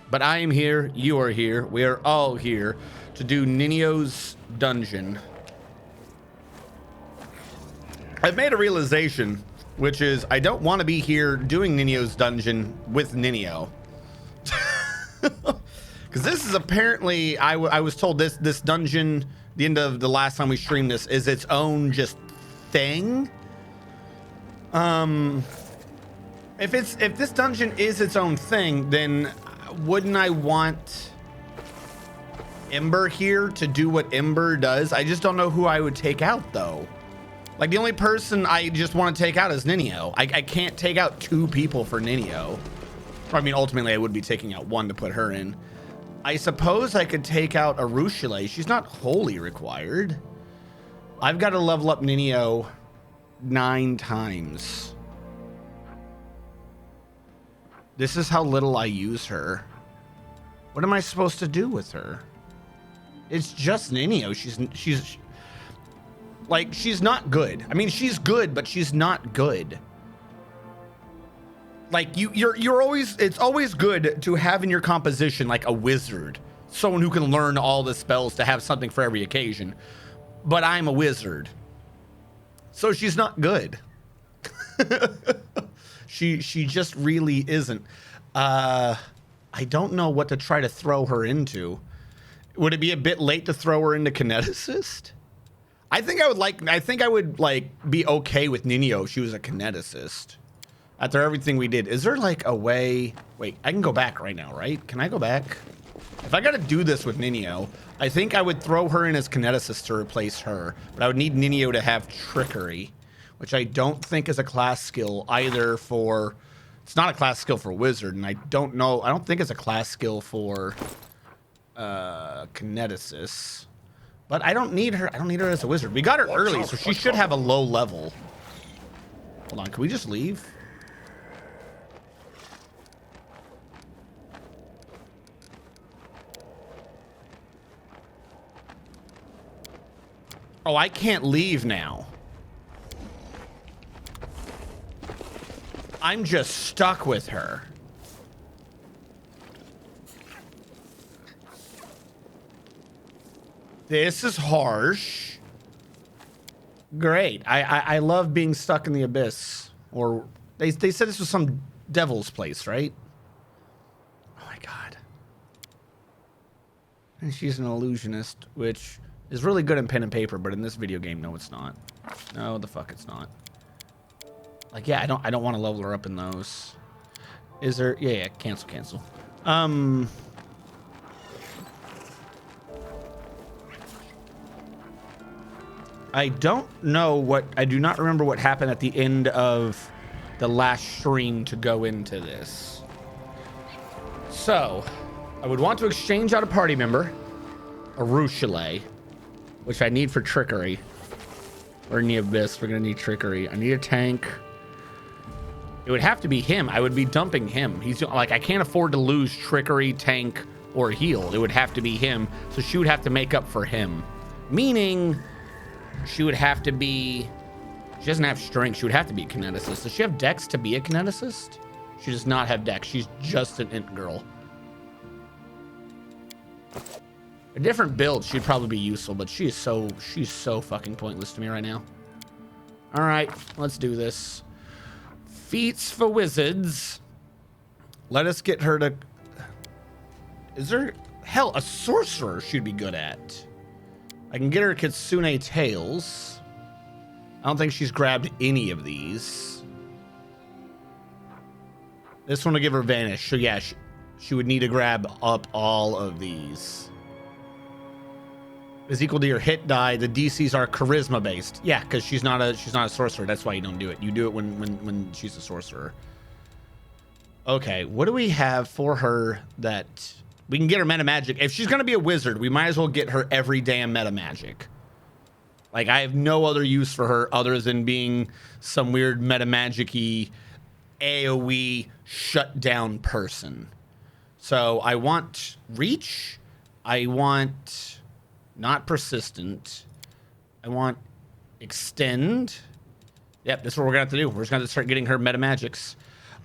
But I am here, you are here, we are all here to do Ninio's dungeon. I've made a realization, which is I don't want to be here doing Ninio's dungeon with Ninio. Because this is apparently, I was told this dungeon, the end of the last time we streamed this, is its own just thing. If this dungeon is its own thing, then wouldn't I want Ember here to do what Ember does? I just don't know who I would take out though. Like the only person I just want to take out is Ninio. I can't take out two people for Ninio. I mean, ultimately I would be taking out one to put her in. I suppose I could take out Arushale. She's not wholly required. I've got to level up Ninio 9 times. This is how little I use her. What am I supposed to do with her? It's just Ninio. She's like, she's not good. I mean, she's good, but she's not good. Like you're always, it's always good to have in your composition like a wizard, someone who can learn all the spells to have something for every occasion. But I'm a wizard, so she's not good. She just really isn't. I don't know what to try to throw her into. Would it be a bit late to throw her into kineticist? I think I would be okay with Ninio if she was a kineticist. After everything we did, is there like a way? Wait, I can go back right now, right? Can I go back? If I gotta do this with Ninio, I think I would throw her in as kineticist to replace her, but I would need Ninio to have trickery, which I don't think is a class skill either for, it's not a class skill for wizard, and I don't think it's a class skill for kineticist, but I don't need her as a wizard. We got her early, so she should have a low level. Hold on, can we just leave? Oh, I can't leave now. I'm just stuck with her. This is harsh. Great. I love being stuck in the abyss. Or they said this was some devil's place, right? Oh my god. And she's an illusionist, which is really good in pen and paper, but in this video game, no, it's not. No, the fuck, it's not. Like, yeah, I don't want to level her up in those. Is there? Yeah, cancel. I don't know what, I do not remember what happened at the end of the last stream to go into this. So, I would want to exchange out a party member, Arushale, which I need for trickery. Or in the abyss, we're gonna need trickery. I need a tank. It would have to be him. I would be dumping him. He's like, I can't afford to lose trickery, tank, or heal. It would have to be him. So she would have to make up for him. Meaning, she would have to be, she doesn't have strength. She would have to be a kineticist. Does she have dex to be a kineticist? She does not have dex. She's just an int girl. A different build, she'd probably be useful, but she's so fucking pointless to me right now. All right, let's do this. Feats for wizards. Let us get her to, is there, hell, a sorcerer she'd be good at. I can get her Kitsune Tails. I don't think she's grabbed any of these. This one will give her Vanish. So yeah, she would need to grab up all of these. Is equal to your hit die. The DCs are charisma based. Yeah, because she's not a sorcerer. That's why you don't do it. You do it when she's a sorcerer. Okay, what do we have for her that we can get her meta magic? If she's gonna be a wizard, we might as well get her every damn meta magic. Like, I have no other use for her other than being some weird meta magic-y AoE shut down person. So I want reach. I want not persistent. I want extend. Yep, that's what we're gonna have to do. We're just gonna have to start getting her meta magics.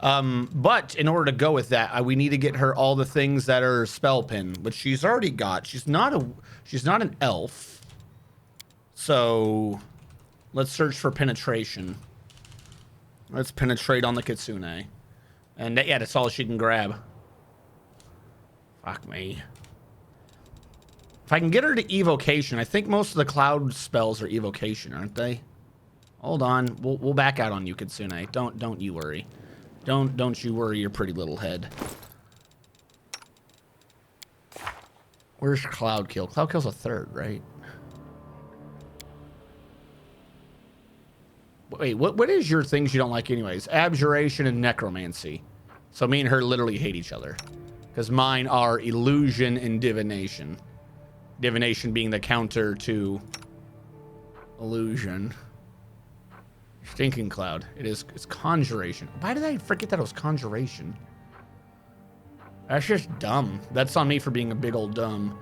But in order to go with that, we need to get her all the things that are spell pin, which she's already got. She's not an elf. So let's search for penetration. Let's penetrate on the Kitsune. And yeah, that's all she can grab. Fuck me. If I can get her to evocation, I think most of the cloud spells are evocation, aren't they? Hold on, we'll back out on you, Kitsune. Don't you worry. Don't you worry your pretty little head. Where's Cloud Kill? Cloud Kill's a 3rd, right? Wait, what is your things you don't like anyways? Abjuration and necromancy. So me and her literally hate each other. Because mine are illusion and divination. Divination being the counter to illusion. Stinking Cloud. It's conjuration. Why did I forget that it was conjuration? That's just dumb. That's on me for being a big old dumb.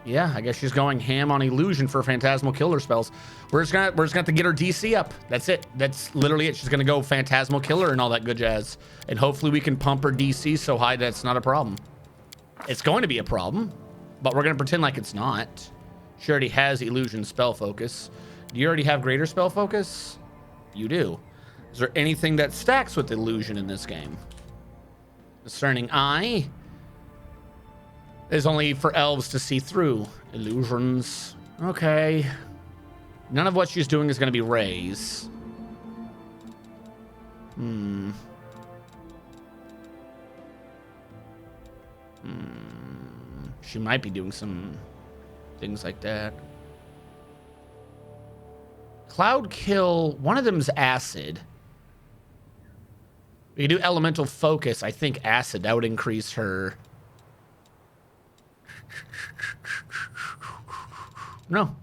Yeah, I guess she's going ham on illusion for phantasmal killer spells. We're just gonna have to get her DC up. That's it. That's literally it. She's gonna go phantasmal killer and all that good jazz. And hopefully we can pump her DC so high that it's not a problem. It's going to be a problem, but we're gonna pretend like it's not. She already has illusion spell focus. Do you already have greater spell focus? You do. Is there anything that stacks with illusion in this game? Discerning Eye is only for elves to see through. Illusions. Okay. None of what she's doing is going to be raise. She might be doing some things like that. Cloud Kill, one of them's acid. We can do elemental focus. I think acid, that would increase her. No.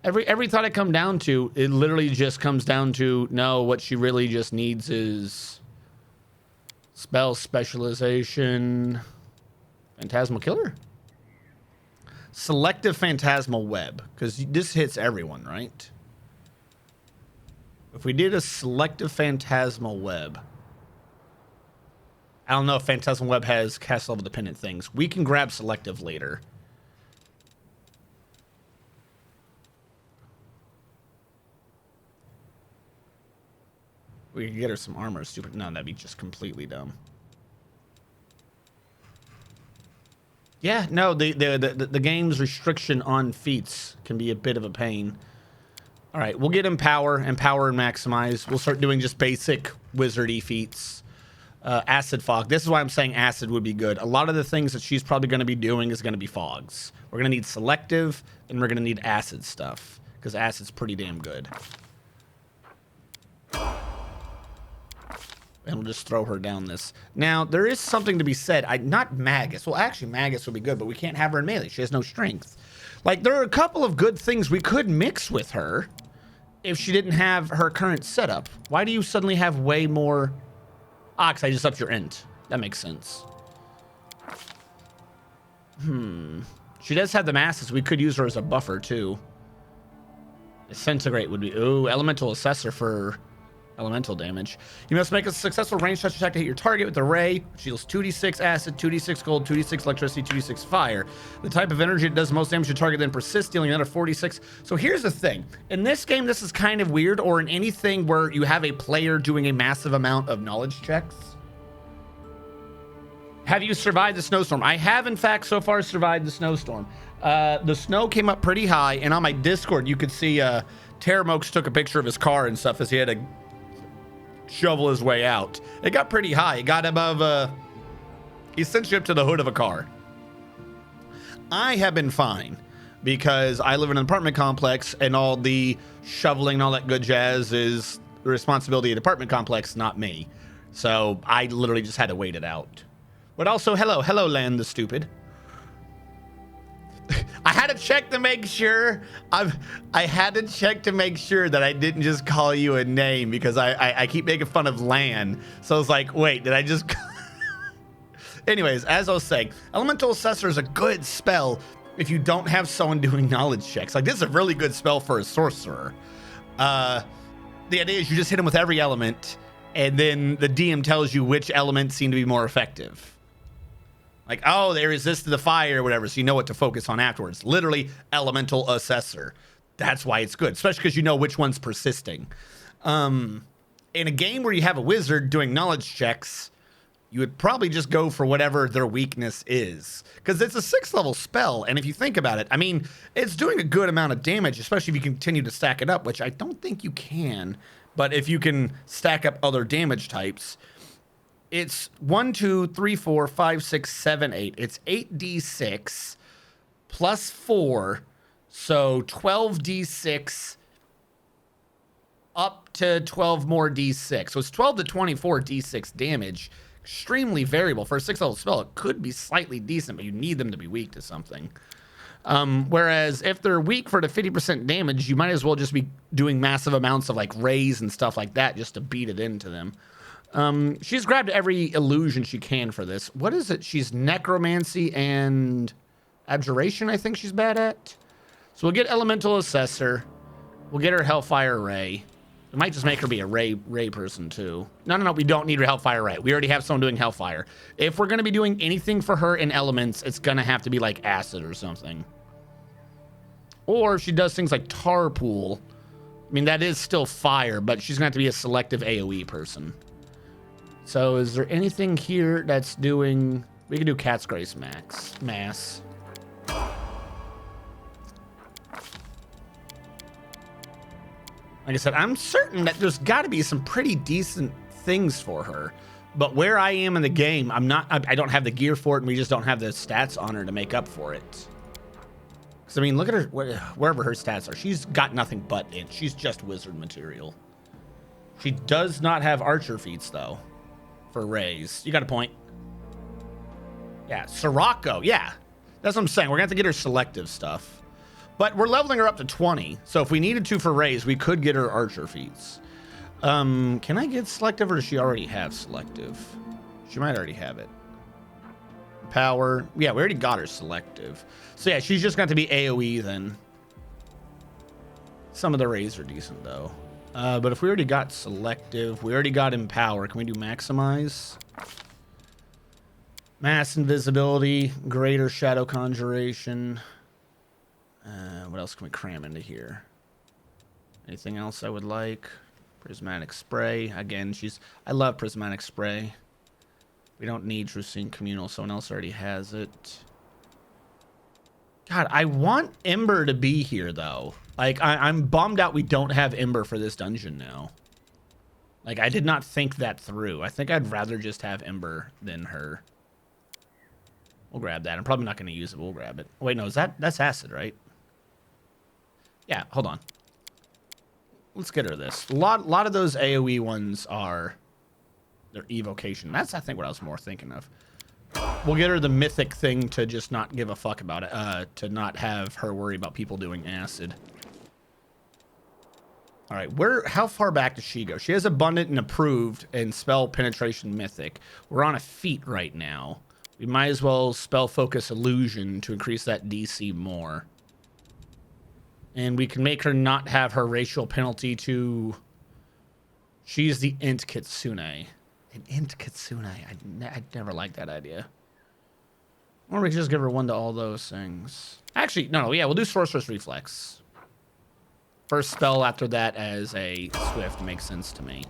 Every thought I come down to, it literally just comes down to, no, what she really just needs is spell specialization. Phantasmal Killer? Selective Phantasmal Web, because this hits everyone, right? If we did a selective Phantasmal Web, I don't know if Phantasmal Web has cast level dependent things. We can grab selective later. We can get her some armor. Stupid. No, that'd be just completely dumb. Yeah, no, the game's restriction on feats can be a bit of a pain. All right, we'll get Empower and Maximize. We'll start doing just basic wizardy feats. Acid Fog. This is why I'm saying acid would be good. A lot of the things that she's probably going to be doing is going to be fogs. We're going to need selective, and we're going to need acid stuff, because acid's pretty damn good. And we'll just throw her down this. Now, there is something to be said. Not Magus. Well, actually, Magus would be good, but we can't have her in melee. She has no strength. Like, there are a couple of good things we could mix with her if she didn't have her current setup. Why do you suddenly have way more... Ah, because I just upped your int. That makes sense. She does have the masses. We could use her as a buffer, too. Disintegrate would be... Ooh, Elemental Assessor for... elemental damage. You must make a successful range touch attack to hit your target with a ray, which deals 2d6 acid, 2d6 gold, 2d6 electricity, 2d6 fire. The type of energy that does most damage to target then persists, dealing another 46. So here's the thing. In this game, this is kind of weird, or in anything where you have a player doing a massive amount of knowledge checks. Have you survived the snowstorm? I have, in fact, so far survived the snowstorm. The snow came up pretty high, and on my Discord, you could see Terramokes took a picture of his car and stuff as he had a shovel his way out. It got pretty high. It got above essentially up to the hood of a car. I have been fine because I live in an apartment complex and all the shoveling and all that good jazz is the responsibility of the apartment complex, not me. So I literally just had to wait it out. But also, hello land the stupid. I had to check to make sure. I had to check to make sure that I didn't just call you a name because I keep making fun of Lan. So I was like, wait, did I just? Anyways, as I was saying, Elemental Assessor is a good spell if you don't have someone doing knowledge checks. Like, this is a really good spell for a sorcerer. the idea is you just hit them with every element, and then the DM tells you which elements seem to be more effective. Like, oh, they resisted the fire or whatever, so you know what to focus on afterwards. Literally, elemental assessor. That's why it's good, especially because you know which one's persisting. In a game where you have a wizard doing knowledge checks, you would probably just go for whatever their weakness is. Because it's a 6th level spell, and if you think about it, I mean, it's doing a good amount of damage, especially if you continue to stack it up, which I don't think you can. But if you can stack up other damage types, it's 1, 2, 3, 4, 5, 6, 7, 8. It's 8d6 plus 4, so 12d6 up to 12 more d6. So it's 12 to 24 d6 damage. Extremely variable. For a 6th level spell, it could be slightly decent, but you need them to be weak to something. Whereas if they're weak for the 50% damage, you might as well just be doing massive amounts of like rays and stuff like that just to beat it into them. She's grabbed every illusion she can for this. What is it? She's necromancy and abjuration, I think she's bad at. So we'll get elemental assessor. We'll get her hellfire ray. It might just make her be a ray person too. No, we don't need her hellfire ray. We already have someone doing hellfire. If we're going to be doing anything for her in elements, it's going to have to be like acid or something. Or if she does things like tar pool, I mean, that is still fire, but she's going to have to be a selective AoE person. So is there anything here that's doing... We can do Cat's Grace Mass. Like I said, I'm certain that there's got to be some pretty decent things for her. But where I am in the game, I don't have the gear for it, and we just don't have the stats on her to make up for it. Because, I mean, look at her, wherever her stats are. She's got nothing but it. She's just wizard material. She does not have archer feats, though, for rays. You got a point. Yeah, Sirocco. Yeah, that's what I'm saying. We're going to have to get her selective stuff. But we're leveling her up to 20, so if we needed to for raise, we could get her archer feats. Can I get selective, or does she already have selective? She might already have it. Power. Yeah, we already got her selective. So yeah, she's just got to be AoE then. Some of the rays are decent, though. But if we already got selective, we already got empower. Can we do maximize? Mass invisibility, greater shadow conjuration. What else can we cram into here? Anything else I would like? Prismatic spray. Again, I love prismatic spray. We don't need Trusine Communal. Someone else already has it. God, I want Ember to be here, though. Like, I'm bummed out we don't have Ember for this dungeon now. Like, I did not think that through. I think I'd rather just have Ember than her. We'll grab that. I'm probably not going to use it, but we'll grab it. Wait, no, that's acid, right? Yeah, hold on. Let's get her this. A lot of those AoE ones are their evocation. That's, I think, what I was more thinking of. We'll get her the mythic thing to just not give a fuck about it. To not have her worry about people doing acid. All right, how far back does she go? She has abundant and approved and spell penetration mythic. We're on a feat right now. We might as well spell focus illusion to increase that DC more. And we can make her not have her racial penalty to... She's the Int Kitsune. An Int Kitsune. I'd never liked that idea. Or we can just give her one to all those things. Actually, no, yeah, we'll do Sorceress Reflex. First spell after that as a Swift makes sense to me.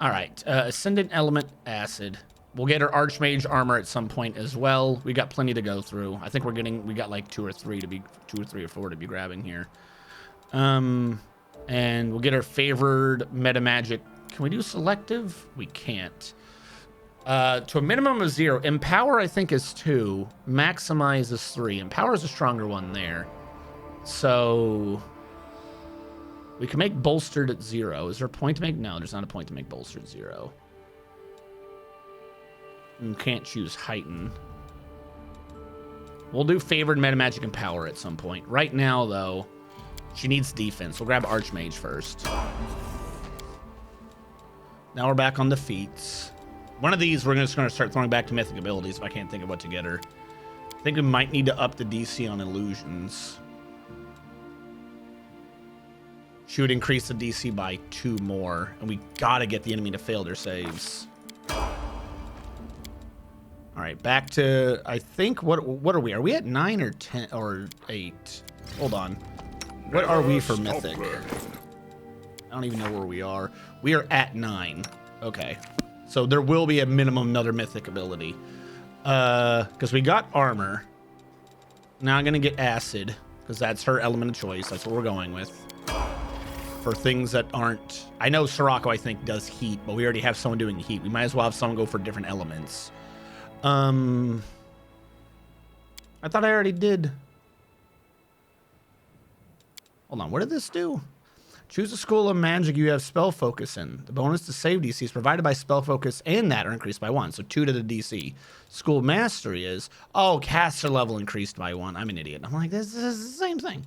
All right, Ascendant Element Acid. We'll get her Archmage armor at some point as well. We got plenty to go through. I think we got like 2 or 3 or 4 to be grabbing here. And we'll get her favored meta magic. Can we do selective? We can't. To a minimum of 0. Empower, I think, is 2. Maximize is 3. Empower is a stronger one there. So we can make bolstered at 0. Is there a point to make? No, there's not a point to make bolstered 0. You can't choose heighten. We'll do favored meta magic and power at some point. Right now, though, she needs defense. We'll grab Archmage first. Now we're back on the feats. One of these we're just going to start throwing back to mythic abilities if I can't think of what to get her. I think we might need to up the DC on illusions. she would increase the DC by 2 more, and we gotta get the enemy to fail their saves. All right, back to, I think, what are we? Are we at 9 or 10 or 8? Hold on. What are we for Mythic? I don't even know where we are. We are at 9. Okay. So there will be a minimum another Mythic ability. Because we got armor. Now I'm going to get acid, because that's her element of choice. That's what we're going with. For things that aren't... I know Sirocco, I think, does heat, but we already have someone doing heat. We might as well have someone go for different elements. I thought I already did. Hold on, what did this do? Choose a school of magic you have spell focus in. The bonus to save DC is provided by spell focus and that are increased by 1. So 2 to the DC. School mastery is, oh, caster level increased by 1. I'm an idiot. I'm like, this is the same thing.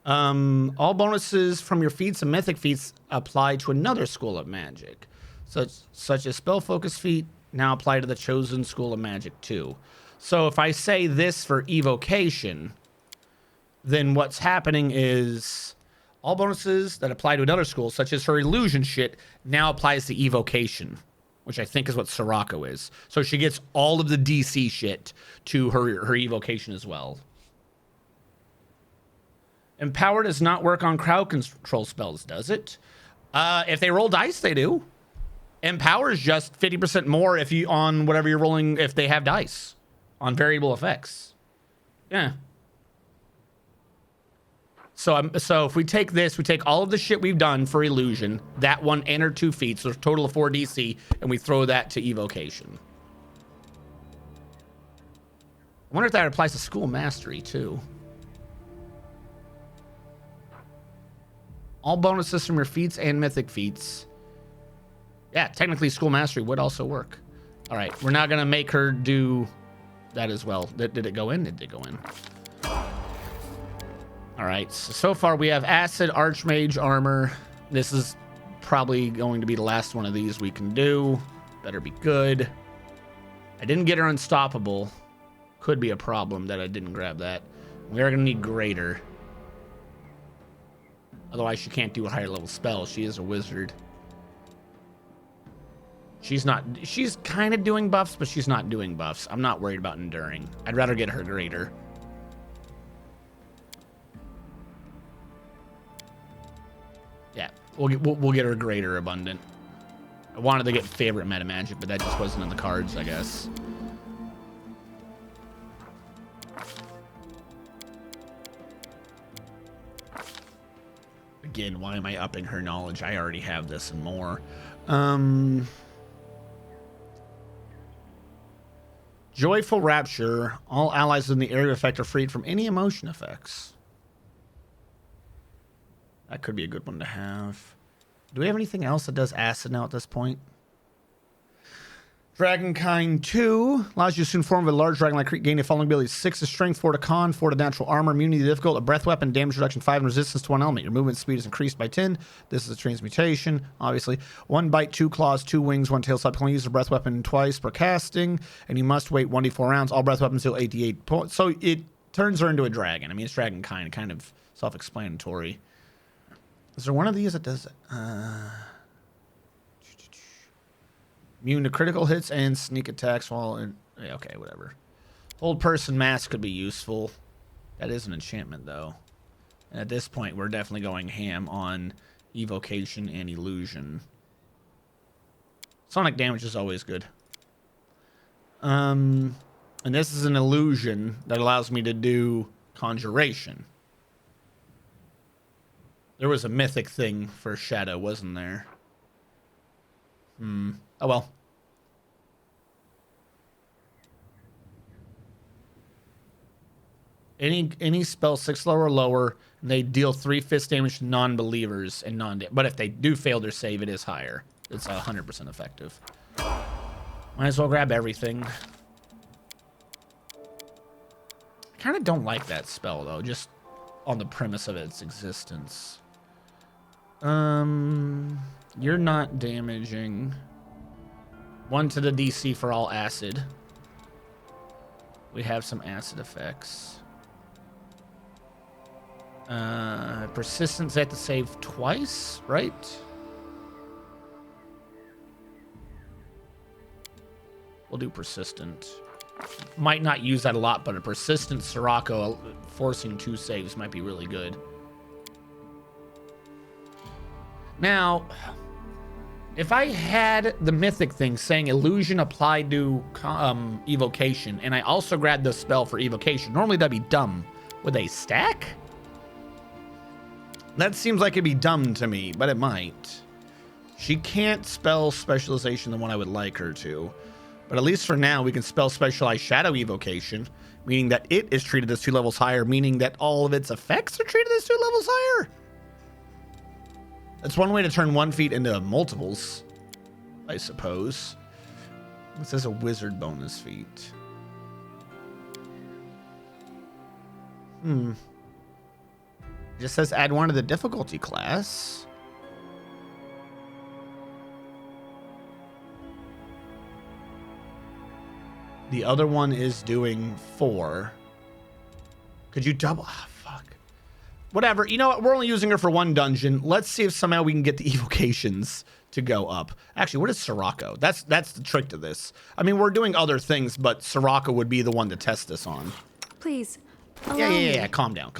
All bonuses from your feats and mythic feats apply to another school of magic. Such as spell focus feat now apply to the chosen school of magic too. So if I say this for evocation, then what's happening is all bonuses that apply to another school, such as her illusion shit, now applies to evocation, which I think is what Sirocco is. So she gets all of the DC shit to her evocation as well. Empower does not work on crowd control spells, does it? If they roll dice, they do. Empower is just 50% more if you on whatever you're rolling, if they have dice on variable effects. Yeah. So if we take this, we take all of the shit we've done for illusion, that one and her 2 feats, so a total of 4 DC, and we throw that to evocation. I wonder if that applies to school mastery too. All bonuses from your feats and mythic feats. Yeah, technically school mastery would also work. All right, we're not gonna make her do that as well. Did it go in? It did go in. All right, so far we have acid, archmage, armor. This is probably going to be the last one of these we can do. Better be good. I didn't get her unstoppable. Could be a problem that I didn't grab that. We are gonna need greater. Otherwise she can't do a higher level spell. She is a wizard. She's kind of doing buffs, but she's not doing buffs. I'm not worried about enduring. I'd rather get her greater. Yeah, we'll get her greater abundant. I wanted to get favorite meta magic, but that just wasn't in the cards, I guess. Again, why am I upping her knowledge? I already have this and more. Joyful Rapture. All allies in the area of effect are freed from any emotion effects. That could be a good one to have. Do we have anything else that does acid now at this point? Dragonkind 2 allows you to assume form of a large dragon-like creature, gaining following abilities: 6 to strength, 4 to con, 4 to natural armor, immunity to difficult, a breath weapon, damage reduction 5, and resistance to 1 element. Your movement speed is increased by 10. This is a transmutation, obviously. 1 bite, 2 claws, 2 wings, 1 tail slap. You can only use a breath weapon twice per casting, and you must wait 1d4 rounds. All breath weapons deal 88 points. So it turns her into a dragon. I mean, it's dragonkind, kind of self-explanatory. Is there one of these that does immune to critical hits and sneak attacks while in... Yeah, okay, whatever. Hold person mask could be useful. That is an enchantment, though. And at this point, we're definitely going ham on evocation and illusion. Sonic damage is always good. And this is an illusion that allows me to do conjuration. There was a mythic thing for Shadow, wasn't there? Oh well. Any spell 6 level or lower, and they deal 3 fist damage to non-believers and but if they do fail their save, it is higher. It's 100% effective. Might as well grab everything. I kind of don't like that spell though, just on the premise of its existence. You're not damaging. 1 to the DC for all acid. We have some acid effects. Persistence, they have to save twice, right? We'll do persistent. Might not use that a lot, but a persistent Sirocco forcing 2 saves might be really good. Now, if I had the mythic thing saying illusion applied to evocation, and I also grabbed the spell for evocation, normally that'd be dumb. Would they stack? That seems like it'd be dumb to me, but it might. She can't spell specialization the one I would like her to. But at least for now, we can spell specialized shadow evocation, meaning that it is treated as 2 levels higher, meaning that all of its effects are treated as 2 levels higher. That's one way to turn 1 feat into multiples, I suppose. This is a wizard bonus feat. It just says add 1 to the difficulty class. The other one is doing 4. Could you double? Oh, fuck. Whatever. You know what? We're only using her for 1 dungeon. Let's see if somehow we can get the evocations to go up. Actually, what is Sirocco? That's the trick to this. I mean, we're doing other things, but Sirocco would be the one to test this on. Please. Yeah. Calm down.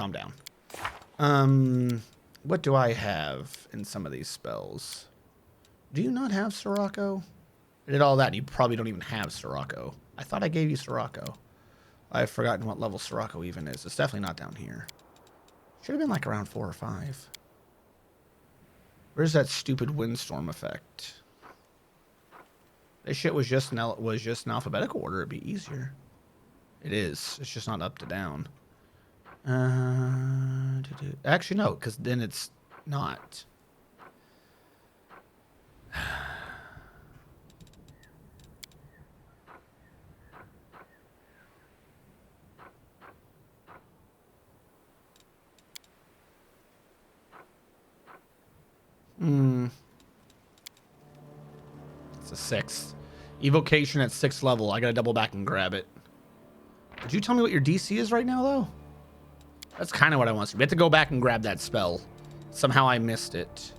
What do I have in some of these spells? Do you not have Sirocco? I did all that, and you probably don't even have Sirocco. I thought I gave you Sirocco. I've forgotten what level Sirocco even is. It's definitely not down here. Should have been like around 4 or 5. Where's that stupid windstorm effect? This shit was just in alphabetical order. It'd be easier. It is. It's just not up to down. Actually, no, because then it's not. It's a 6. Evocation at 6th level. I gotta double back and grab it. Did you tell me what your DC is right now, though? That's kind of what I want to see. We have to go back and grab that spell. Somehow I missed it.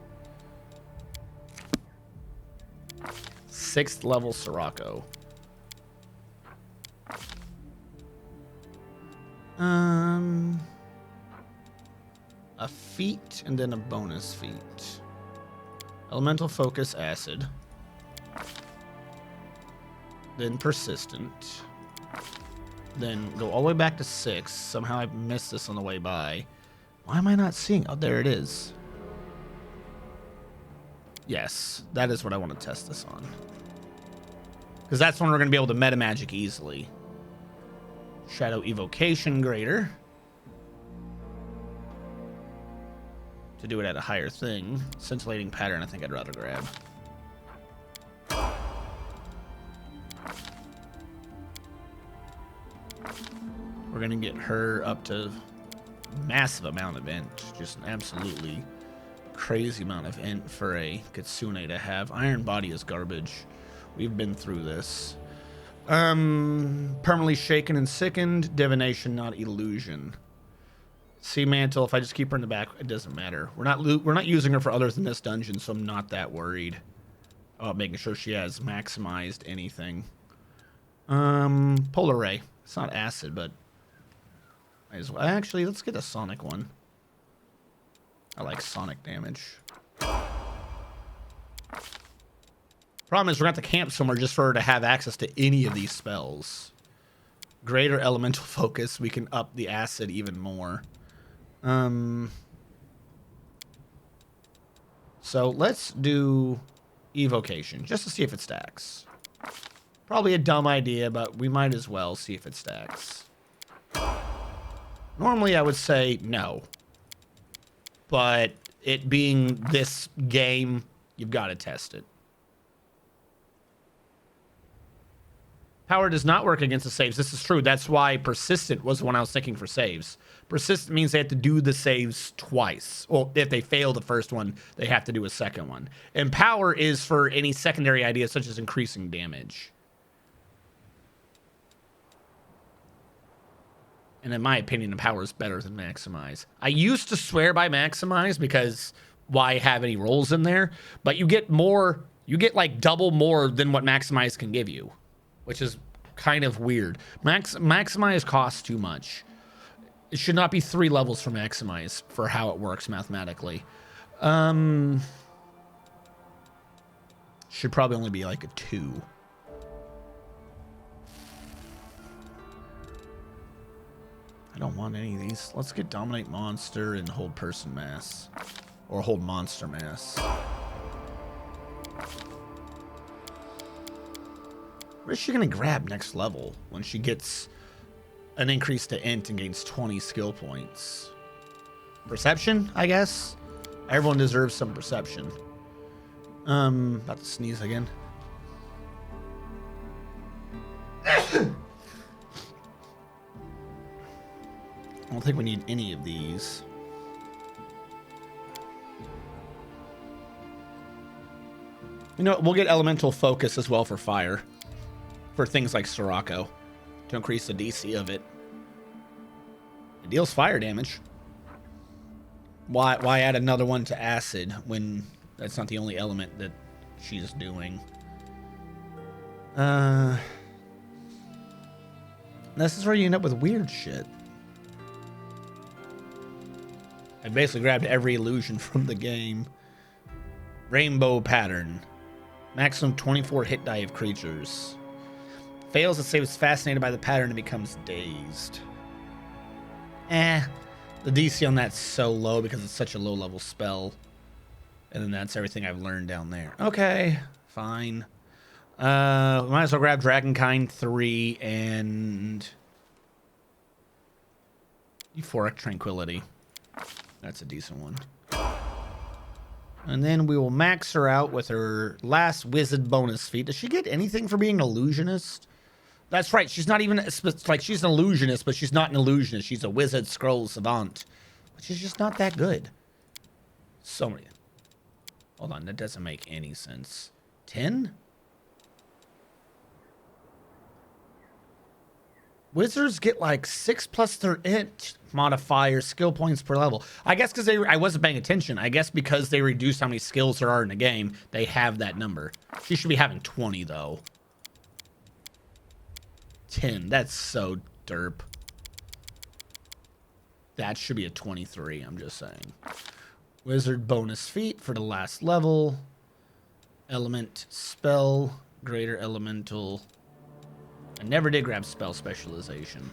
6th level Sirocco. A feat and then a bonus feat. Elemental Focus Acid. Then Persistent. Then go all the way back to 6. Somehow I missed this on the way by. Why am I not seeing? Oh, there it is. Yes, that is what I want to test this on. Because that's when we're going to be able to meta magic easily. Shadow Evocation Greater. To do it at a higher thing. Scintillating Pattern, I think I'd rather grab. We're going to get her up to massive amount of int. Just an absolutely crazy amount of int for a Kitsune to have. Iron Body is garbage. We've been through this. Permanently Shaken and Sickened. Divination, not Illusion. Sea Mantle, if I just keep her in the back, it doesn't matter. We're not using her for others in this dungeon, so I'm not that worried about making sure she has maximized anything. Polar Ray. It's not acid, but might as well. Actually, let's get a sonic one. I like sonic damage. Problem is, we're going to have to camp somewhere just for her to have access to any of these spells. Greater Elemental Focus, we can up the acid even more. So let's do Evocation, just to see if it stacks. Probably a dumb idea, but we might as well see if it stacks. Normally, I would say no. But it being this game, you've got to test it. Power does not work against the saves. This is true. That's why Persistent was the one I was thinking for saves. Persistent means they have to do the saves twice. Well, if they fail the first one, they have to do a second one. And Power is for any secondary ideas, such as increasing damage. And in my opinion, Empower is better than Maximize. I used to swear by Maximize because why have any rolls in there? But you get more, you get like double more than what Maximize can give you, which is kind of weird. Maximize costs too much. It should not be 3 levels for Maximize for how it works mathematically. Should probably only be like a 2. I don't want any of these. Let's get Dominate Monster and Hold Person Mass. Or Hold Monster Mass. What is she going to grab next level when she gets an increase to Int and gains 20 skill points? Perception, I guess? Everyone deserves some perception. About to sneeze again. I don't think we need any of these. You know, we'll get Elemental Focus as well for fire. For things like Sirocco. To increase the DC of it. It deals fire damage. Why add another one to Acid when that's not the only element that she's doing? This is where you end up with weird shit. I basically grabbed every illusion from the game. Rainbow Pattern. Maximum 24 hit die of creatures. Fails to save is fascinated by the pattern and becomes dazed. The DC on that's so low because it's such a low level spell. And then that's everything I've learned down there. Okay, fine. Might as well grab Dragonkind 3 and Euphoric Tranquility. That's a decent one. And then we will max her out with her last wizard bonus feat. Does she get anything for being an illusionist? That's right. She's not even like she's an illusionist, but she's not an illusionist. She's a wizard scroll savant, which is just not that good. So many. Hold on, that doesn't make any sense. 10? Wizards get like 6 plus their int modifier skill points per level. I guess because I wasn't paying attention. I guess because they reduced how many skills there are in the game, they have that number. She should be having 20 though. 10. That's so derp. That should be a 23. I'm just saying. Wizard bonus feat for the last level. Element spell. Greater elemental. I never did grab spell specialization.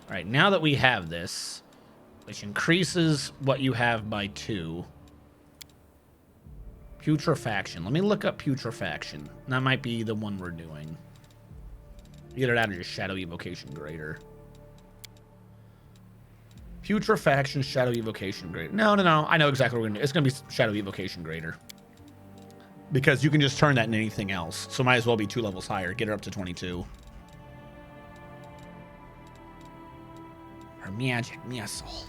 All right, now that we have this, which increases what you have by 2. Putrefaction. Let me look up Putrefaction. That might be the one we're doing. Either that or just Shadow Evocation Greater. Putrefaction, Shadow Evocation Greater. No. I know exactly what we're going to do. It's going to be Shadow Evocation Greater. Because you can just turn that into anything else. So might as well be 2 levels higher. Get her up to 22. Her magic missile.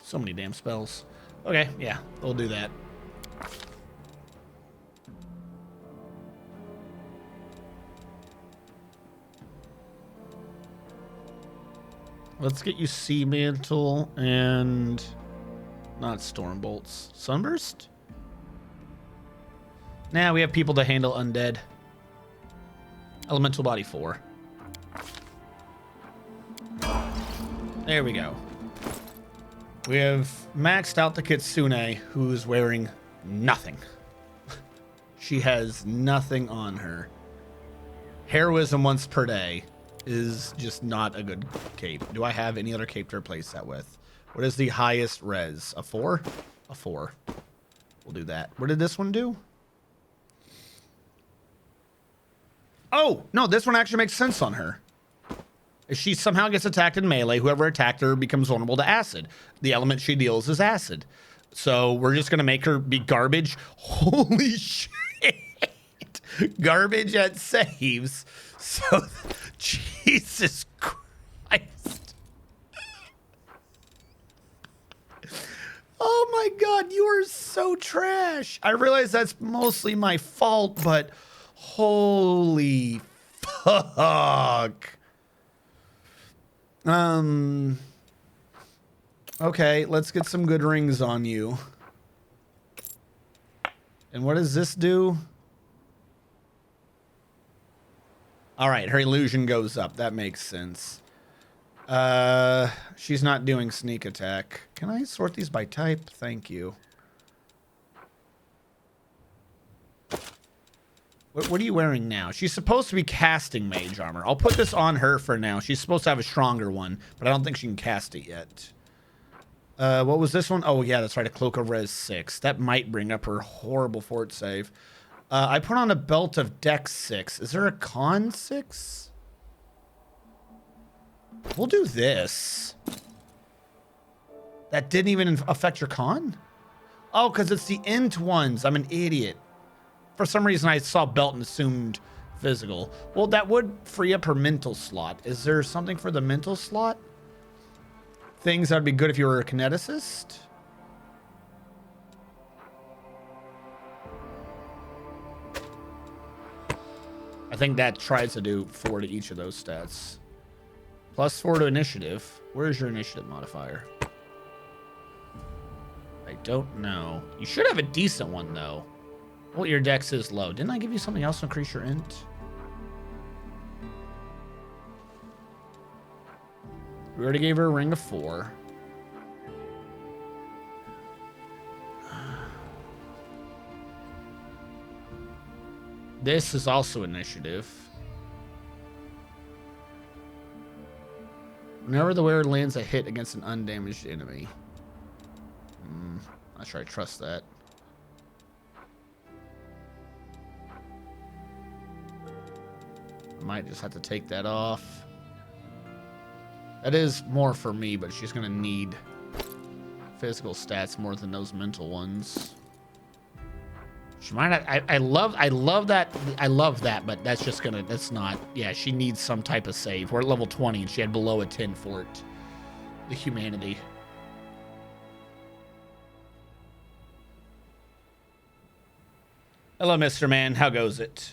So many damn spells. Okay, yeah, we'll do that. Let's get you Sea Mantle and not Storm Bolts. Sunburst? Nah, we have people to handle undead. Elemental Body 4. There we go. We have maxed out the Kitsune, who's wearing nothing. She has nothing on her. Heroism once per day is just not a good cape. Do I have any other cape to replace that with? What is the highest res? A 4? A 4. We'll do that. What did this one do? Oh, no, this one actually makes sense on her. If she somehow gets attacked in melee, whoever attacked her becomes vulnerable to acid. The element she deals is acid. So we're just going to make her be garbage. Holy shit. Garbage at saves. So, Jesus Christ. Oh my God, you are so trash. I realize that's mostly my fault, but holy Fuck. Okay, let's get some good rings on you. And what does this do? All right, her illusion goes up. That makes sense. She's not doing sneak attack. Can I sort these by type? Thank you. What are you wearing now? She's supposed to be casting mage armor. I'll put this on her for now. She's supposed to have a stronger one, but I don't think she can cast it yet. What was this one? Oh, yeah, that's right. A Cloak of Res 6. That might bring up her horrible fort save. I put on a belt of Dex 6. Is there a Con 6? We'll do this. That didn't even affect your Con? Oh, because it's the int ones. I'm an idiot. For some reason, I saw belt and assumed physical. Well, that would free up her mental slot. Is there something for the mental slot? Things that would be good if you were a kineticist? I think that tries to do 4 to each of those stats. +4 to initiative. Where's your initiative modifier? I don't know. You should have a decent one, though. Well, your dex is low. Didn't I give you something else to increase your int? We already gave her a ring of 4. This is also initiative. Whenever the wearer lands a hit against an undamaged enemy. Not sure I trust that. Might just have to take that off. That is more for me, but she's gonna need physical stats more than those mental ones. She might not, I love that, but that's just gonna, that's not, yeah, she needs some type of save. We're at level 20 and she had below a 10 fort. The humanity. Hello, Mr. Man. How goes it?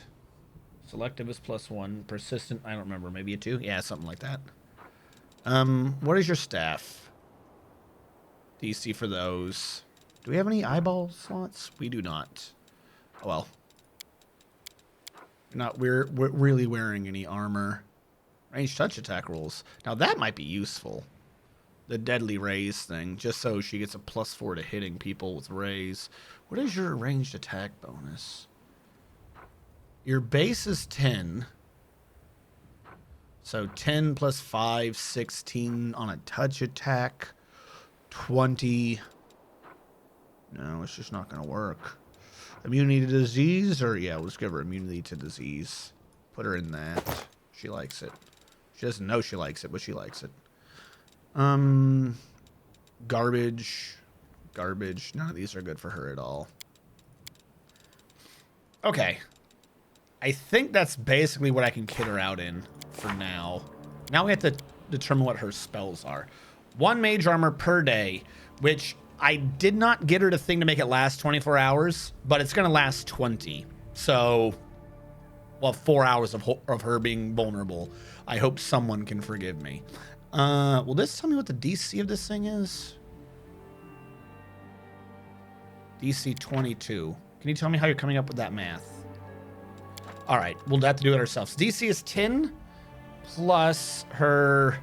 Selective is +1. Persistent, I don't remember. Maybe a 2? Yeah, something like that. What is your staff? DC for those. Do we have any eyeball slots? We do not. Oh, well. We're really wearing any armor. Range touch attack rules. Now that might be useful. The deadly raise thing, just so she gets a +4 to hitting people with raise. What is your ranged attack bonus? Your base is 10. So 10 + 5, 16 on a touch attack. 20. No, it's just not going to work. Immunity to disease? Or, yeah, let's give her immunity to disease. Put her in that. She likes it. She doesn't know she likes it, but she likes it. Garbage. Garbage. None of these are good for her at all. Okay. I think that's basically what I can kit her out in for now. Now we have to determine what her spells are. 1 mage armor per day, which I did not get her the thing to make it last 24 hours, but it's going to last 20. So, well, 4 hours of her being vulnerable. I hope someone can forgive me. Will this tell me what the DC of this thing is? DC 22. Can you tell me how you're coming up with that math? All right, we'll have to do it ourselves. DC is 10 plus her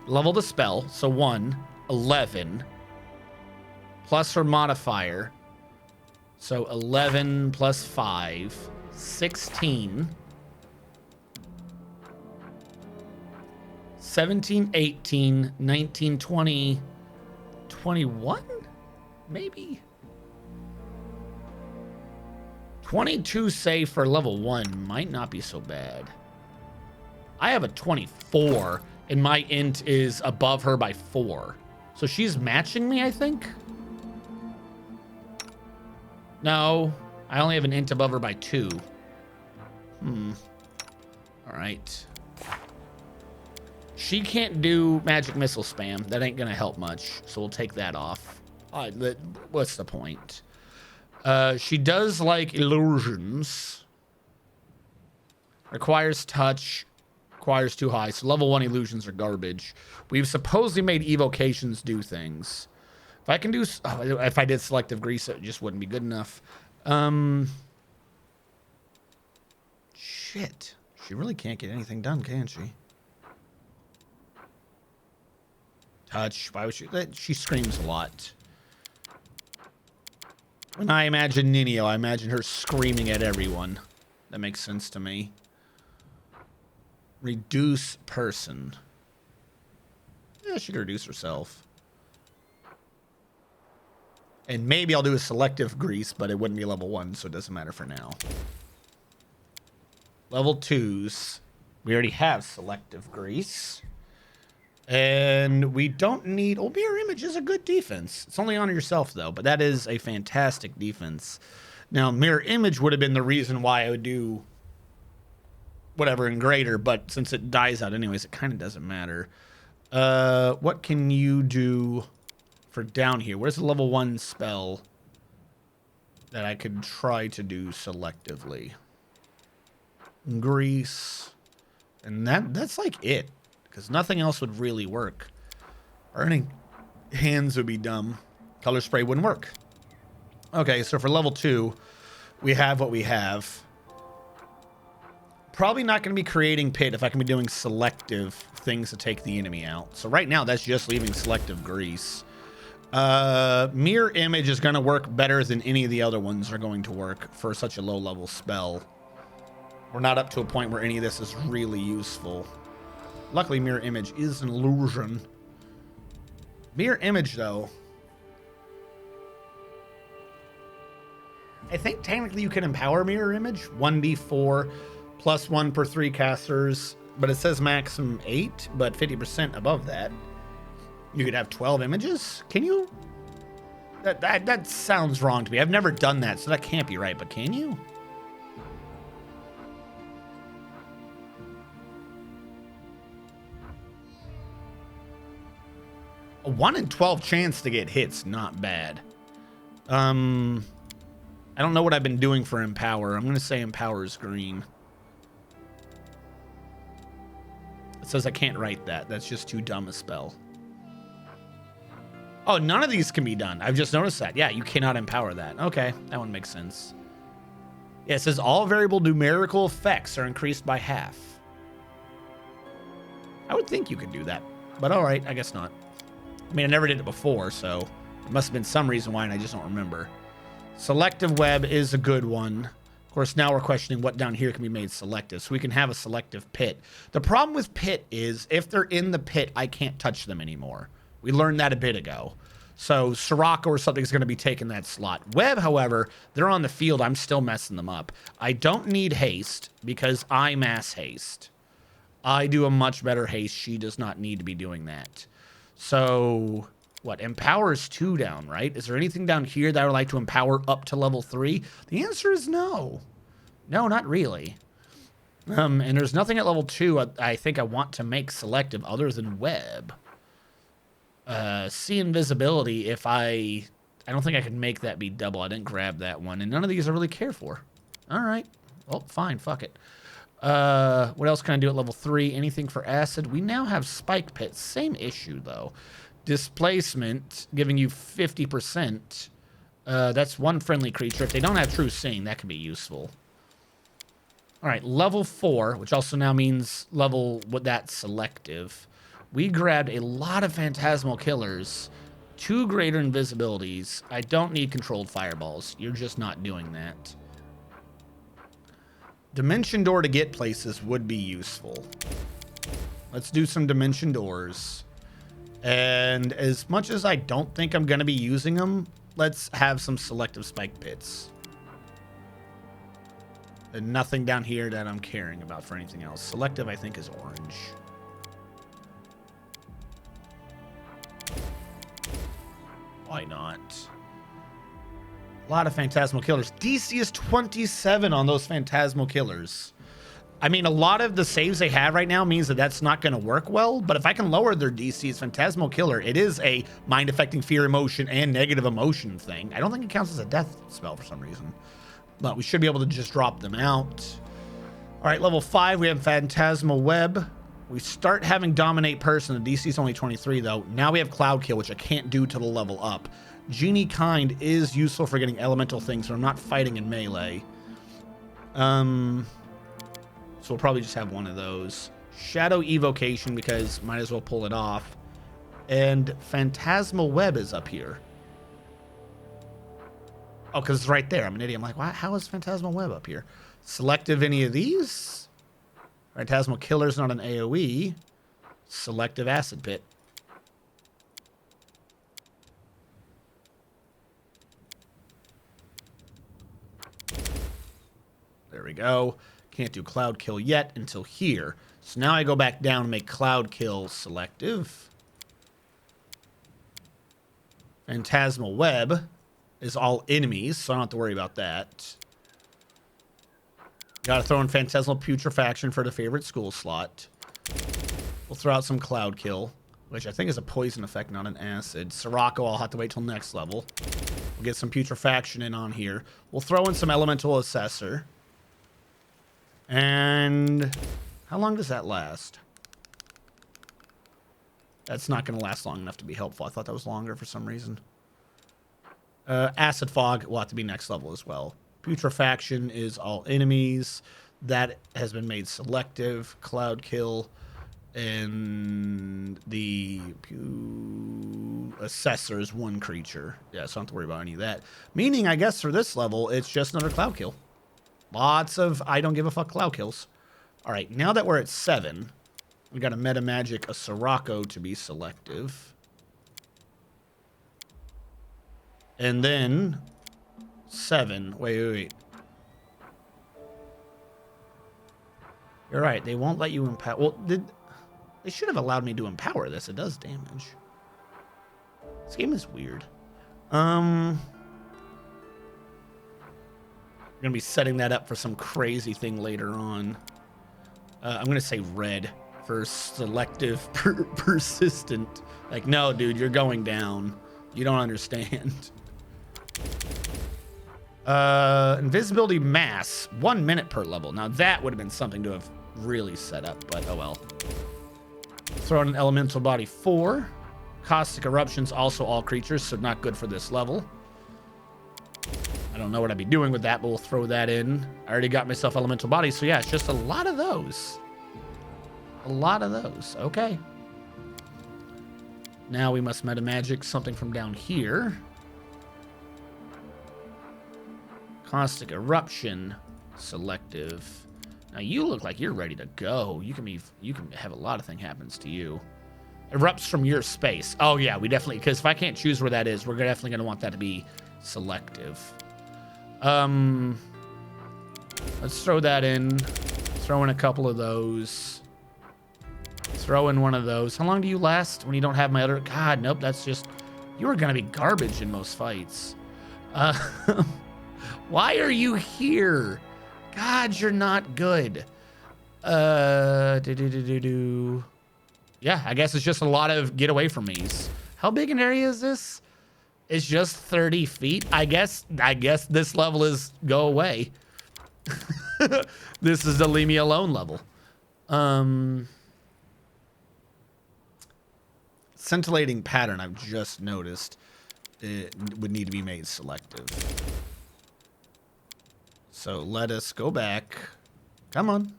level of the spell, so 1, 11, plus her modifier, so 11 plus 5, 16, 17, 18, 19, 20, 21, maybe? 22 save for level 1 might not be so bad. I have a 24, and my int is above her by 4. So she's matching me, I think? No, I only have an int above her by 2. All right. She can't do magic missile spam. That ain't gonna help much, so we'll take that off. What's the point? She does like illusions. Requires touch. requires too high. So level 1 illusions are garbage. We've supposedly made evocations do things. If I can do, if I did selective grease, it just wouldn't be good enough. Shit. She really can't get anything done, can she? Touch. Why would she? She screams a lot. When I imagine Ninio, I imagine her screaming at everyone. That makes sense to me. Reduce person. Yeah, she can reduce herself. And maybe I'll do a selective grease, but it wouldn't be level 1, so it doesn't matter for now. Level 2s. We already have selective grease. And we don't need... Oh, mirror image is a good defense. It's only on yourself, though, but that is a fantastic defense. Now, mirror image would have been the reason why I would do whatever in greater, but since it dies out anyways, it kind of doesn't matter. What can you do for down here? Where's the level 1 spell that I could try to do selectively? Grease. And that's like it. Because nothing else would really work. Burning hands would be dumb. Color spray wouldn't work. Okay, so for level 2, we have what we have. Probably not going to be creating pit if I can be doing selective things to take the enemy out. So right now, that's just leaving selective grease. Mirror image is going to work better than any of the other ones are going to work for such a low level spell. We're not up to a point where any of this is really useful. Luckily, mirror image is an illusion. Mirror image, though. I think technically you can empower mirror image. 1d4 plus 1 per 3 casters. But it says maximum 8, but 50% above that. You could have 12 images? Can you? That sounds wrong to me. I've never done that, so that can't be right. But can you? A 1 in 12 chance to get hits, not bad. I don't know what I've been doing for Empower. I'm going to say Empower is green. It says I can't write that. That's just too dumb a spell. Oh, none of these can be done. I've just noticed that. Yeah, you cannot empower that. Okay, that one makes sense. Yeah, it says all variable numerical effects are increased by half. I would think you could do that. But all right, I guess not. I mean, I never did it before, so there must have been some reason why, and I just don't remember. Selective web is a good one. Of course, now we're questioning what down here can be made selective, so we can have a selective pit. The problem with pit is if they're in the pit, I can't touch them anymore. We learned that a bit ago. So Sirocco or something is going to be taking that slot. Web, however, they're on the field. I'm still messing them up. I don't need haste because I mass haste. I do a much better haste. She does not need to be doing that. So, what? Empower is 2 down, right? Is there anything down here that I would like to empower up to level 3? The answer is no. No, not really. And there's nothing at level 2 I think I want to make selective other than web. See invisibility if I don't think I can make that be double. I didn't grab that one. And none of these I really care for. All right. Well, fine. Fuck it. What else can I do at level 3? Anything for acid? We now have spike pits. Same issue, though. Displacement, giving you 50%. That's 1 friendly creature. If they don't have true seeing, that could be useful. All right, level 4, which also now means level, that's selective. We grabbed a lot of phantasmal killers. 2 greater invisibilities. I don't need controlled fireballs. You're just not doing that. Dimension door to get places would be useful. Let's do some dimension doors. And as much as I don't think I'm going to be using them, let's have some selective spike pits. And nothing down here that I'm caring about for anything else. Selective, I think, is orange. Why not? A lot of phantasmal killers. DC is 27 on those phantasmal killers. I mean, a lot of the saves they have right now means that that's not going to work well, but if I can lower their DC's phantasmal killer, it is a mind-affecting fear emotion and negative emotion thing. I don't think it counts as a death spell for some reason, but we should be able to just drop them out. All right, level 5, we have Phantasmal Web. We start having Dominate Person. The DC is only 23, though. Now we have Cloud Kill, which I can't do till the level up. Genie Kind is useful for getting elemental things, so I'm not fighting in melee. So we'll probably just have one of those. Shadow Evocation, because might as well pull it off. And Phantasmal Web is up here. Oh, because it's right there. I'm an idiot. I'm like, why? How is Phantasmal Web up here? Selective any of these? Phantasmal Killer's not an AoE. Selective Acid Pit. There we go. Can't do Cloud Kill yet until here. So now I go back down and make Cloud Kill selective. Phantasmal Web is all enemies, so I don't have to worry about that. Gotta throw in Phantasmal Putrefaction for the favorite school slot. We'll throw out some Cloud Kill, which I think is a poison effect, not an acid. Sirocco, I'll have to wait till next level. We'll get some Putrefaction in on here. We'll throw in some Elemental Assessor. And how long does that last? That's not going to last long enough to be helpful. I thought that was longer for some reason. Acid Fog will have to be next level as well. Putrefaction is all enemies. That has been made selective. Cloud Kill. And the Assessor is one creature. Yeah, so I don't have to worry about any of that. Meaning, I guess, for this level, it's just another Cloud Kill. Lots of I don't give a fuck Cloud Kills. All right, now that we're at 7, we got a Meta Magic, a Sirocco to be selective. And then 7. Wait. You're right. They won't let you empower. Well, they should have allowed me to empower this. It does damage. This game is weird. I'm gonna be setting that up for some crazy thing later on. I'm gonna say red for selective persistent. Like, no, dude, you're going down. You don't understand. Invisibility mass, 1 minute per level. Now that would have been something to have really set up, but oh well. Throw in an elemental body 4. Caustic eruptions, also all creatures, so not good for this level. I don't know what I'd be doing with that, but we'll throw that in. I already got myself elemental body, so yeah, it's just a lot of those. A lot of those. Okay. Now we must meta magic something from down here. Caustic eruption, selective. Now you look like you're ready to go. You can have a lot of things happens to you. Erupts from your space. Oh yeah, we definitely, because if I can't choose where that is, we're definitely gonna want that to be selective. Let's throw that in. Throw in a couple of those. Throw in one of those. How long do you last when you don't have my other? God, nope. That's just, you are gonna be garbage in most fights. Why are you here? God, you're not good. Yeah, I guess it's just a lot of get away from me's. How big an area is this? It's just 30 feet. I guess this level is go away. This is the leave me alone level. Scintillating pattern, I've just noticed it would need to be made selective. So let us go back. Come on.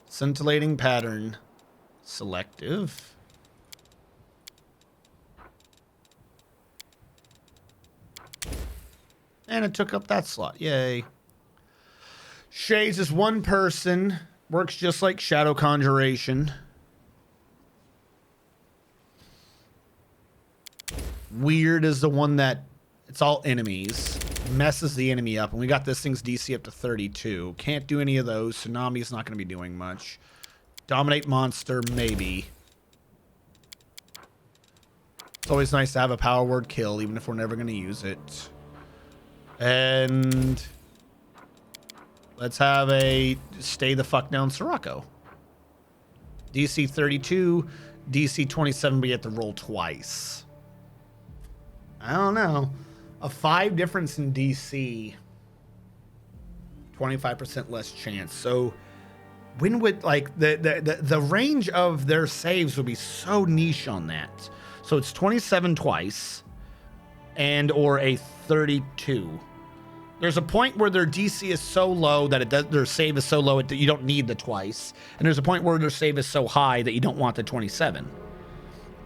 Scintillating pattern, selective. And it took up that slot. Yay. Shades is one person. Works just like Shadow Conjuration. Weird is the one that it's all enemies. Messes the enemy up. And we got this thing's DC up to 32. Can't do any of those. Tsunami's not going to be doing much. Dominate monster, maybe. It's always nice to have a power word kill, even if we're never going to use it. And let's have a stay the fuck down Sirocco. DC 32, DC 27, we get to roll twice. I don't know. A 5 difference in DC. 25% less chance. So when would, like, the range of their saves would be so niche on that. So it's 27 twice and or a 32. There's a point where their DC is so low that their save is so low that you don't need the twice. And there's a point where their save is so high that you don't want the 27.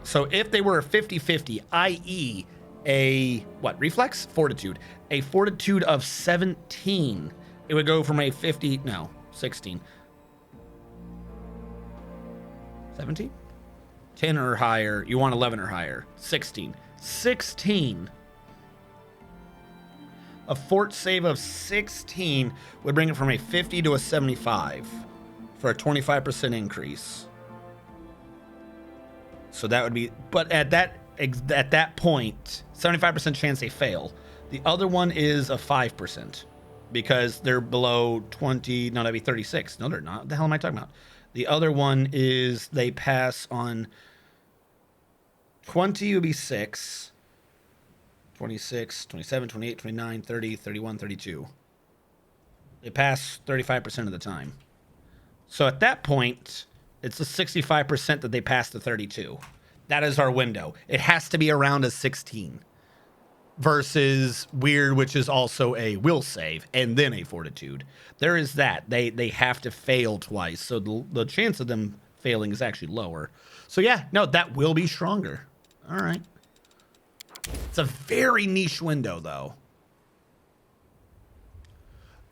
So if they were a 50-50, i.e. a, reflex? Fortitude. A fortitude of 17, it would go from a 16. 17? 10 or higher. You want 11 or higher. 16. 16. A fort save of 16 would bring it from a 50 to a 75 for a 25% increase. So that would be, but at that point, 75% chance they fail. The other one is a 5% because they're below 20. No, that'd be 36. No, they're not. What the hell am I talking about? The other one is they pass on 20 would be 6. 26, 27, 28, 29, 30, 31, 32. They pass 35% of the time. So at that point, it's a 65% that they pass the 32. That is our window. It has to be around a 16. Versus weird, which is also a will save and then a fortitude. There is that. They have to fail twice. So the chance of them failing is actually lower. So yeah, no, that will be stronger. All right. It's a very niche window, though.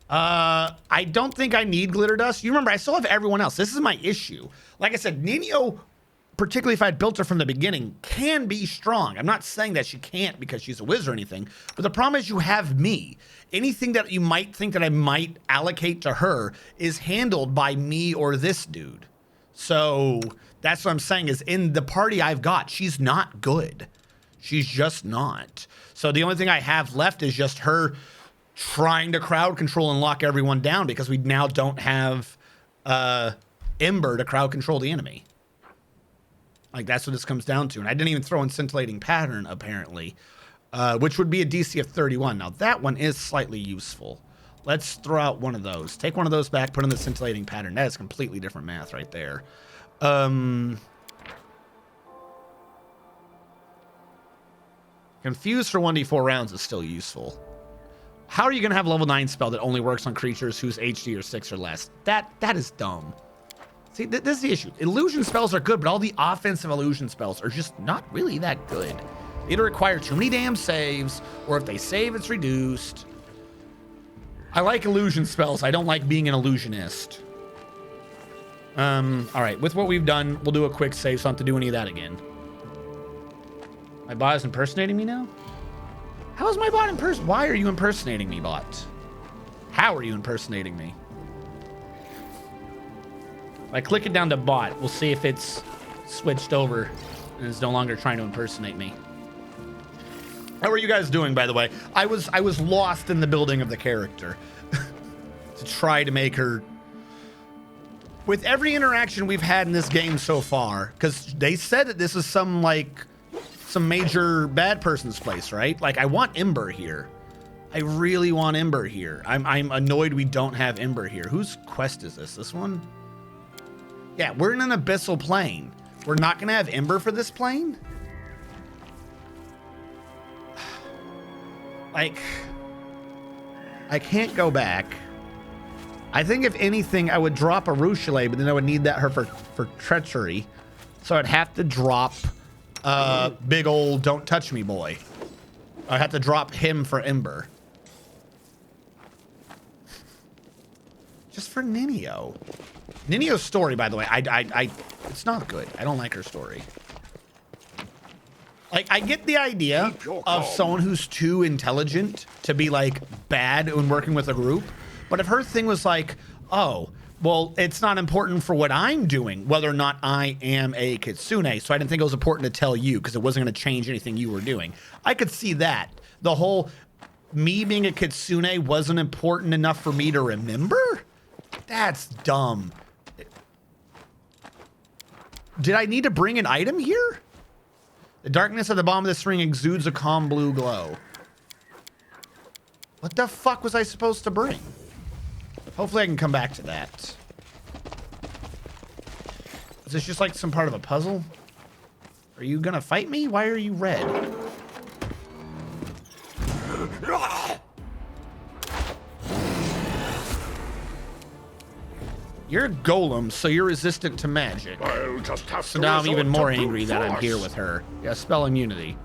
I don't think I need glitter dust. You remember, I still have everyone else. This is my issue. Like I said, Nino, particularly if I'd built her from the beginning, can be strong. I'm not saying that she can't because she's a wizard or anything, but the problem is you have me. Anything that you might think that I might allocate to her is handled by me or this dude. So that's what I'm saying is in the party I've got, she's not good. She's just not. So the only thing I have left is just her trying to crowd control and lock everyone down because we now don't have Ember to crowd control the enemy. Like, that's what this comes down to. And I didn't even throw in Scintillating Pattern, apparently, which would be a DC of 31. Now, that one is slightly useful. Let's throw out one of those. Take one of those back, put in the Scintillating Pattern. That is completely different math right there. Confused for 1d4 rounds is still useful. How are you going to have a level 9 spell that only works on creatures whose HD are 6 or less? That is dumb. See, this is the issue. Illusion spells are good, but all the offensive illusion spells are just not really that good. They either require too many damn saves, or if they save, it's reduced. I like illusion spells. I don't like being an illusionist. All right, with what we've done, we'll do a quick save so I don't have to do any of that again. My bot is impersonating me now? How is my bot Why are you impersonating me, bot? How are you impersonating me? By clicking down to bot, we'll see if it's switched over and is no longer trying to impersonate me. How are you guys doing, by the way? I was lost in the building of the character to try to make her. With every interaction we've had in this game so far, because they said that this is some major bad person's place, right? Like, I want Ember here. I really want Ember here. I'm annoyed we don't have Ember here. Whose quest is this? This one? Yeah, we're in an abyssal plane. We're not gonna have Ember for this plane? Like, I can't go back. I think if anything, I would drop a Ruchelet, but then I would need her for treachery. So I'd have to drop big old don't touch me boy. I'd have to drop him for Ember. Just for Ninio. Ninio's story, by the way, it's not good. I don't like her story. Like, I get the idea of someone who's too intelligent to be, like, bad when working with a group. But if her thing was like, oh, well, it's not important for what I'm doing, whether or not I am a kitsune, so I didn't think it was important to tell you because it wasn't going to change anything you were doing. I could see that. The whole me being a kitsune wasn't important enough for me to remember? That's dumb. Did I need to bring an item here? The darkness at the bottom of this ring exudes a calm blue glow. What the fuck was I supposed to bring? Hopefully I can come back to that. Is this just like some part of a puzzle? Are you gonna fight me? Why are you red? You're a golem, so you're resistant to magic. I'll just have So to now I'm resort even to more brute angry that I'm force. here with her. Yeah, spell immunity.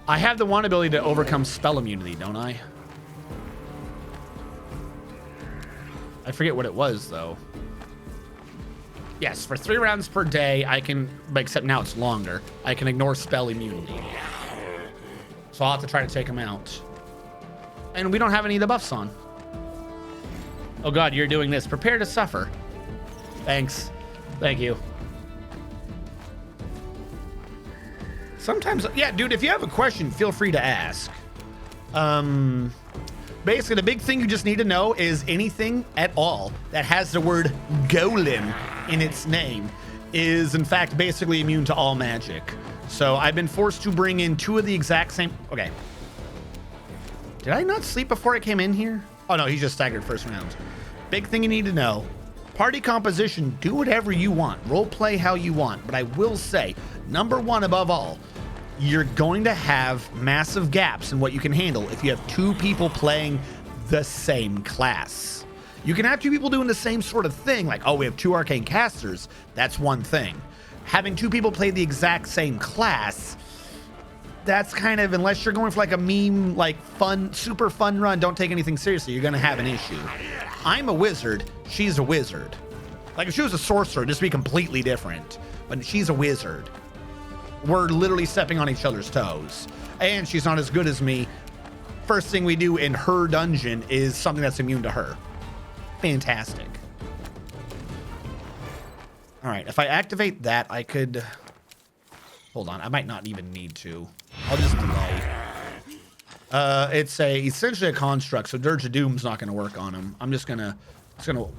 I have the one ability to overcome spell immunity, don't I? I forget what it was, though. Yes, for 3 rounds per day, I can, except now it's longer, I can ignore spell immunity. So I'll have to try to take him out. And we don't have any of the buffs on. Oh god, you're doing this. Prepare to suffer. Thanks. Thank you. Sometimes, yeah, dude, if you have a question, feel free to ask. Basically, the big thing you just need to know is anything at all that has the word golem in its name is, in fact, basically immune to all magic. So I've been forced to bring in 2 of the exact same... Okay. Did I not sleep before I came in here? Oh, no, he's just staggered first round. Big thing you need to know. Party composition, do whatever you want. Role play how you want. But I will say, number 1 above all, you're going to have massive gaps in what you can handle if you have 2 people playing the same class. You can have 2 people doing the same sort of thing, like, oh, we have 2 arcane casters. That's one thing. Having 2 people play the exact same class, that's kind of, unless you're going for like a meme, like fun, super fun run, don't take anything seriously, you're going to have an issue. I'm a wizard. She's a wizard. Like if she was a sorcerer, this would be completely different. But she's a wizard. We're literally stepping on each other's toes. And she's not as good as me. First thing we do in her dungeon is something that's immune to her. Fantastic. All right, if I activate that, I could... Hold on, I might not even need to. I'll just delay. It's essentially a construct, so Dirge of Doom's not going to work on him. I'm just gonna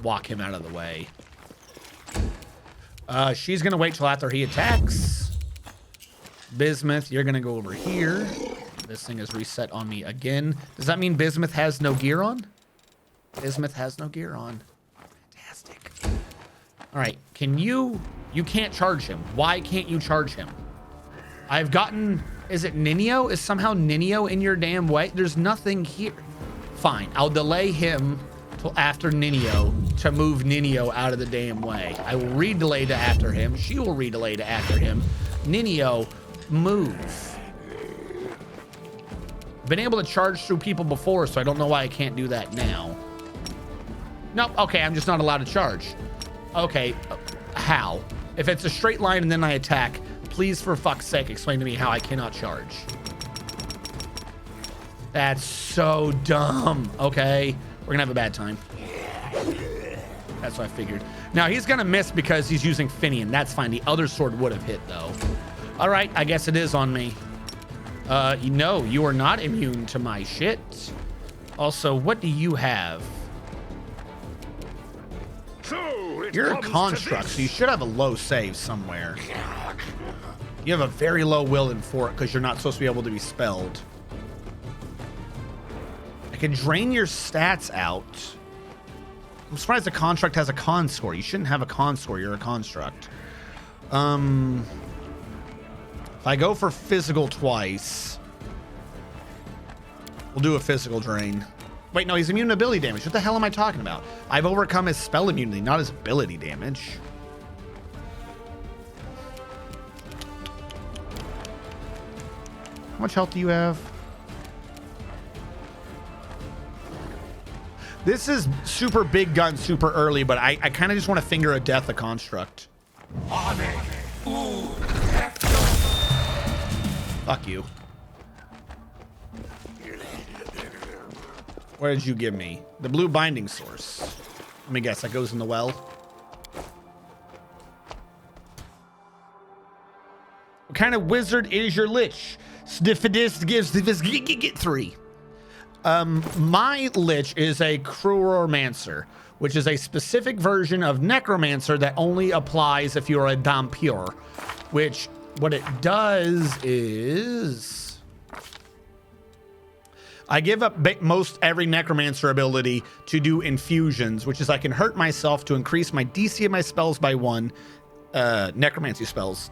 walk him out of the way. She's gonna wait till after he attacks. Bismuth, you're gonna go over here. This thing is reset on me again. Does that mean Bismuth has no gear on? Bismuth has no gear on. Fantastic. All right, you can't charge him. Why can't you charge him? I've gotten, is it Ninio? Is somehow Ninio in your damn way? There's nothing here. Fine, I'll delay him till after Ninio to move Ninio out of the damn way. I will redelay to after him. She will redelay to after him. Ninio, move. Been able to charge through people before, so I don't know why I can't do that now. Nope, okay, I'm just not allowed to charge. Okay, how? If it's a straight line and then I attack, please, for fuck's sake, explain to me how I cannot charge. That's so dumb. Okay, we're gonna have a bad time. That's what I figured. Now, he's gonna miss because he's using Finian. That's fine. The other sword would have hit, though. All right, I guess it is on me. No, you are not immune to my shit. Also, what do you have? So You're a construct, so you should have a low save somewhere. You have a very low will in for it because you're not supposed to be able to be spelled. I can drain your stats out. I'm surprised the construct has a con score. You shouldn't have a con score. You're a construct. If I go for physical twice, we'll do a physical drain. Wait, no, he's immune to ability damage. What the hell am I talking about? I've overcome his spell immunity, not his ability damage. How much health do you have? This is super big gun, super early, but I kind of just want to finger a death a construct. Fuck you. What did you give me? The blue binding source. Let me guess, that goes in the well. What kind of wizard is your lich? Sniffidist gives get 3. My lich is a Cruromancer, which is a specific version of Necromancer that only applies if you're a Dhampir, which what it does is I give up most every necromancer ability to do infusions, which is I can hurt myself to increase my DC of my spells by 1, necromancy spells.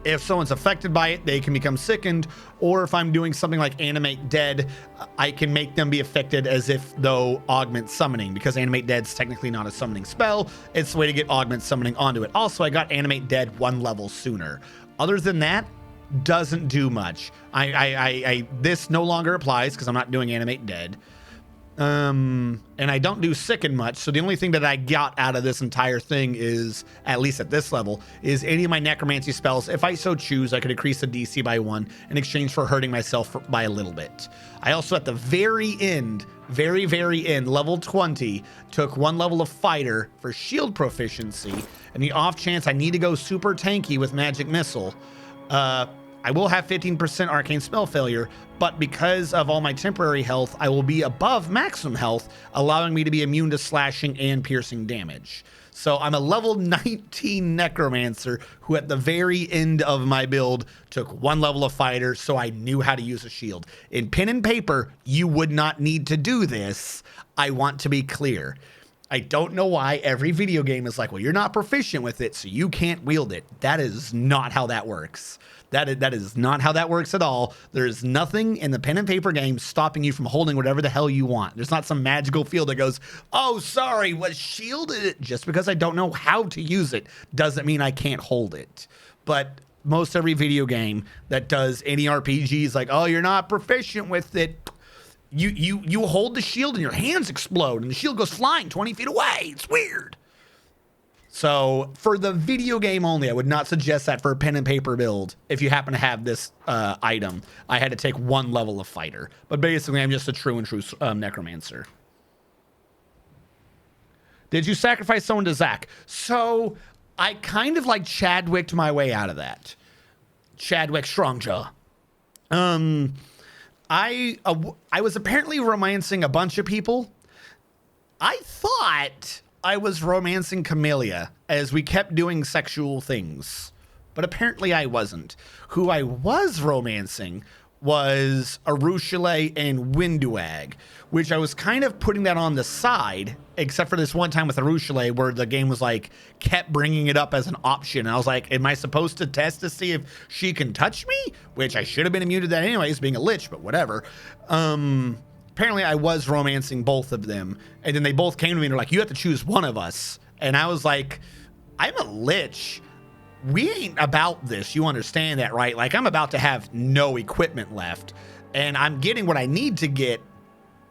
If someone's affected by it, they can become sickened, or if I'm doing something like Animate Dead, I can make them be affected as if though augment summoning, because Animate Dead's technically not a summoning spell. It's the way to get augment summoning onto it. Also, I got Animate Dead 1 level sooner. Other than that, doesn't do much. This no longer applies because I'm not doing Animate Dead. And I don't do sicken much, so the only thing that I got out of this entire thing is, at least at this level, is any of my necromancy spells. If I so choose, I could increase the DC by 1 in exchange for hurting myself by a little bit. I also, at the very end, very end, level 20, took 1 level of fighter for shield proficiency, and the off chance I need to go super tanky with magic missile. I will have 15% arcane spell failure, but because of all my temporary health, I will be above maximum health, allowing me to be immune to slashing and piercing damage. So I'm a level 19 necromancer who at the very end of my build took 1 level of fighter, so I knew how to use a shield. In pen and paper, you would not need to do this. I want to be clear. I don't know why every video game is like, well, you're not proficient with it, so you can't wield it. That is not how that works. That is not how that works at all. There's nothing in the pen and paper game stopping you from holding whatever the hell you want. There's not some magical field that goes, oh, sorry, was shielded it. Just because I don't know how to use it doesn't mean I can't hold it. But most every video game that does any RPG is like, oh, you're not proficient with it. You hold the shield and your hands explode and the shield goes flying 20 feet away. It's weird. So for the video game only, I would not suggest that for a pen and paper build. If you happen to have this item, I had to take 1 level of fighter. But basically, I'm just a true necromancer. Did you sacrifice someone to Zach? So I kind of like Chadwicked my way out of that. Chadwick Strongjaw. I was apparently romancing a bunch of people. I thought I was romancing Camellia as we kept doing sexual things, but apparently I wasn't. Who I was romancing was Arushale and Winduag, which I was kind of putting that on the side, except for this one time with Arushale where the game was like, kept bringing it up as an option. And I was like, am I supposed to test to see if she can touch me? Which I should have been immune to that anyways, being a lich, but whatever. Apparently I was romancing both of them. And then they both came to me and were like, you have to choose one of us. And I was like, I'm a lich. We ain't about this. You understand that, right? Like, I'm about to have no equipment left. And I'm getting what I need to get,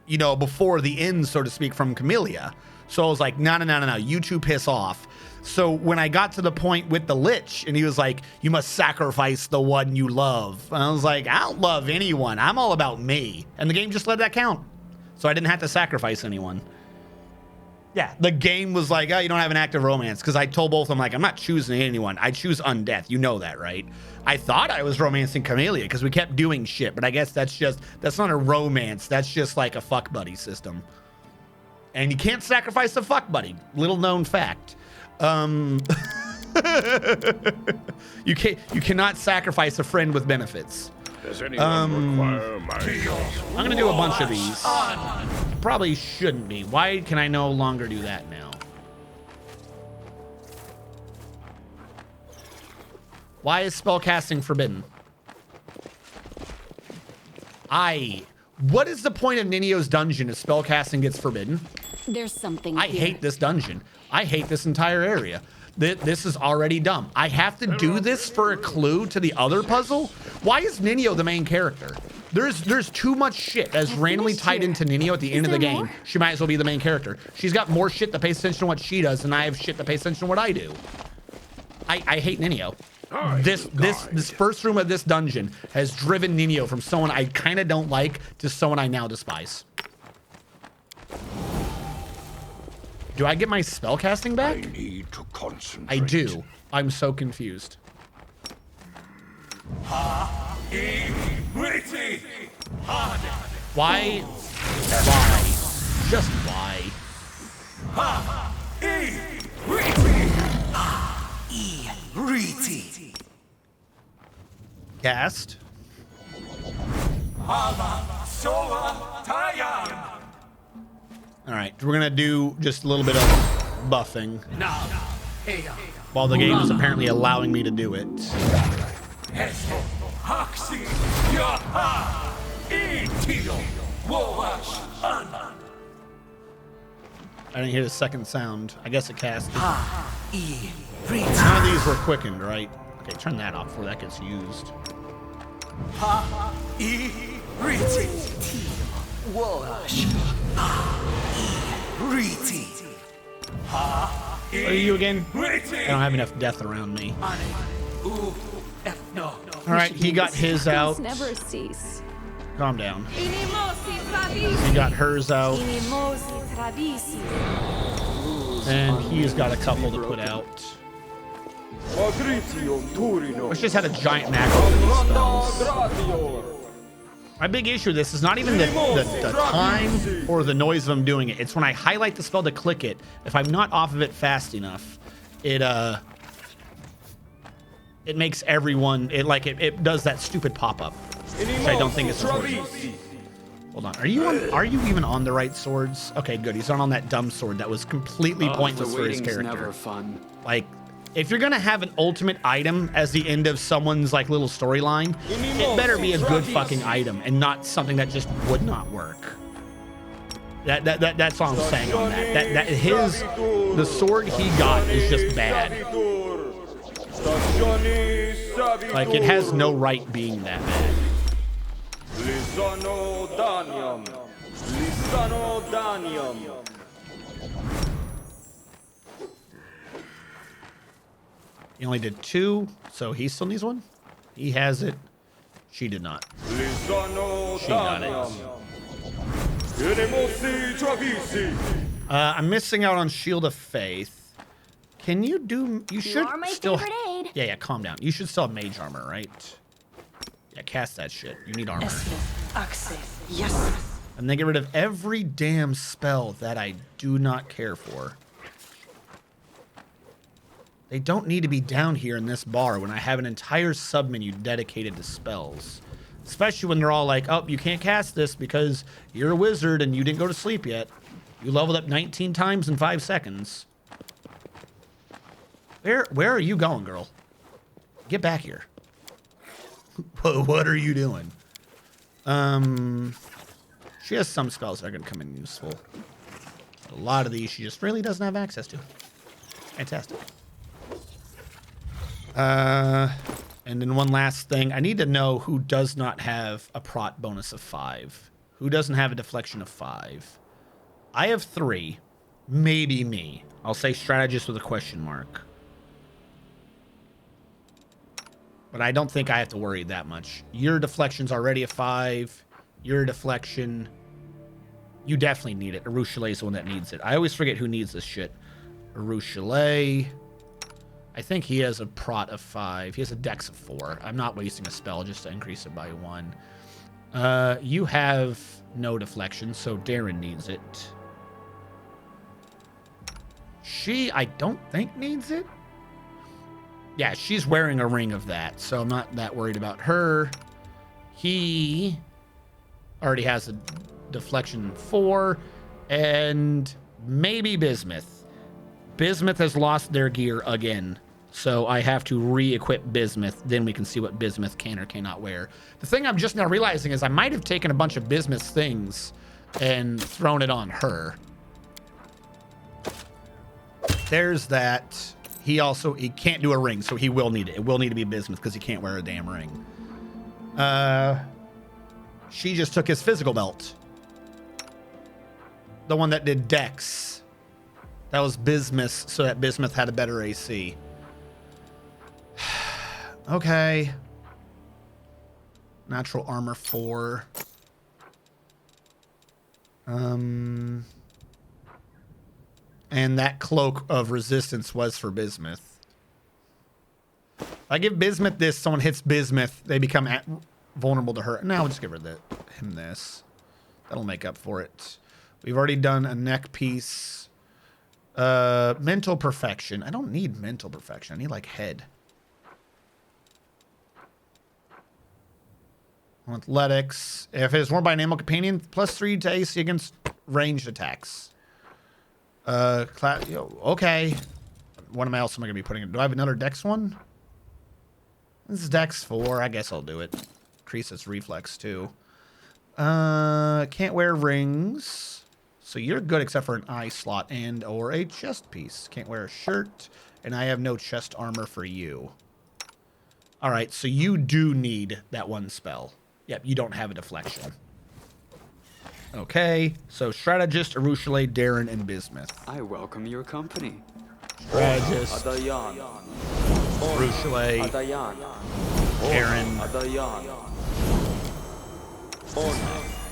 you know, before the end, so to speak, from Camellia. So I was like, no, you two piss off. So when I got to the point with the lich and he was like, you must sacrifice the one you love. And I was like, I don't love anyone. I'm all about me. And the game just let that count. So I didn't have to sacrifice anyone. Yeah, the game was like, oh, you don't have an active romance. Because I told both of them, like, I'm not choosing anyone. I choose undeath. You know that, right? I thought I was romancing Camellia because we kept doing shit. But I guess that's not a romance. That's just like a fuck buddy system. And you can't sacrifice a fuck buddy. Little known fact. You cannot sacrifice a friend with benefits. Does anyone require my I'm gonna do a bunch of these. Probably shouldn't be. Why can I no longer do that now? Why is spellcasting forbidden? What is the point of Ninio's dungeon if spellcasting gets forbidden? There's something I hate this dungeon. I hate this entire area. This is already dumb. I have to do this for a clue to the other puzzle? Why is Ninio the main character? There's too much shit that's randomly tied into Ninio at the end of the game. She might as well be the main character. She's got more shit that pays attention to what she does, and I have shit that pays attention to what I do. I hate Ninio. This first room of this dungeon has driven Ninio from someone I kind of don't like to someone I now despise. Do I get my spellcasting back? I need to concentrate. I do. I'm so confused. Why? Why? Just why? Cast. All right, we're gonna do just a little bit of buffing while the game is apparently allowing me to do it. I didn't hear the second sound. I guess it cast. None of these were quickened, right? Okay, turn that off before that gets used. What are you again? I don't have enough death around me. All right, he got his out. Never cease. Calm down. He got hers out. And he's got a couple to put out. Let's just had a giant macro for these spells. My big issue with this is not even the time or the noise of them doing it. It's when I highlight the spell to click it. If I'm not off of it fast enough, it makes everyone, it does that stupid pop-up. Which I don't think it's supported. Hold on, are you even on the right swords? Okay, good. He's not on that dumb sword that was completely pointless for his character. Never fun. Like, if you're gonna have an ultimate item as the end of someone's like little storyline, it better be a good fucking item and not something that just would not work. That's all I'm saying on that. The sword he got is just bad. Like, it has no right being that bad. He only did 2, so he still needs 1. He has it. She did not. She got it. I'm missing out on Shield of Faith. Can you do? You should still. Yeah, calm down. You should still have mage armor, right? Yeah, cast that shit. You need armor. And then get rid of every damn spell that I do not care for. They don't need to be down here in this bar when I have an entire submenu dedicated to spells. Especially when they're all like, oh, you can't cast this because you're a wizard and you didn't go to sleep yet. You leveled up 19 times in 5 seconds. Where are you going, girl? Get back here. What are you doing? She has some spells that are going to come in useful. A lot of these she just really doesn't have access to. Fantastic. And then one last thing. I need to know who does not have a prot bonus of 5. Who doesn't have a deflection of 5? I have 3. Maybe me. I'll say strategist with a question mark. But I don't think I have to worry that much. Your deflection's already a 5. Your deflection... You definitely need it. Arushale is the one that needs it. I always forget who needs this shit. Arushale... I think he has a prot of 5. He has a dex of 4. I'm not wasting a spell just to increase it by 1. You have no deflection, so Darren needs it. She, I don't think, needs it. Yeah, she's wearing a ring of that, so I'm not that worried about her. He already has a deflection 4, and maybe Bismuth. Bismuth has lost their gear again. So I have to re-equip Bismuth. Then we can see what Bismuth can or cannot wear. The thing I'm just now realizing is I might have taken a bunch of Bismuth's things and thrown it on her. There's that. He can't do a ring, so he will need it. It will need to be Bismuth because he can't wear a damn ring. She just took his physical belt. The one that did Dex. That was Bismuth, so that Bismuth had a better AC. Okay. Natural armor 4. And that cloak of resistance was for Bismuth. If I give Bismuth this, someone hits Bismuth, they become vulnerable to her. Now we'll just give her him this. That'll make up for it. We've already done a neck piece. Mental perfection. I don't need mental perfection. I need like head. Athletics. If it's worn by an animal companion, +3 to AC against ranged attacks. Okay. What else am I going to be putting in? Do I have another Dex one? This is Dex 4. I guess I'll do it. Increase its reflex, too. Can't wear rings. So you're good except for an eye slot and or a chest piece. Can't wear a shirt. And I have no chest armor for you. All right, so you do need that one spell. Yep, you don't have a deflection. Okay, so Strategist, Arushale, Darren, and Bismuth. I welcome your company. Strategist, Adayan. Arushale, Adayan. Darren. Adayan.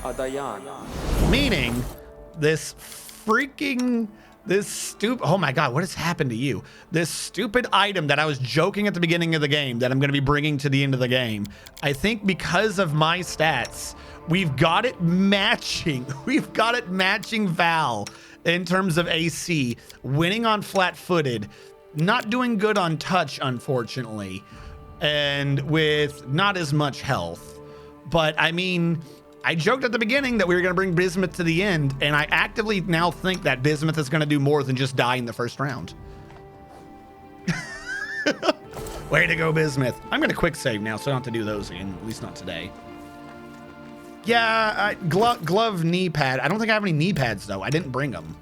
Adayan. Meaning, this stupid, oh my God, what has happened to you? This stupid item that I was joking at the beginning of the game that I'm going to be bringing to the end of the game. I think because of my stats, we've got it matching. We've got it matching Val in terms of AC, winning on flat-footed, not doing good on touch, unfortunately, and with not as much health. But I mean, I joked at the beginning that we were going to bring Bismuth to the end, and I actively now think that Bismuth is going to do more than just die in the first round. Way to go, Bismuth. I'm going to quick save now, so I don't have to do those again, at least not today. Yeah, glove knee pad. I don't think I have any knee pads, though. I didn't bring them.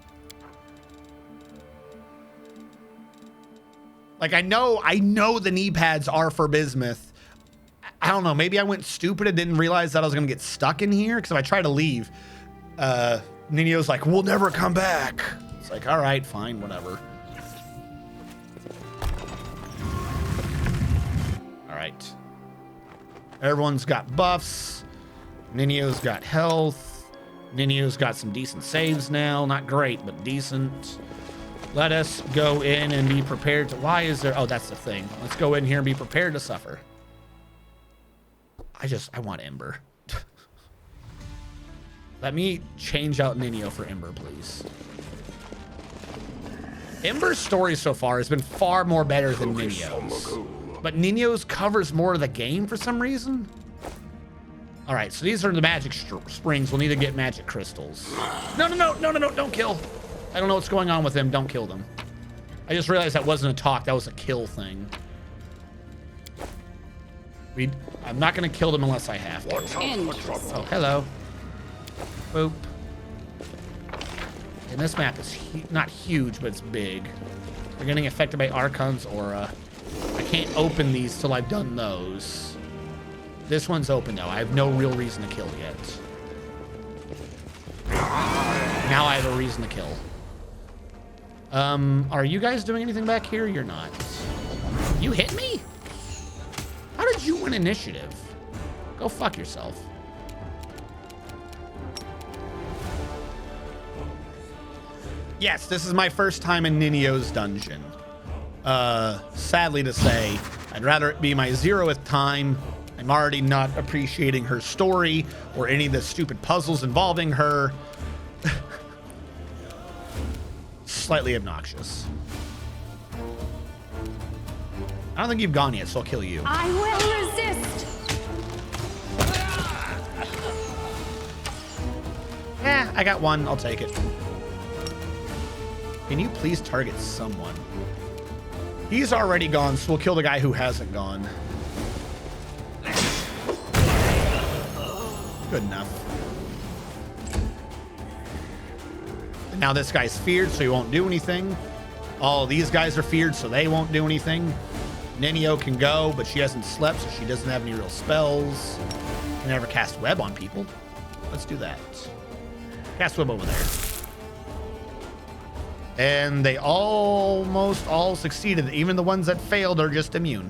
Like, I know the knee pads are for Bismuth. I don't know. Maybe I went stupid and didn't realize that I was going to get stuck in here. Because if I try to leave, Ninio's like, we'll never come back. It's like, all right, fine, whatever. All right. Everyone's got buffs. Ninio's got health. Ninio's got some decent saves now. Not great, but decent. Let us go in and be prepared to... Why is there... Oh, that's the thing. Let's go in here and be prepared to suffer. I want Ember. Let me change out Ninio for Ember, please. Ember's story so far has been far more better than Ninio's. But Ninio's covers more of the game for some reason. All right, so these are the magic springs. We'll need to get magic crystals. No, don't kill. I don't know what's going on with them. Don't kill them. I just realized that wasn't a talk. That was a kill thing. I'm not going to kill them unless I have to. Oh, hello. Boop. And this map is not huge, but it's big. We're getting affected by Archon's aura. I can't open these till I've done those. This one's open, though. I have no real reason to kill yet. Now I have a reason to kill. Are you guys doing anything back here? You're not. You hit me? How did you win initiative? Go fuck yourself. Yes, this is my first time in Ninio's dungeon. Sadly to say, I'd rather it be my 0th time. I'm already not appreciating her story or any of the stupid puzzles involving her. Slightly obnoxious. I don't think you've gone yet, so I'll kill you. I will resist. Yeah, I got one. I'll take it. Can you please target someone? He's already gone, so we'll kill the guy who hasn't gone. Good enough. And now this guy's feared, so he won't do anything. All these guys are feared, so they won't do anything. Ninio can go, but she hasn't slept, so she doesn't have any real spells. Can never cast web on people. Let's do that. Cast web over there. And they almost all succeeded. Even the ones that failed are just immune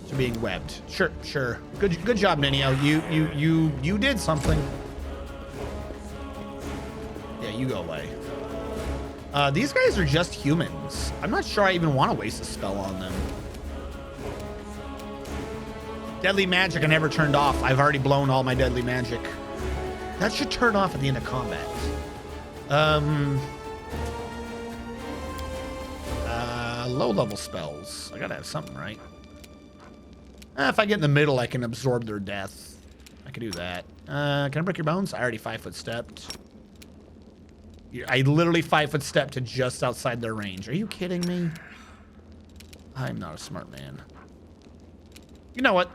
to being webbed. Sure. Good job, Ninio. You did something. Yeah, you go away. These guys are just humans. I'm not sure I even want to waste a spell on them. Deadly magic I never turned off. I've already blown all my deadly magic. That should turn off at the end of combat. Low-level spells. I gotta have something, right? If I get in the middle, I can absorb their death. I could do that. Can I break your bones? I already 5-foot stepped. I literally 5-foot stepped to just outside their range. Are you kidding me? I'm not a smart man. You know what?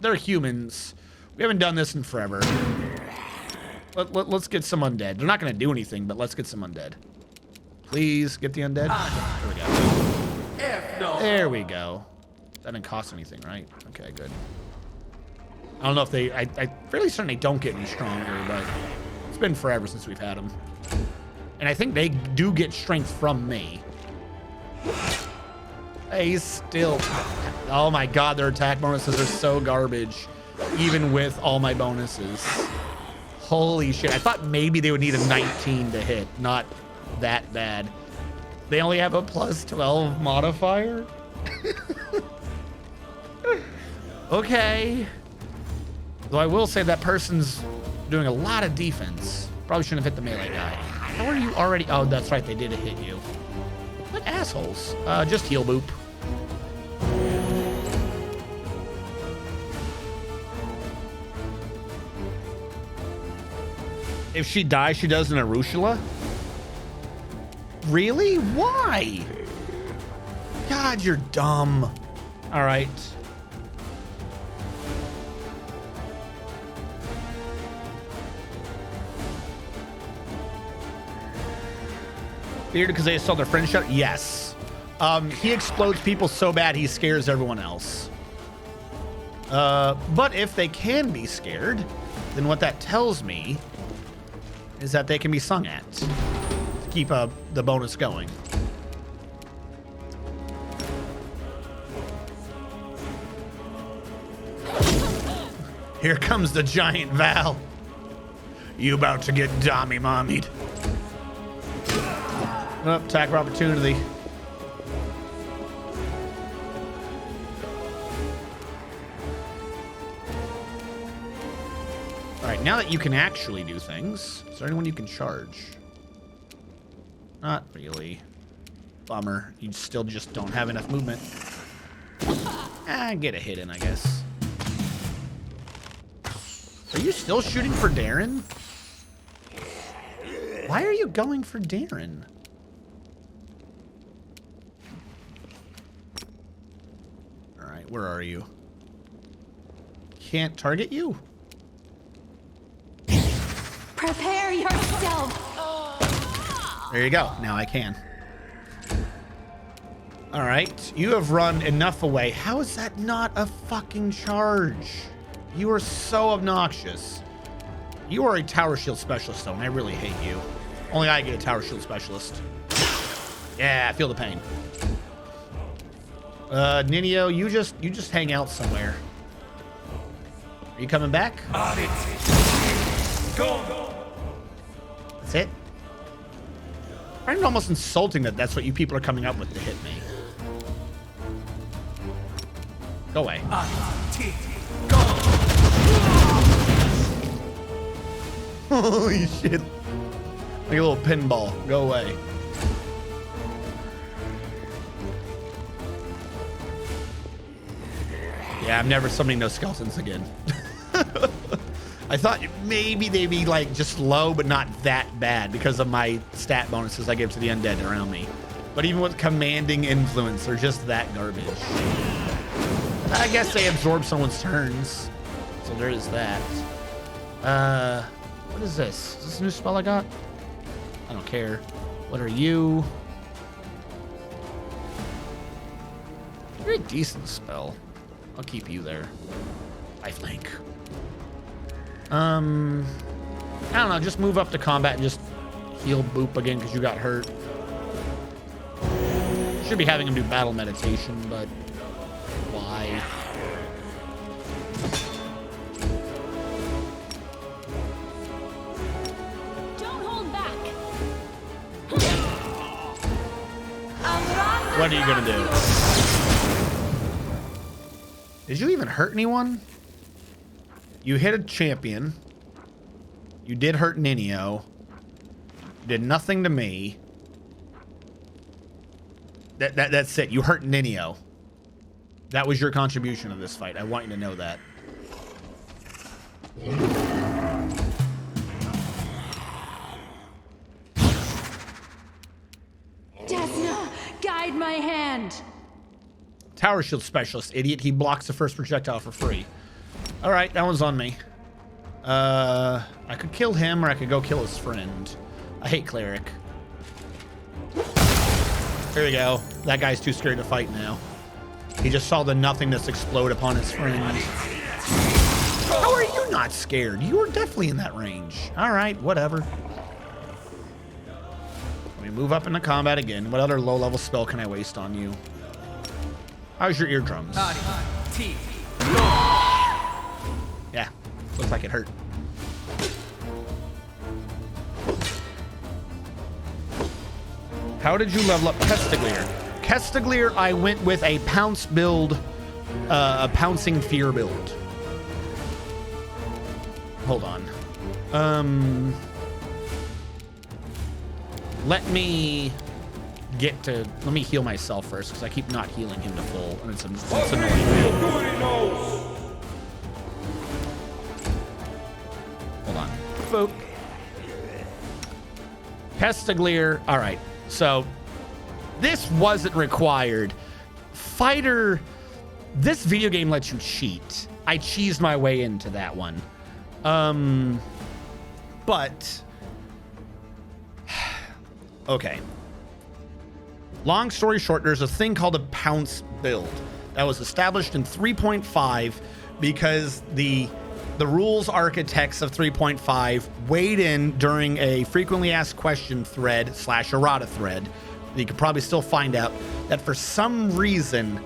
They're humans. We haven't done this in forever. Let's get some undead. They're not going to do anything, but let's get some undead. Please get the undead. There we go. There we go. That didn't cost anything, right? Okay, good. I don't know if they... I'm fairly certain they don't get any stronger, but it's been forever since we've had them. And I think they do get strength from me. They still... Oh my god, their attack bonuses are so garbage. Even with all my bonuses. Holy shit. I thought maybe they would need a 19 to hit. Not that bad. They only have a plus 12 modifier? Okay. Though I will say that person's doing a lot of defense. Probably shouldn't have hit the melee guy. How are you already? Oh, that's right. They did hit you. What assholes? Just heal boop. If she dies, she does an Arushula? Really? Why? God, you're dumb. All right. Feared because they saw their friend shot? Yes. He explodes people so bad he scares everyone else. But if they can be scared, then what that tells me is that they can be sung at to keep the bonus going. Here comes the giant Val. You about to get dommy mommied. Oh, attack of opportunity. All right, now that you can actually do things, is there anyone you can charge? Not really. Bummer. You still just don't have enough movement. Get a hit in, I guess. Are you still shooting for Darren? Why are you going for Darren? All right, where are you? Can't target you? Prepare yourself. There you go. Now I can. All right. You have run enough away. How is that not a fucking charge? You are so obnoxious. You are a tower shield specialist, though, and I really hate you. Only I get a tower shield specialist. Yeah, I feel the pain. Ninio, you just hang out somewhere. Are you coming back? Go. That's it. I find it almost insulting that that's what you people are coming up with to hit me. Go away. Holy shit. Like a little pinball. Go away. Yeah, I'm never summoning those skeletons again. I thought maybe they'd be like just low, but not that bad because of my stat bonuses I give to the undead around me. But even with commanding influence, they're just that garbage. I guess they absorb someone's turns. So there is that. What is this? Is this a new spell I got? I don't care. What are you? You're a decent spell. I'll keep you there. Lifelink. I don't know. Just move up to combat and just heal Boop again because you got hurt. Should be having him do battle meditation, but why? Don't hold back. What are you gonna do? Did you even hurt anyone? You hit a champion. You did hurt Ninio. You did nothing to me. That's it. You hurt Ninio. That was your contribution to this fight. I want you to know that. Desna, guide my hand. Tower shield specialist, idiot. He blocks the first projectile for free. All right, that one's on me. I could kill him or I could go kill his friend. I hate cleric. There we go. That guy's too scared to fight now. He just saw the nothingness explode upon his friend. How are you not scared? You were definitely in that range. All right, whatever. Let me move up into combat again. What other low-level spell can I waste on you? How's your eardrums? Yeah, looks like it hurt. How did you level up Kestiglier? Kestiglier, I went with a pounce build, a pouncing fear build. Hold on. Let me heal myself first, because I keep not healing him to full, and it's annoying. Hold on. Boop. Kestiglier. All right. So this wasn't required. Fighter. This video game lets you cheat. I cheesed my way into that one. But okay. Long story short, there's a thing called a pounce build that was established in 3.5 because the rules architects of 3.5 weighed in during a frequently asked question thread / errata thread. You could probably still find out that for some reason,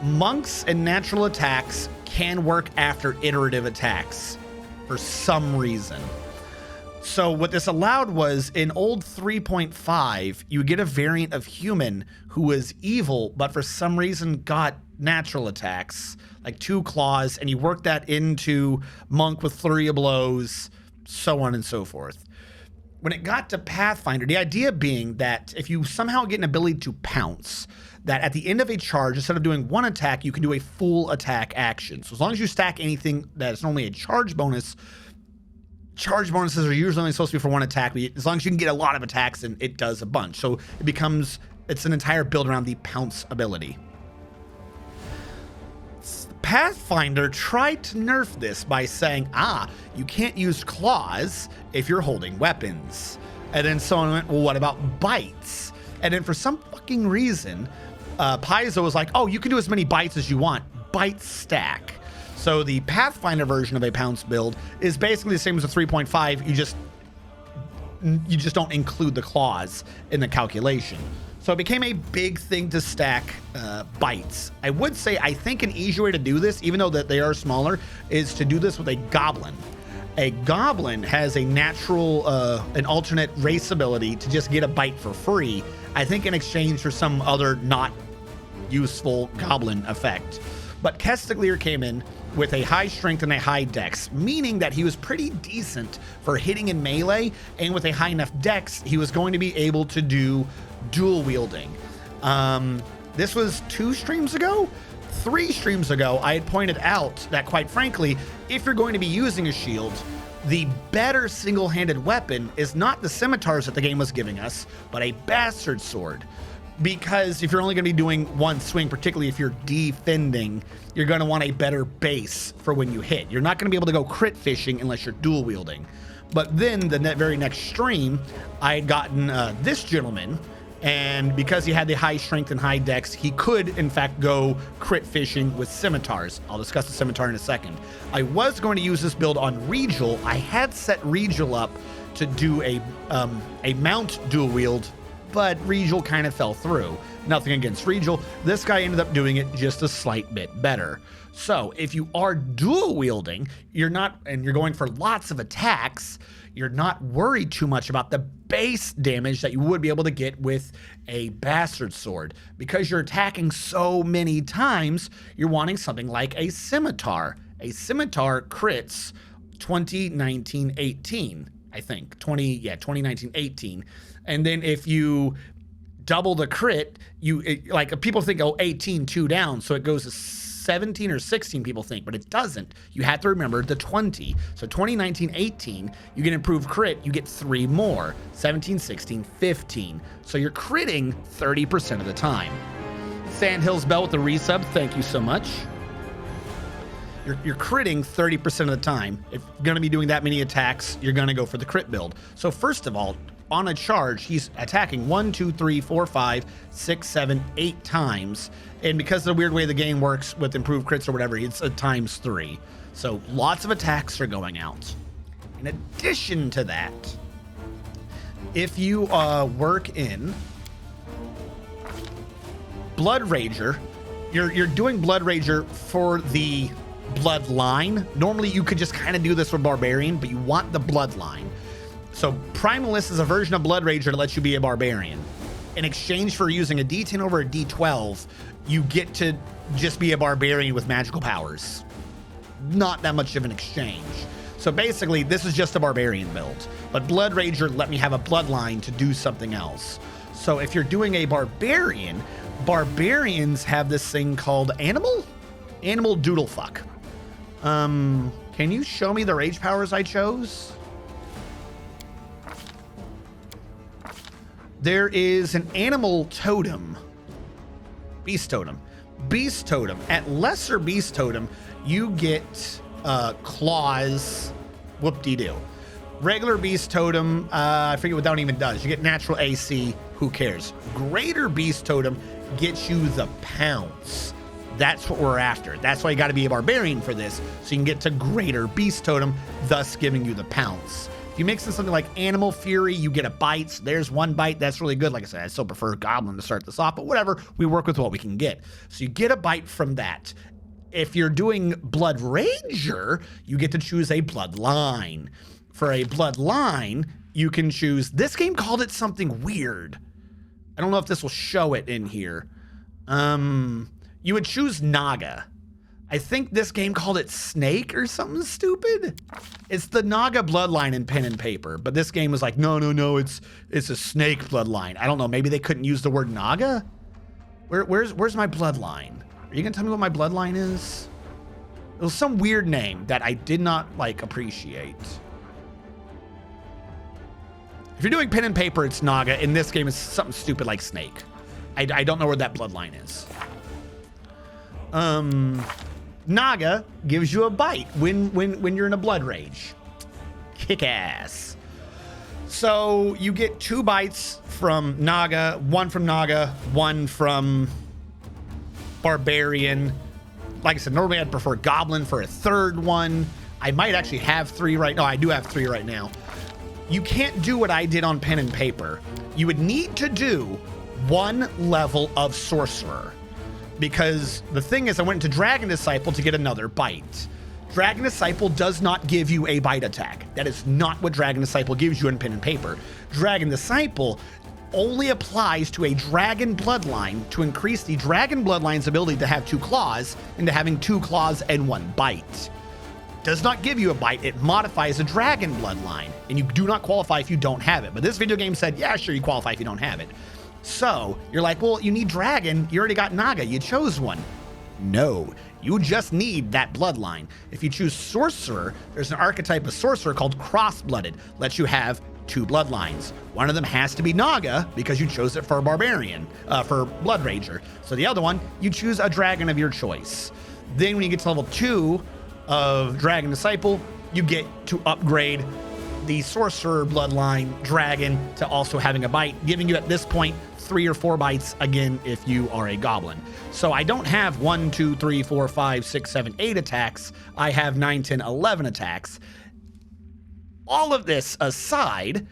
monks and natural attacks can work after iterative attacks for some reason. So what this allowed was in old 3.5, you get a variant of human who was evil, but for some reason got natural attacks, like 2 claws, and you work that into monk with flurry of blows, so on and so forth. When it got to Pathfinder, the idea being that if you somehow get an ability to pounce, that at the end of a charge, instead of doing 1 attack, you can do a full attack action. So as long as you stack anything that's only a charge bonus, charge bonuses are usually only supposed to be for 1 attack, but as long as you can get a lot of attacks, and it does a bunch. So it's an entire build around the pounce ability. Pathfinder tried to nerf this by saying, you can't use claws if you're holding weapons. And then someone went, well, what about bites? And then for some fucking reason, Paizo was like, you can do as many bites as you want. Bite stack. So the Pathfinder version of a pounce build is basically the same as a 3.5. You just don't include the claws in the calculation. So it became a big thing to stack bites. I would say I think an easier way to do this, even though that they are smaller, is to do this with a goblin. A goblin has a natural, an alternate race ability to just get a bite for free, I think in exchange for some other not useful goblin effect. But Kestiglier came in with a high strength and a high dex, meaning that he was pretty decent for hitting in melee, and with a high enough dex, he was going to be able to do dual wielding. This was 2 streams ago? 3 streams ago, I had pointed out that, quite frankly, if you're going to be using a shield, the better single-handed weapon is not the scimitars that the game was giving us, but a bastard sword. Because if you're only going to be doing 1 swing, particularly if you're defending, you're going to want a better base for when you hit. You're not going to be able to go crit fishing unless you're dual wielding. But then the very next stream, I had gotten this gentleman, and because he had the high strength and high dex, he could, in fact, go crit fishing with scimitars. I'll discuss the scimitar in a second. I was going to use this build on Regal. I had set Regal up to do a mount dual wield, but Regal kind of fell through. Nothing against Regal. This guy ended up doing it just a slight bit better. So if you are dual wielding, you're going for lots of attacks, you're not worried too much about the base damage that you would be able to get with a bastard sword. Because you're attacking so many times, you're wanting something like a scimitar. A scimitar crits 2019-18, I think. 2019-18. And then if you double the crit, like people think, oh, 18, 2 down, so it goes to 17 or 16 people think, but it doesn't. You have to remember the 20. So 20, 19, 18, you get improved crit, you get 3 more. 17, 16, 15. So you're critting 30% of the time. Sandhills Bell with the resub, thank you so much. You're critting 30% of the time. If you're going to be doing that many attacks, you're going to go for the crit build. So first of all, on a charge, he's attacking 1, 2, 3, 4, 5, 6, 7, 8 times. And because of the weird way the game works with improved crits or whatever, it's a times 3. So lots of attacks are going out. In addition to that, if you work in Blood Rager, you're doing Blood Rager for the bloodline. Normally you could just kind of do this with Barbarian, but you want the bloodline. So Primalist is a version of Blood Rager that lets you be a Barbarian. In exchange for using a D10 over a D12, you get to just be a Barbarian with magical powers. Not that much of an exchange. So basically, this is just a Barbarian build. But Blood Rager let me have a bloodline to do something else. So if you're doing a Barbarian, Barbarians have this thing called Animal Doodlefuck. Can you show me the rage powers I chose? There is an animal totem. Beast totem. Beast totem. At lesser beast totem, you get claws. Whoop-de-doo. Regular beast totem, I forget what that one even does. You get natural AC. Who cares? Greater beast totem gets you the pounce. That's what we're after. That's why you got to be a barbarian for this, so you can get to greater beast totem, thus giving you the pounce. If you mix in something like Animal Fury, you get a bite. So there's 1 bite. That's really good. Like I said, I still prefer Goblin to start this off, but whatever. We work with what we can get. So you get a bite from that. If you're doing Blood Rager, you get to choose a bloodline. For a bloodline, you can choose... This game called it something weird. I don't know if this will show it in here. You would choose Naga. I think this game called it Snake or something stupid. It's the Naga bloodline in pen and paper, but this game was like, no, it's a snake bloodline. I don't know, maybe they couldn't use the word Naga? Where's my bloodline? Are you gonna tell me what my bloodline is? It was some weird name that I did not appreciate. If you're doing pen and paper, it's Naga. In this game, it's something stupid like Snake. I don't know where that bloodline is. Naga gives you a bite when you're in a blood rage. Kick ass. So you get 2 bites from Naga, 1 from Naga, 1 from Barbarian. Like I said, normally I'd prefer Goblin for a 3rd one. I might actually have 3 right now. I do have 3 right now. You can't do what I did on pen and paper. You would need to do 1 level of Sorcerer. Because the thing is, I went into Dragon Disciple to get another bite. Dragon Disciple does not give you a bite attack. That is not what Dragon Disciple gives you in pen and paper. Dragon Disciple only applies to a dragon bloodline to increase the dragon bloodline's ability to have 2 claws into having 2 claws and 1 bite. Does not give you a bite. It modifies a dragon bloodline, and you do not qualify if you don't have it. But this video game said, yeah, sure, you qualify if you don't have it. So you're like, well, you need dragon. You already got Naga. You chose one. No, you just need that bloodline. If you choose Sorcerer, there's an archetype of Sorcerer called Cross-Blooded. Lets you have 2 bloodlines. One of them has to be Naga because you chose it for a Barbarian, for Blood Rager. So the other one, you choose a dragon of your choice. Then when you get to level 2 of Dragon Disciple, you get to upgrade the Sorcerer bloodline dragon to also having a bite, giving you at this point 3 or 4 bites again if you are a goblin. So I don't have 1, 2, 3, 4, 5, 6, 7, 8 attacks. I have 9, 10, 11 attacks. All of this aside,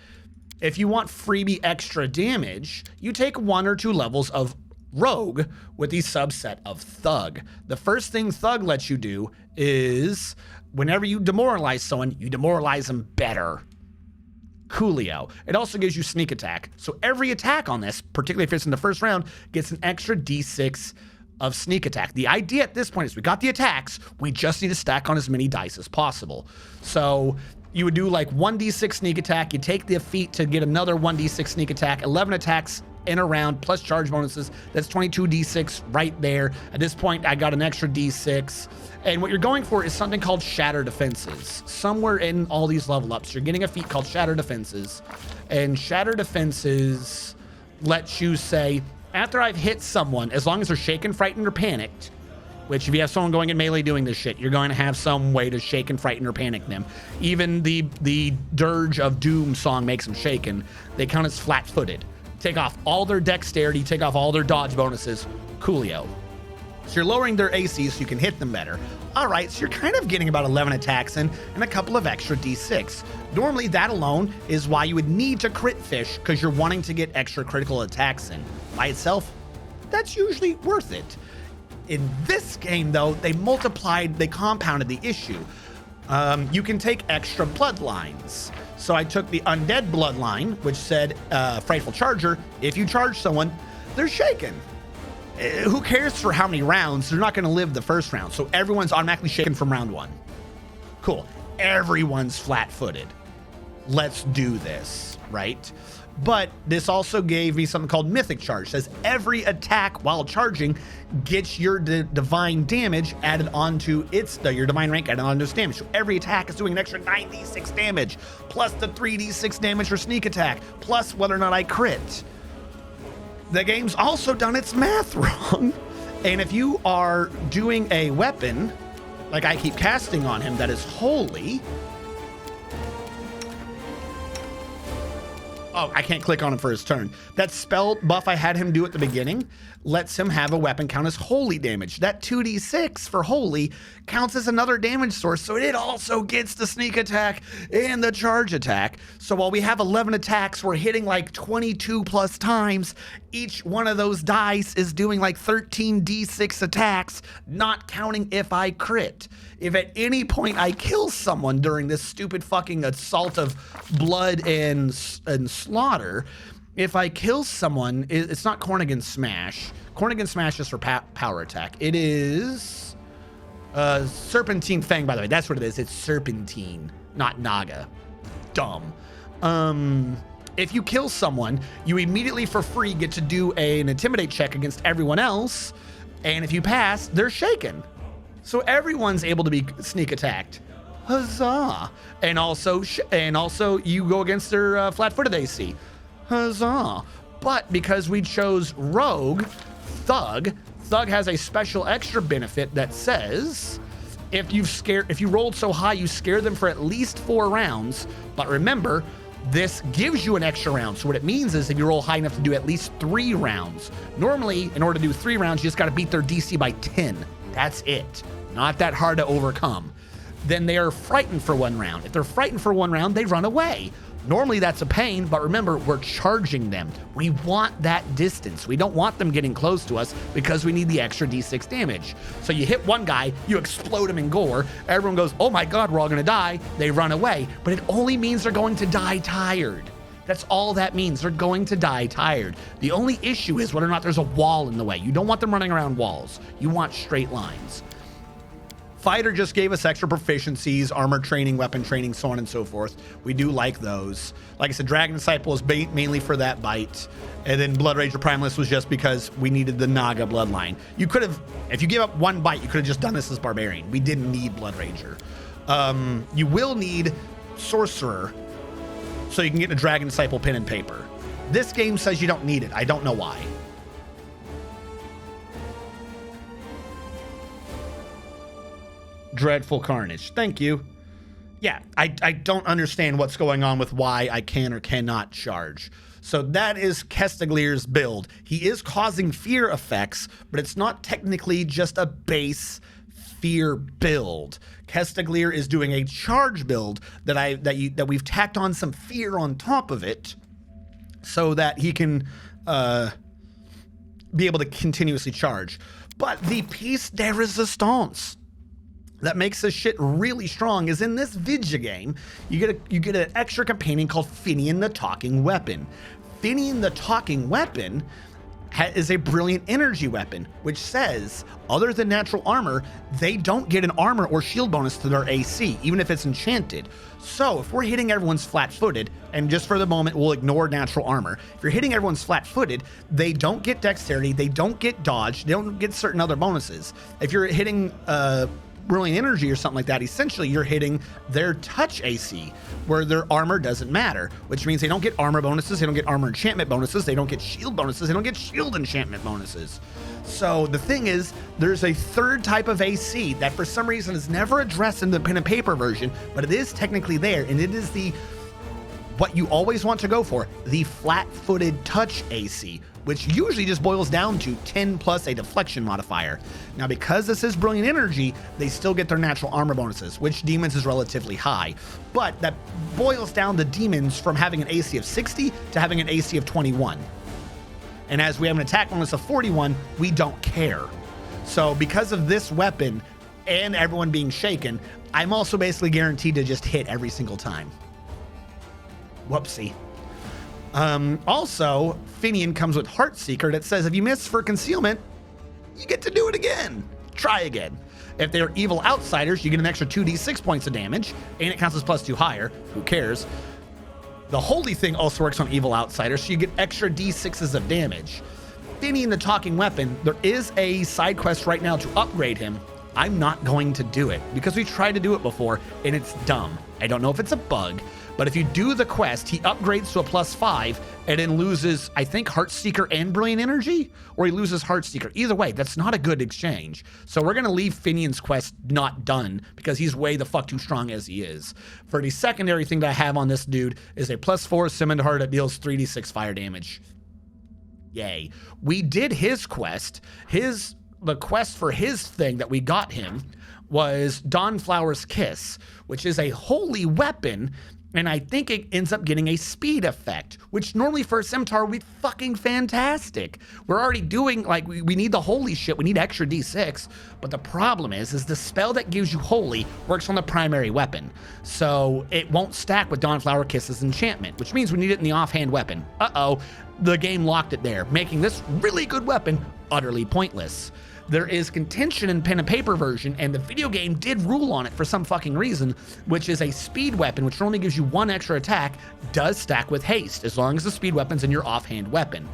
if you want freebie extra damage, you take 1 or 2 levels of Rogue with the subset of Thug. The first thing Thug lets you do is whenever you demoralize someone, you demoralize them better. Coolio. It also gives you sneak attack. So every attack on this, particularly if it's in the first round, gets an extra D6 of sneak attack. The idea at this point is we got the attacks, we just need to stack on as many dice as possible. So you would do like 1d6 sneak attack, you take the feat to get another 1d6 sneak attack, 11 attacks in a round plus charge bonuses. That's 22d6 right there. At this point, I got an extra d6. And what you're going for is something called Shatter Defenses. Somewhere in all these level ups, you're getting a feat called Shatter Defenses. And Shatter Defenses lets you say, after I've hit someone, as long as they're shaken, frightened, or panicked, which if you have someone going in melee doing this shit, you're going to have some way to shake and frighten or panic them. Even the Dirge of Doom song makes them shaken. They count as flat-footed. Take off all their dexterity, take off all their dodge bonuses. Coolio. So you're lowering their AC so you can hit them better. All right, so you're kind of getting about 11 attacks in and a couple of extra d6. Normally, that alone is why you would need to crit fish, because you're wanting to get extra critical attacks in. By itself, that's usually worth it. In this game, though, they compounded the issue. You can take extra bloodlines. So I took the undead bloodline, which said, Frightful Charger, if you charge someone, they're shaken. Who cares for how many rounds? They're not going to live the first round. So everyone's automatically shaken from round one. Cool. Everyone's flat-footed. Let's do this, right? But this also gave me something called Mythic Charge. It says every attack while charging gets your divine damage added onto your divine rank added onto its damage. So every attack is doing an extra 9d6 damage, plus the 3d6 damage for sneak attack, plus whether or not I crit. The game's also done its math wrong. And if you are doing a weapon, like I keep casting on him, that is holy. Oh, I can't click on him for his turn. That spell buff I had him do at the beginning lets him have a weapon count as holy damage. That 2d6 for holy counts as another damage source, so it also gets the sneak attack and the charge attack. So while we have 11 attacks, we're hitting like 22 plus times. Each one of those dice is doing like 13d6 attacks, not counting if I crit. If at any point I kill someone during this stupid fucking assault of blood and slaughter, if I kill someone, it's not Cornigan Smash. Cornigan Smash is for power attack. It is Serpentine Fang, by the way. That's what it is. It's Serpentine, not Naga. Dumb. If you kill someone, you immediately for free get to do an Intimidate check against everyone else. And if you pass, they're shaken. So everyone's able to be sneak attacked. Huzzah. And also you go against their flat-footed AC. Huzzah. But because we chose Rogue, Thug has a special extra benefit that says if you rolled so high you scare them for at least 4 rounds. But remember, this gives you an extra round. So what it means is if you roll high enough to do at least 3 rounds. Normally, in order to do 3 rounds, you just got to beat their DC by 10. That's it. Not that hard to overcome. Then they are frightened for 1 round. If they're frightened for 1 round, they run away. Normally that's a pain, but remember, we're charging them. We want that distance. We don't want them getting close to us because we need the extra d6 damage. So you hit one guy, you explode him in gore, everyone goes, oh my God, we're all gonna die. They run away, but it only means they're going to die tired. That's all that means. They're going to die tired. The only issue is whether or not there's a wall in the way. You don't want them running around walls. You want straight lines. Fighter just gave us extra proficiencies, armor training, weapon training, so on and so forth. We do like those. Like I said, Dragon Disciple is mainly for that bite. And then Blood Rager Primalist was just because we needed the Naga bloodline. You could have, if you give up 1 bite, you could have just done this as Barbarian. We didn't need Blood Rager. You will need Sorcerer so you can get a Dragon Disciple pen and paper. This game says you don't need it. I don't know why. Dreadful Carnage. Thank you. Yeah, I don't understand what's going on with why I can or cannot charge. So that is Kestaglir's build. He is causing fear effects, but it's not technically just a base fear build. Kestaglir is doing a charge build that we've tacked on some fear on top of it so that he can be able to continuously charge. But the piece de resistance that makes this shit really strong is in this video game, you get an extra companion called Finian the Talking Weapon. Finian the Talking Weapon is a brilliant energy weapon, which says, other than natural armor, they don't get an armor or shield bonus to their AC, even if it's enchanted. So if we're hitting everyone's flat-footed, and just for the moment, we'll ignore natural armor. If you're hitting everyone's flat-footed, they don't get dexterity, they don't get dodge, they don't get certain other bonuses. If you're hitting brilliant energy or something like that, essentially you're hitting their touch AC, where their armor doesn't matter, which means they don't get armor bonuses, they don't get armor enchantment bonuses, they don't get shield bonuses, they don't get shield enchantment bonuses. So the thing is, there's a third type of AC that for some reason is never addressed in the pen and paper version, but it is technically there, and it is what you always want to go for, the flat-footed touch AC, which usually just boils down to 10 plus a deflection modifier. Now, because this is brilliant energy, they still get their natural armor bonuses, which demons is relatively high. But that boils down the demons from having an AC of 60 to having an AC of 21. And as we have an attack bonus of 41, we don't care. So because of this weapon and everyone being shaken, I'm also basically guaranteed to just hit every single time. Whoopsie. Also, Finian comes with Heartseeker that says if you miss for concealment, you get to do it again. Try again. If they're evil outsiders, you get an extra 2d6 points of damage, and it counts as +2 higher. Who cares? The holy thing also works on evil outsiders, so you get extra d6s of damage. Finian the talking weapon, there is a side quest right now to upgrade him. I'm not going to do it because we tried to do it before and it's dumb. I don't know if it's a bug, but if you do the quest, he upgrades to a +5 and then loses, I think, Heartseeker and Brilliant Energy, or he loses Heartseeker. Either way, that's not a good exchange. So we're going to leave Finian's quest not done because he's way the fuck too strong as he is. For the secondary thing that I have on this dude is a +4 Scimitar that deals 3d6 fire damage. Yay. We did his quest. The quest for his thing that we got him was Dawnflower's Kiss, which is a holy weapon, and I think it ends up getting a speed effect, which normally for a scimitar would be fucking fantastic. We're already doing, like, we need the holy shit, we need extra d6, but the problem is the spell that gives you holy works on the primary weapon, so it won't stack with Dawnflower Kiss's enchantment, which means we need it in the offhand weapon. Uh-oh, the game locked it there, making this really good weapon utterly pointless. There is contention in pen and paper version, and the video game did rule on it for some fucking reason, which is a speed weapon, which only gives you 1 extra attack, does stack with haste, as long as the speed weapon's in your offhand weapon.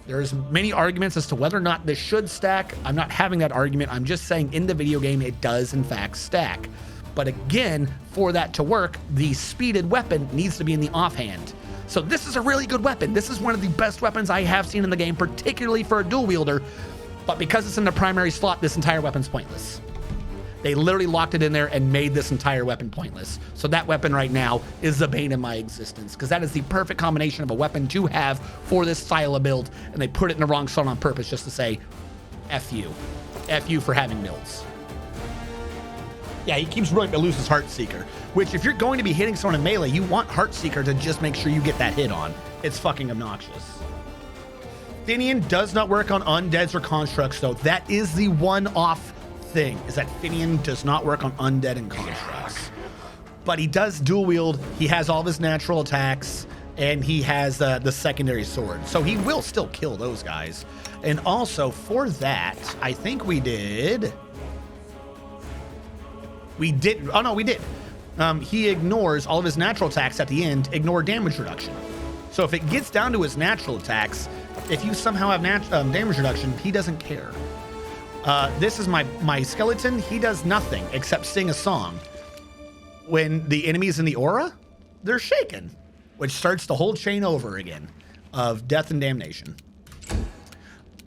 There's many arguments as to whether or not this should stack. I'm not having that argument. I'm just saying in the video game, it does in fact stack. But again, for that to work, the speeded weapon needs to be in the offhand. So this is a really good weapon. This is one of the best weapons I have seen in the game, particularly for a dual wielder. But because it's in the primary slot, this entire weapon's pointless. They literally locked it in there and made this entire weapon pointless. So that weapon right now is the bane of my existence, because that is the perfect combination of a weapon to have for this style of build, and they put it in the wrong slot on purpose just to say, F you. F you for having builds. Yeah, he keeps rolling but loses Heartseeker, which if you're going to be hitting someone in melee, you want Heartseeker to just make sure you get that hit on. It's fucking obnoxious. Finian does not work on undeads or constructs, though. That is the one-off thing, is that Finian does not work on undead and constructs. But he does dual wield, he has all of his natural attacks, and he has the secondary sword. So he will still kill those guys. And also, for that, I think we did... We did. Oh, no, we did. He ignores all of his natural attacks at the end, ignore damage reduction. So if it gets down to his natural attacks, if you somehow have damage reduction, he doesn't care. This is my skeleton. He does nothing except sing a song. When the enemy's in the aura, they're shaken, which starts the whole chain over again of death and damnation.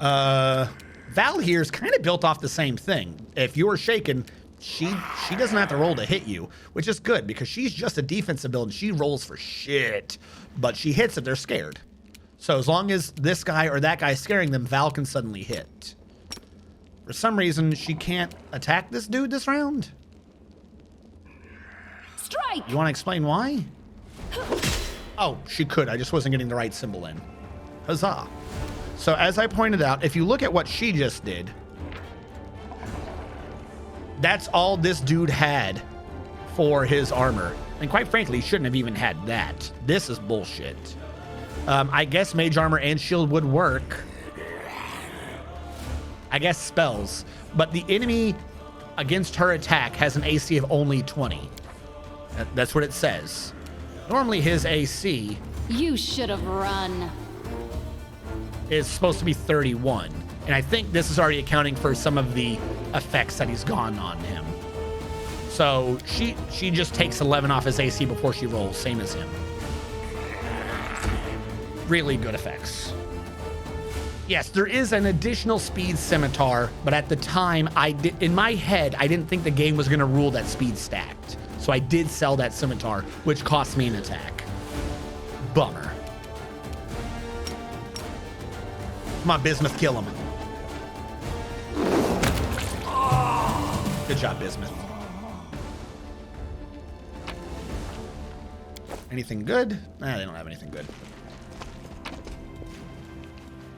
Val here is kind of built off the same thing. If you're shaken, she doesn't have to roll to hit you, which is good because she's just a defensive build and she rolls for shit, but she hits if they're scared. So as long as this guy or that guy is scaring them, Val can suddenly hit. For some reason, she can't attack this dude this round. Strike! You want to explain why? Oh, she could. I just wasn't getting the right symbol in. Huzzah. So as I pointed out, if you look at what she just did, that's all this dude had for his armor. And quite frankly, he shouldn't have even had that. This is bullshit. I guess mage armor and shield would work. I guess spells, but the enemy against her attack has an AC of only 20. That's what it says. Normally his AC You should have run. is supposed to be 31. And I think this is already accounting for some of the effects that he's gone on him. So she just takes 11 off his AC before she rolls, same as him. Really good effects. Yes, there is an additional speed scimitar, but at the time, in my head, I didn't think the game was going to rule that speed stacked. So I did sell that scimitar, which cost me an attack. Bummer. Come on, Bismuth, kill him. Good job, Bismuth. Anything good? Nah, they don't have anything good.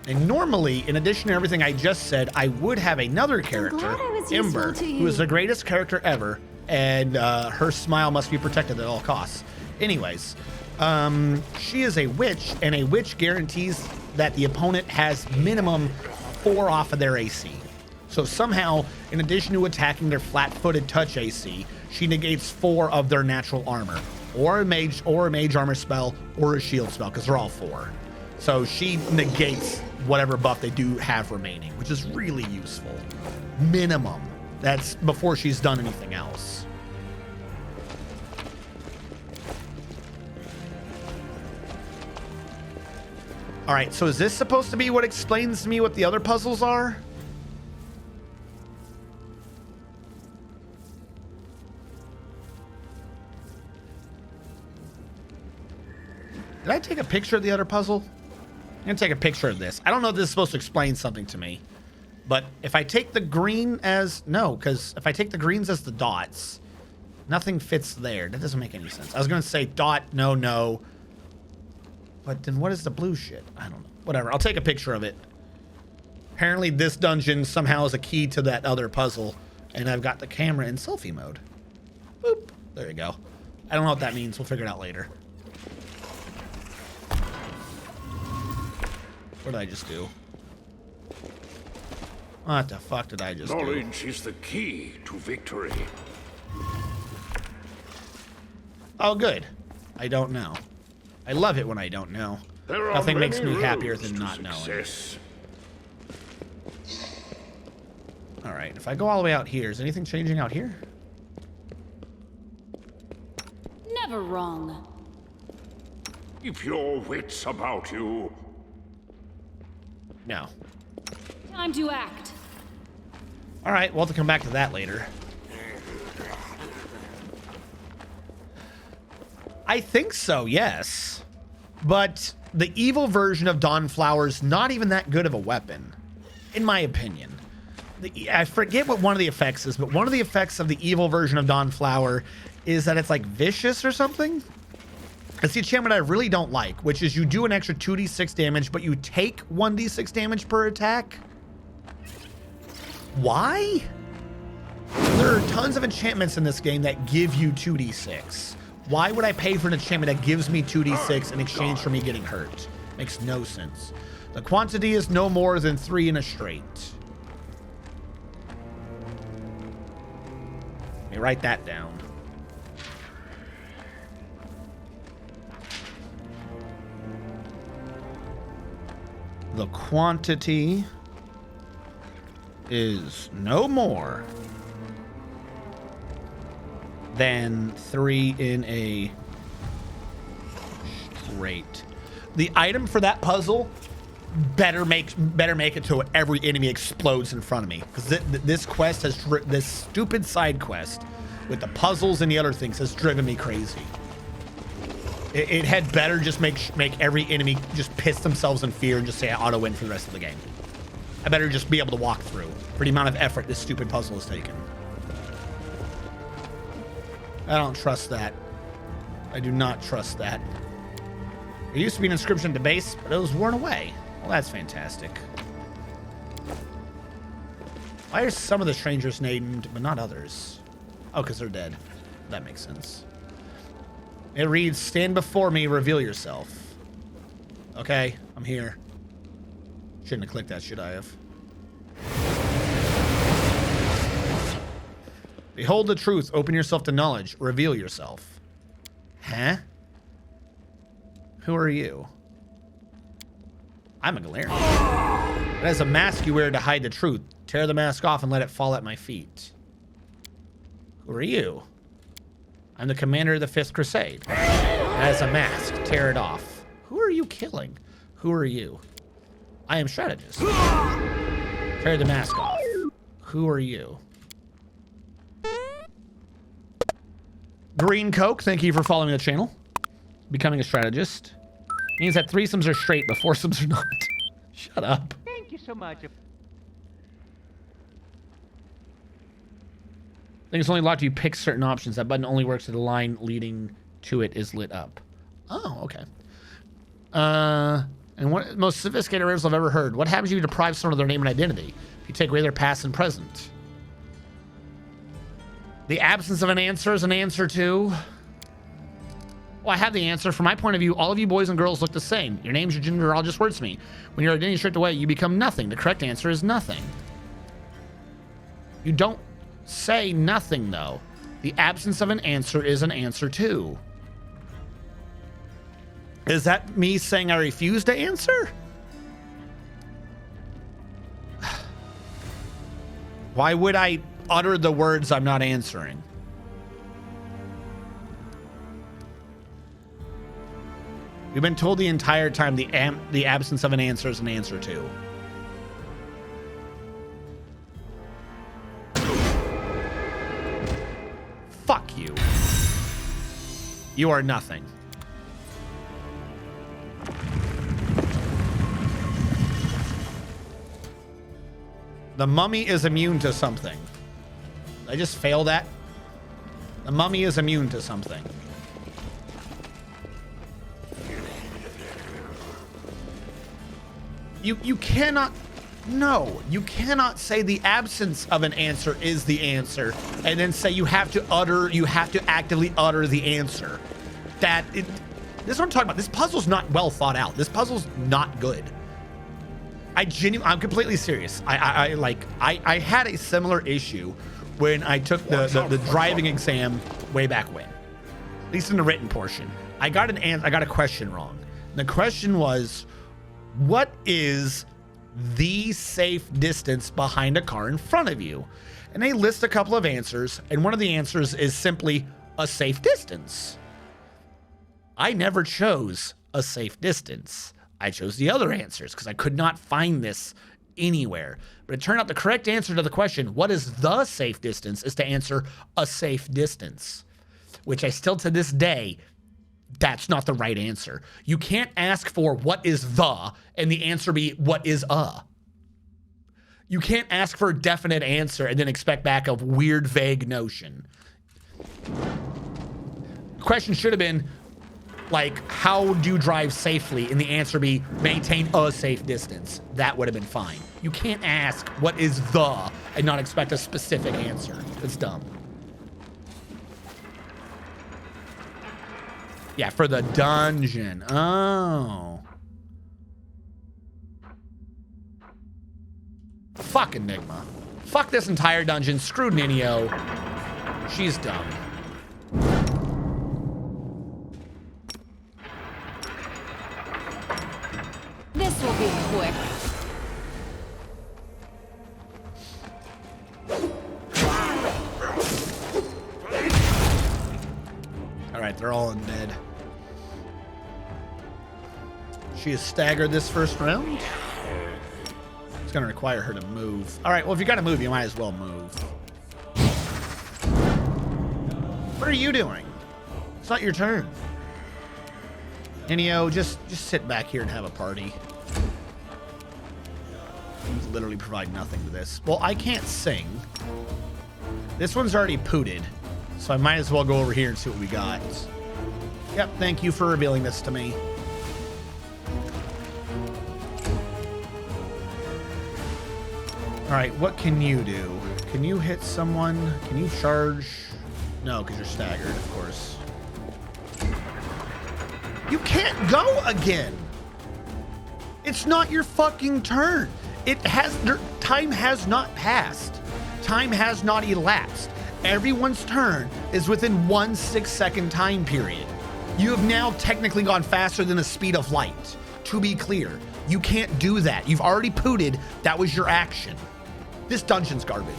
And normally, in addition to everything I just said, I would have another character, Ember, who is the greatest character ever, and her smile must be protected at all costs. Anyways, she is a witch, and a witch guarantees that the opponent has minimum 4 off of their AC. So somehow, in addition to attacking their flat-footed touch AC, she negates 4 of their natural armor, or a mage armor spell, or a shield spell, because they're all 4. So she negates whatever buff they do have remaining, which is really useful. Minimum. That's before she's done anything else. All right, so is this supposed to be what explains to me what the other puzzles are? Did I take a picture of the other puzzle? I'm gonna take a picture of this. I don't know if this is supposed to explain something to me, but if I take the green as, no, because if I take the greens as the dots, nothing fits there. That doesn't make any sense. I was gonna say dot, no, but then what is the blue shit? I don't know. Whatever, I'll take a picture of it. Apparently this dungeon somehow is a key to that other puzzle, and I've got the camera in selfie mode. Boop, there you go. I don't know what that means. We'll figure it out later. What did I just do? What the fuck did I just do? Knowledge is the key to victory. Oh, good. I don't know. I love it when I don't know. Nothing makes me happier than not knowing. All right, if I go all the way out here, is anything changing out here? Never wrong. Keep your wits about you. No. Time to act. All right, we'll have to come back to that later. I think so, yes. But the evil version of Dawnflower's not even that good of a weapon, in my opinion. I forget what one of the effects is, but one of the effects of the evil version of Dawnflower is that it's like vicious or something. It's the enchantment I really don't like, which is you do an extra 2d6 damage, but you take 1d6 damage per attack. Why? There are tons of enchantments in this game that give you 2d6. Why would I pay for an enchantment that gives me 2d6 in exchange for me getting hurt? Makes no sense. The quantity is no more than 3 in a straight. Let me write that down. The quantity is no more than 3 in a straight. The item for that puzzle better make it to every enemy explodes in front of me, because this quest has this stupid side quest with the puzzles and the other things has driven me crazy. It had better just make every enemy just piss themselves in fear and just say I auto win for the rest of the game. I better just be able to walk through for the amount of effort this stupid puzzle has taken. I don't trust that. I do not trust that. There used to be an inscription at the base, but it was worn away. Well, that's fantastic. Why are some of the strangers named, but not others? Oh, because they're dead. That makes sense. It reads, stand before me, reveal yourself. Okay, I'm here. Shouldn't have clicked that, should I have? Behold the truth. Open yourself to knowledge. Reveal yourself. Huh? Who are you? I'm a Galarian. It has a mask you wear to hide the truth. Tear the mask off and let it fall at my feet. Who are you? I'm the commander of the 5th Crusade. It has a mask. Tear it off. Who are you killing? Who are you? I am strategist. Tear the mask off. Who are you? Green Coke, thank you for following the channel. Becoming a strategist means that threesomes are straight, but foursomes are not. Shut up. Thank you so much. I think it's only locked if you pick certain options. That button only works if the line leading to it is lit up. Oh, okay. And what most sophisticated riddles I've ever heard. What happens if you deprive someone of their name and identity? If you take away their past and present? The absence of an answer is an answer too. Well, I have the answer. From my point of view, all of you boys and girls look the same. Your names, your gender are all just words to me. When your identity is stripped away, you become nothing. The correct answer is nothing. You don't say nothing, though. The absence of an answer is an answer, too. Is that me saying I refuse to answer? Why would I utter the words I'm not answering? We've been told the entire time the absence of an answer is an answer too. Fuck you. You are nothing. The mummy is immune to something. Did I just fail that? The mummy is immune to something. You cannot, no, you cannot say the absence of an answer is the answer and then say you have to actively utter the answer. This is what I'm talking about. This puzzle's not well thought out. This puzzle's not good. I'm completely serious. I had a similar issue when I took the driving exam way back when, at least in the written portion. I got a question wrong. The question was, what is the safe distance behind a car in front of you? And they list a couple of answers, and one of the answers is simply a safe distance. I never chose a safe distance. I chose the other answers because I could not find this anywhere. But it turned out the correct answer to the question, what is the safe distance, is to answer a safe distance, which I still to this day, that's not the right answer. You can't ask for what is the and the answer be what is a. You can't ask for a definite answer and then expect back a weird, vague notion. The question should have been, like, how do you drive safely? And the answer be maintain a safe distance. That would have been fine. You can't ask what is the and not expect a specific answer. It's dumb. Yeah, for the dungeon. Oh. Fuck Enigma. Fuck this entire dungeon. Screw Ninio. She's dumb. This will be quick. All right, they're all in bed. She is staggered this first round. It's going to require her to move. All right, well, if you got to move, you might as well move. What are you doing? It's not your turn. Ninio, just sit back here and have a party. You literally provide nothing to this. Well, I can't sing. This one's already pooted, so I might as well go over here and see what we got. Yep, thank you for revealing this to me. All right, what can you do? Can you hit someone? Can you charge? No, because you're staggered, of course. You can't go again. It's not your fucking turn. Time has not passed. Time has not elapsed. Everyone's turn is within 1 6-second time period. You have now technically gone faster than the speed of light. To be clear, you can't do that. You've already pooted. That was your action. This dungeon's garbage.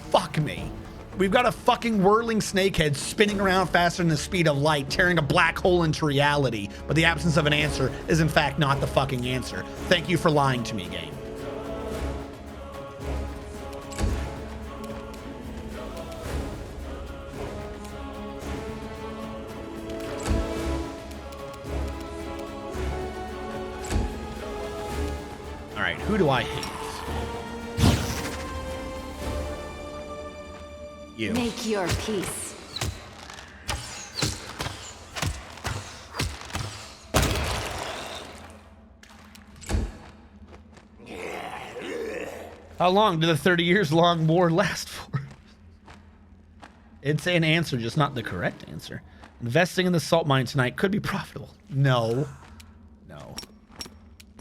Fuck me. We've got a fucking whirling snakehead spinning around faster than the speed of light, tearing a black hole into reality, but the absence of an answer is in fact not the fucking answer. Thank you for lying to me, game. All right, who do I hate? You. Make your peace. How long did the 30 years long war last for? It's an answer, just not the correct answer. Investing in the salt mine tonight could be profitable. No. No.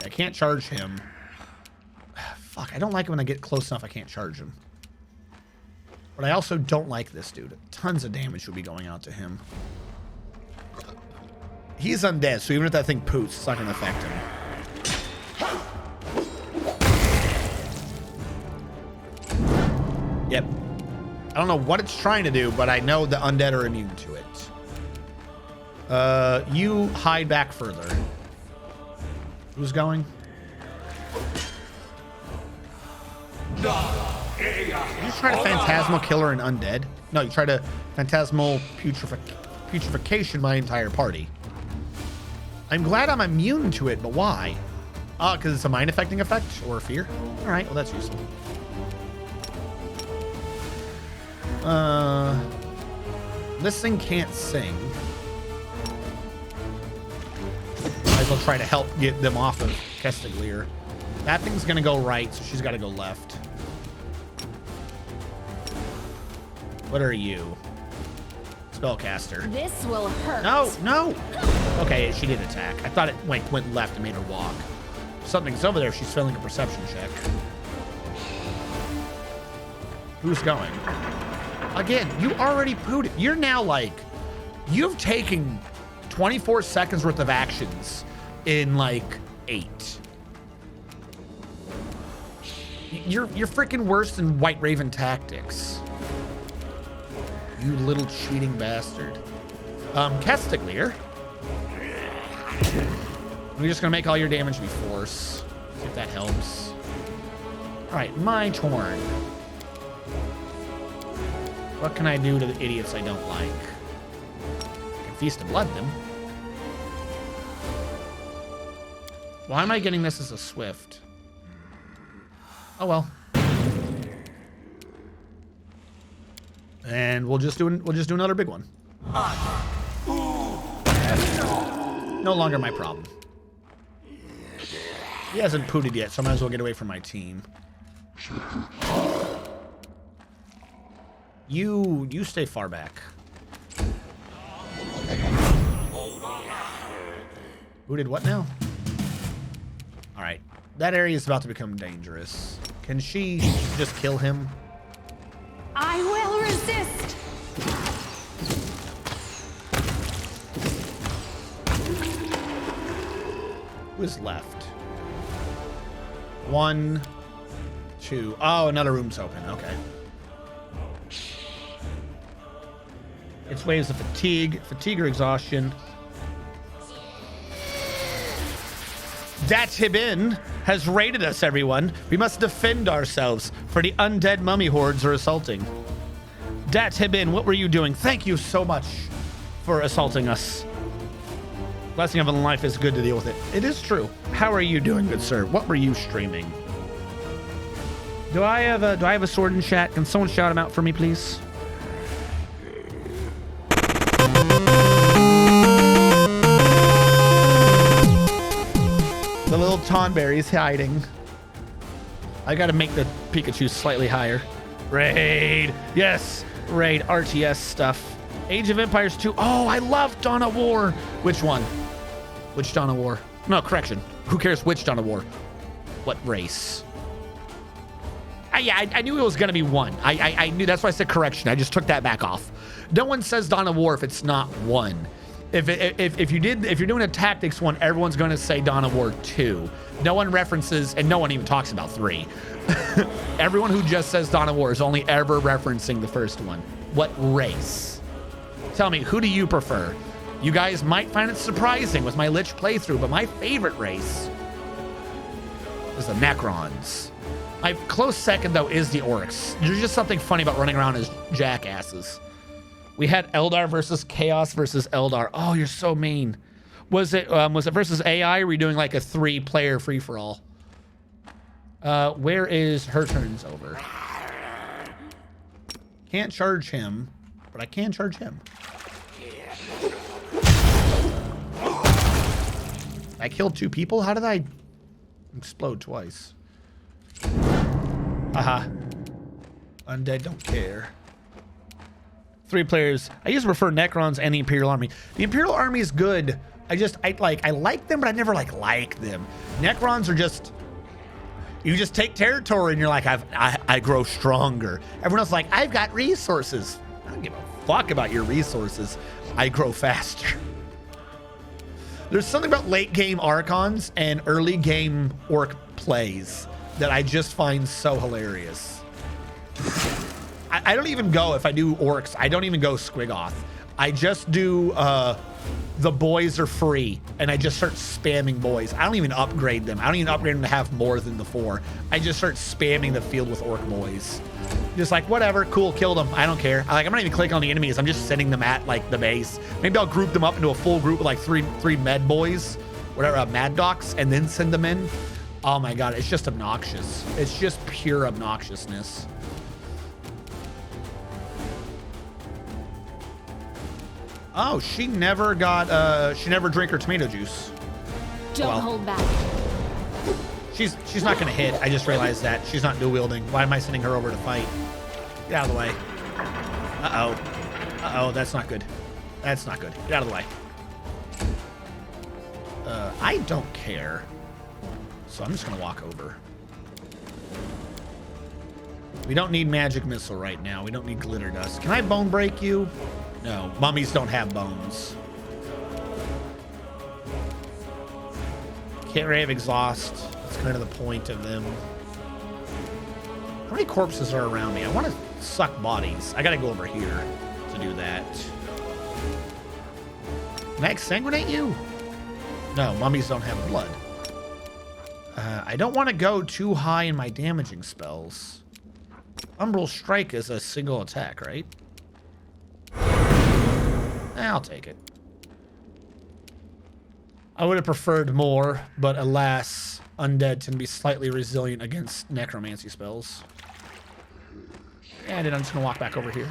I can't charge him. Fuck, I don't like it when I get close enough I can't charge him. But I also don't like this dude. Tons of damage would be going out to him. He's undead, so even if that thing poots, it's not going to affect him. Yep. I don't know what it's trying to do, but I know the undead are immune to it. You hide back further. Who's going? You try to phantasmal killer an undead? No, you try to phantasmal putrefaction my entire party. I'm glad I'm immune to it, but why? Oh, because it's a mind affecting effect or fear? All right, well, that's useful. This thing can't sing. Might as well try to help get them off of Castiglier. That thing's gonna go right, so she's got to go left. What are you? Spellcaster. This will hurt. No, no. Okay, she did attack. I thought it went left and made her walk. Something's over there. She's failing a perception check. Who's going? Again, you already pooted. You're now like, you've taken 24 seconds worth of actions in like 8. You're freaking worse than White Raven tactics. You little cheating bastard. Castiglier. We're just gonna make all your damage be force. See if that helps. All right, my turn. What can I do to the idiots I don't like? I can feast to blood them. Why am I getting this as a swift? Oh well. And we'll just do another big one. No longer my problem. He hasn't pooted yet, so I might as well get away from my team. You stay far back. Who did what now? All right, that area is about to become dangerous. Can she just kill him? I will resist. Who is left? 1, 2. Oh, another room's open. Okay. It's waves of fatigue or exhaustion. Dat Hibin has raided us, everyone. We must defend ourselves, for the undead mummy hordes are assaulting. Dat Hibin, what were you doing? Thank you so much for assaulting us. Blessing of a life is good to deal with it. It is true. How are you doing, good sir? What were you streaming? Do I have a sword in chat? Can someone shout him out for me, please? The little Tonberry's hiding. I gotta make the Pikachu slightly higher. Raid. Yes. Raid. RTS stuff. Age of Empires 2. Oh, I love Dawn of War. Which one? Which Dawn of War? No, correction. Who cares which Dawn of War? What race? I knew it was gonna be one. I knew, that's why I said correction. I just took that back off. No one says Dawn of War if it's not one. If you're doing a tactics one, everyone's gonna say Dawn of War 2. No one references, and no one even talks about 3. Everyone who just says Dawn of War is only ever referencing the first one. What race? Tell me, who do you prefer? You guys might find it surprising with my Lich playthrough, but my favorite race is the Necrons. My close second, though, is the Orcs. There's just something funny about running around as jackasses. We had Eldar versus Chaos versus Eldar. Oh, you're so mean. Was it versus AI, or were you doing like a 3-player free-for-all? Where is her turns over? Can't charge him, but I can charge him. I killed 2 people? How did I explode twice? Haha. Undead don't care. 3 players. I used to prefer Necrons and the Imperial Army. The Imperial Army is good. I like them, but I never like them. Necrons are just, you just take territory and you're like, I grow stronger. Everyone else is like, I've got resources. I don't give a fuck about your resources. I grow faster. There's something about late game Archons and early game Orc plays that I just find so hilarious. I don't even go, if I do Orcs, I don't even go Squiggoth. I just do the boys are free, and I just start spamming boys. I don't even upgrade them. I don't even upgrade them to have more than the 4. I just start spamming the field with Orc boys. Just like, whatever, cool, kill them. I don't care. I'm not even clicking on the enemies. I'm just sending them at like the base. Maybe I'll group them up into a full group with like three med boys, whatever, mad docs, and then send them in. Oh my God, it's just obnoxious. It's just pure obnoxiousness. Oh, she never got, she never drank her tomato juice. Don't hold back. She's not gonna hit. I just realized that. She's not dual wielding. Why am I sending her over to fight? Get out of the way. Uh-oh. Uh-oh, that's not good. That's not good. Get out of the way. I don't care. So I'm just gonna walk over. We don't need magic missile right now. We don't need glitter dust. Can I bone break you? No, mummies don't have bones. Can't really have exhaust. That's kind of the point of them. How many corpses are around me? I want to suck bodies. I gotta go over here to do that. Can I exsanguinate you? No, mummies don't have blood. I don't want to go too high in my damaging spells. Umbral Strike is a single attack, right? I'll take it. I would have preferred more, but alas, undead tend to be slightly resilient against necromancy spells. And then I'm just gonna walk back over here.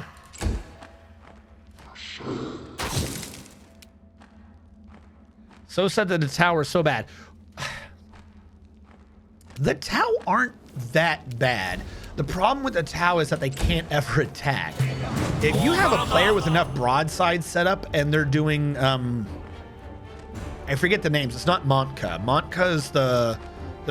So said that the tower is so bad. The Tau aren't that bad. The problem with the Tau is that they can't ever attack. If you have a player with enough broadside set up and they're doing, I forget the names. It's not Montka. Montka is the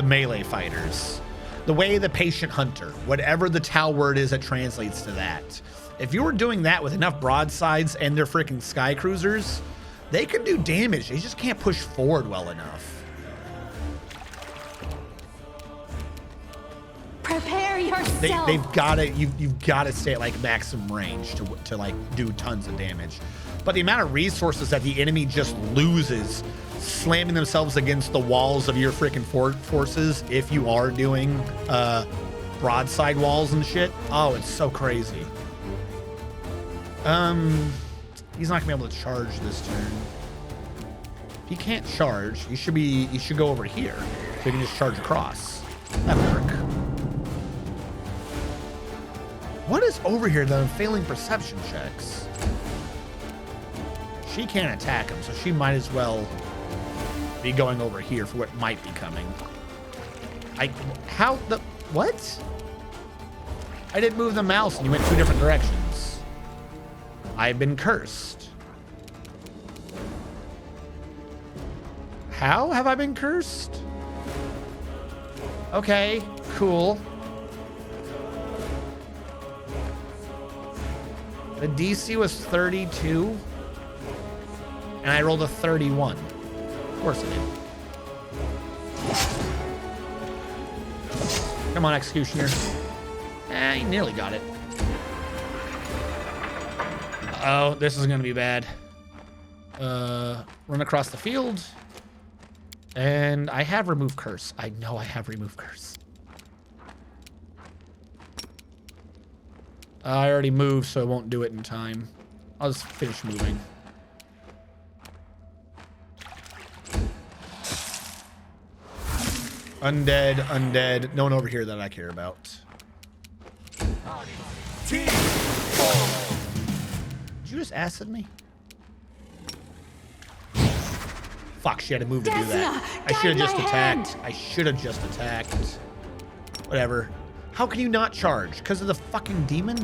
melee fighters. The way the patient hunter, whatever the Tau word is that translates to that. If you were doing that with enough broadsides and they're freaking sky cruisers, they can do damage. They just can't push forward well enough. Prepare yourself. They've got to, you've got to stay at like maximum range to like do tons of damage. But the amount of resources that the enemy just loses slamming themselves against the walls of your freaking forces, if you are doing broadside walls and shit, oh, it's so crazy. He's not gonna be able to charge this turn. He can't charge. You should go over here so you can just charge across. That'll work. What is over here that I'm failing perception checks? She can't attack him, so she might as well be going over here for what might be coming. What? I didn't move the mouse and you went 2 different directions. I've been cursed. How have I been cursed? Okay, cool. The DC was 32, and I rolled a 31. Of course I did. Come on, Executioner. He nearly got it. Oh, this is gonna be bad. Run across the field. And I have Remove Curse. I know I have Remove Curse. I already moved, so I won't do it in time. I'll just finish moving. Undead, undead. No one over here that I care about. Did you just acid me? Fuck, she had to move to do that. I should have just attacked. I should have just attacked. Whatever. How can you not charge? Because of the fucking demon?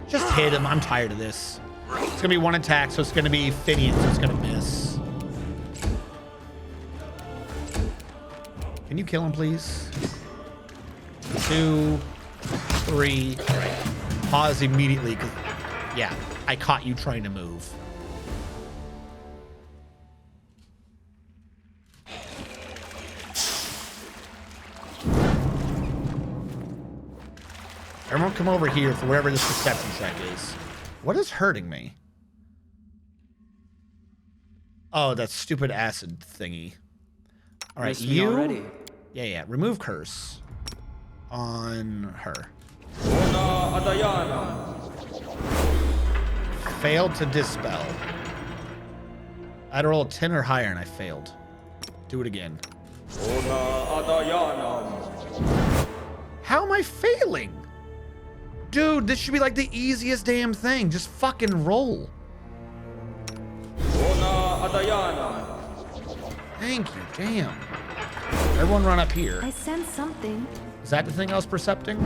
Just hit him. I'm tired of this. It's going to be one attack, so it's going to be Finian, so it's going to miss. Can you kill him, please? 2, 3. All right. Pause immediately, because, yeah, I caught you trying to move. Everyone come over here for wherever this perception check is. What is hurting me? Oh, that stupid acid thingy. All right, you. Already. Yeah. Remove curse on her. Failed to dispel. I had to roll a 10 or higher, and I failed. Do it again. How am I failing? Dude, this should be like the easiest damn thing. Just fucking roll. Thank you, damn. Everyone run up here. I sense something. Is that the thing I was percepting?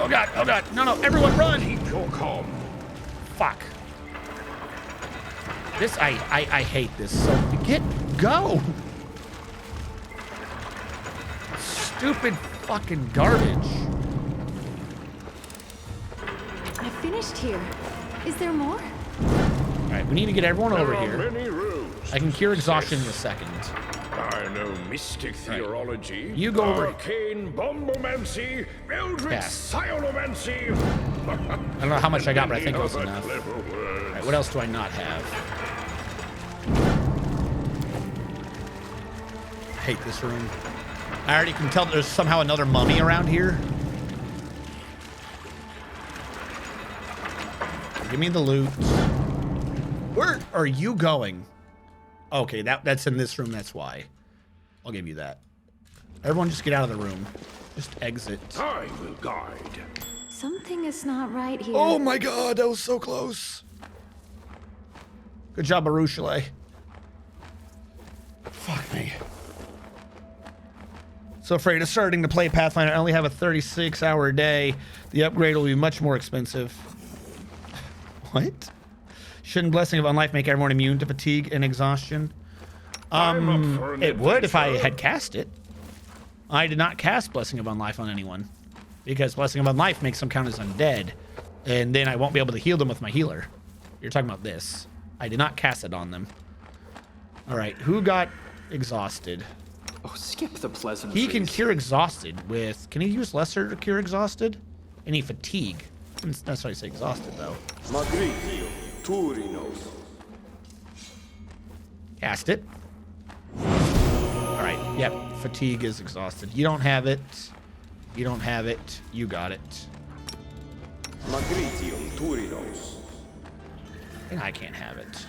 Oh god, oh god. No, everyone run. Keep your calm. Fuck. This, I hate this. So, go. Stupid fucking garbage. I finished here. Is there more? All right, we need to get everyone over here. Many rooms. I can cure exhaustion in a second. I know mystic theology. Right. You go over. Arcane bombomancy, eldritch sciomancy. I don't know how much I got, but I think it was enough. All right, what else do I not have? I hate this room. I already can tell there's somehow another mummy around here. Give me the loot. Where are you going? Okay, that's in this room, that's why. I'll give you that. Everyone just get out of the room. Just exit. I will guide. Something is not right here. Oh my god, that was so close. Good job, Baruchele. Fuck me. So afraid of starting to play Pathfinder. I only have a 36-hour day. The upgrade will be much more expensive. What? Shouldn't Blessing of Unlife make everyone immune to fatigue and exhaustion? It would if I had cast it. I did not cast Blessing of Unlife on anyone because Blessing of Unlife makes them count as undead, and then I won't be able to heal them with my healer. You're talking about this. I did not cast it on them. All right, who got exhausted? Oh, skip the pleasant. He can cure exhausted with. Can he use lesser to cure exhausted? Any fatigue? That's why I say exhausted though. Cast it. All right. Yep. Fatigue is exhausted. You don't have it. You don't have it. You got it. And I can't have it.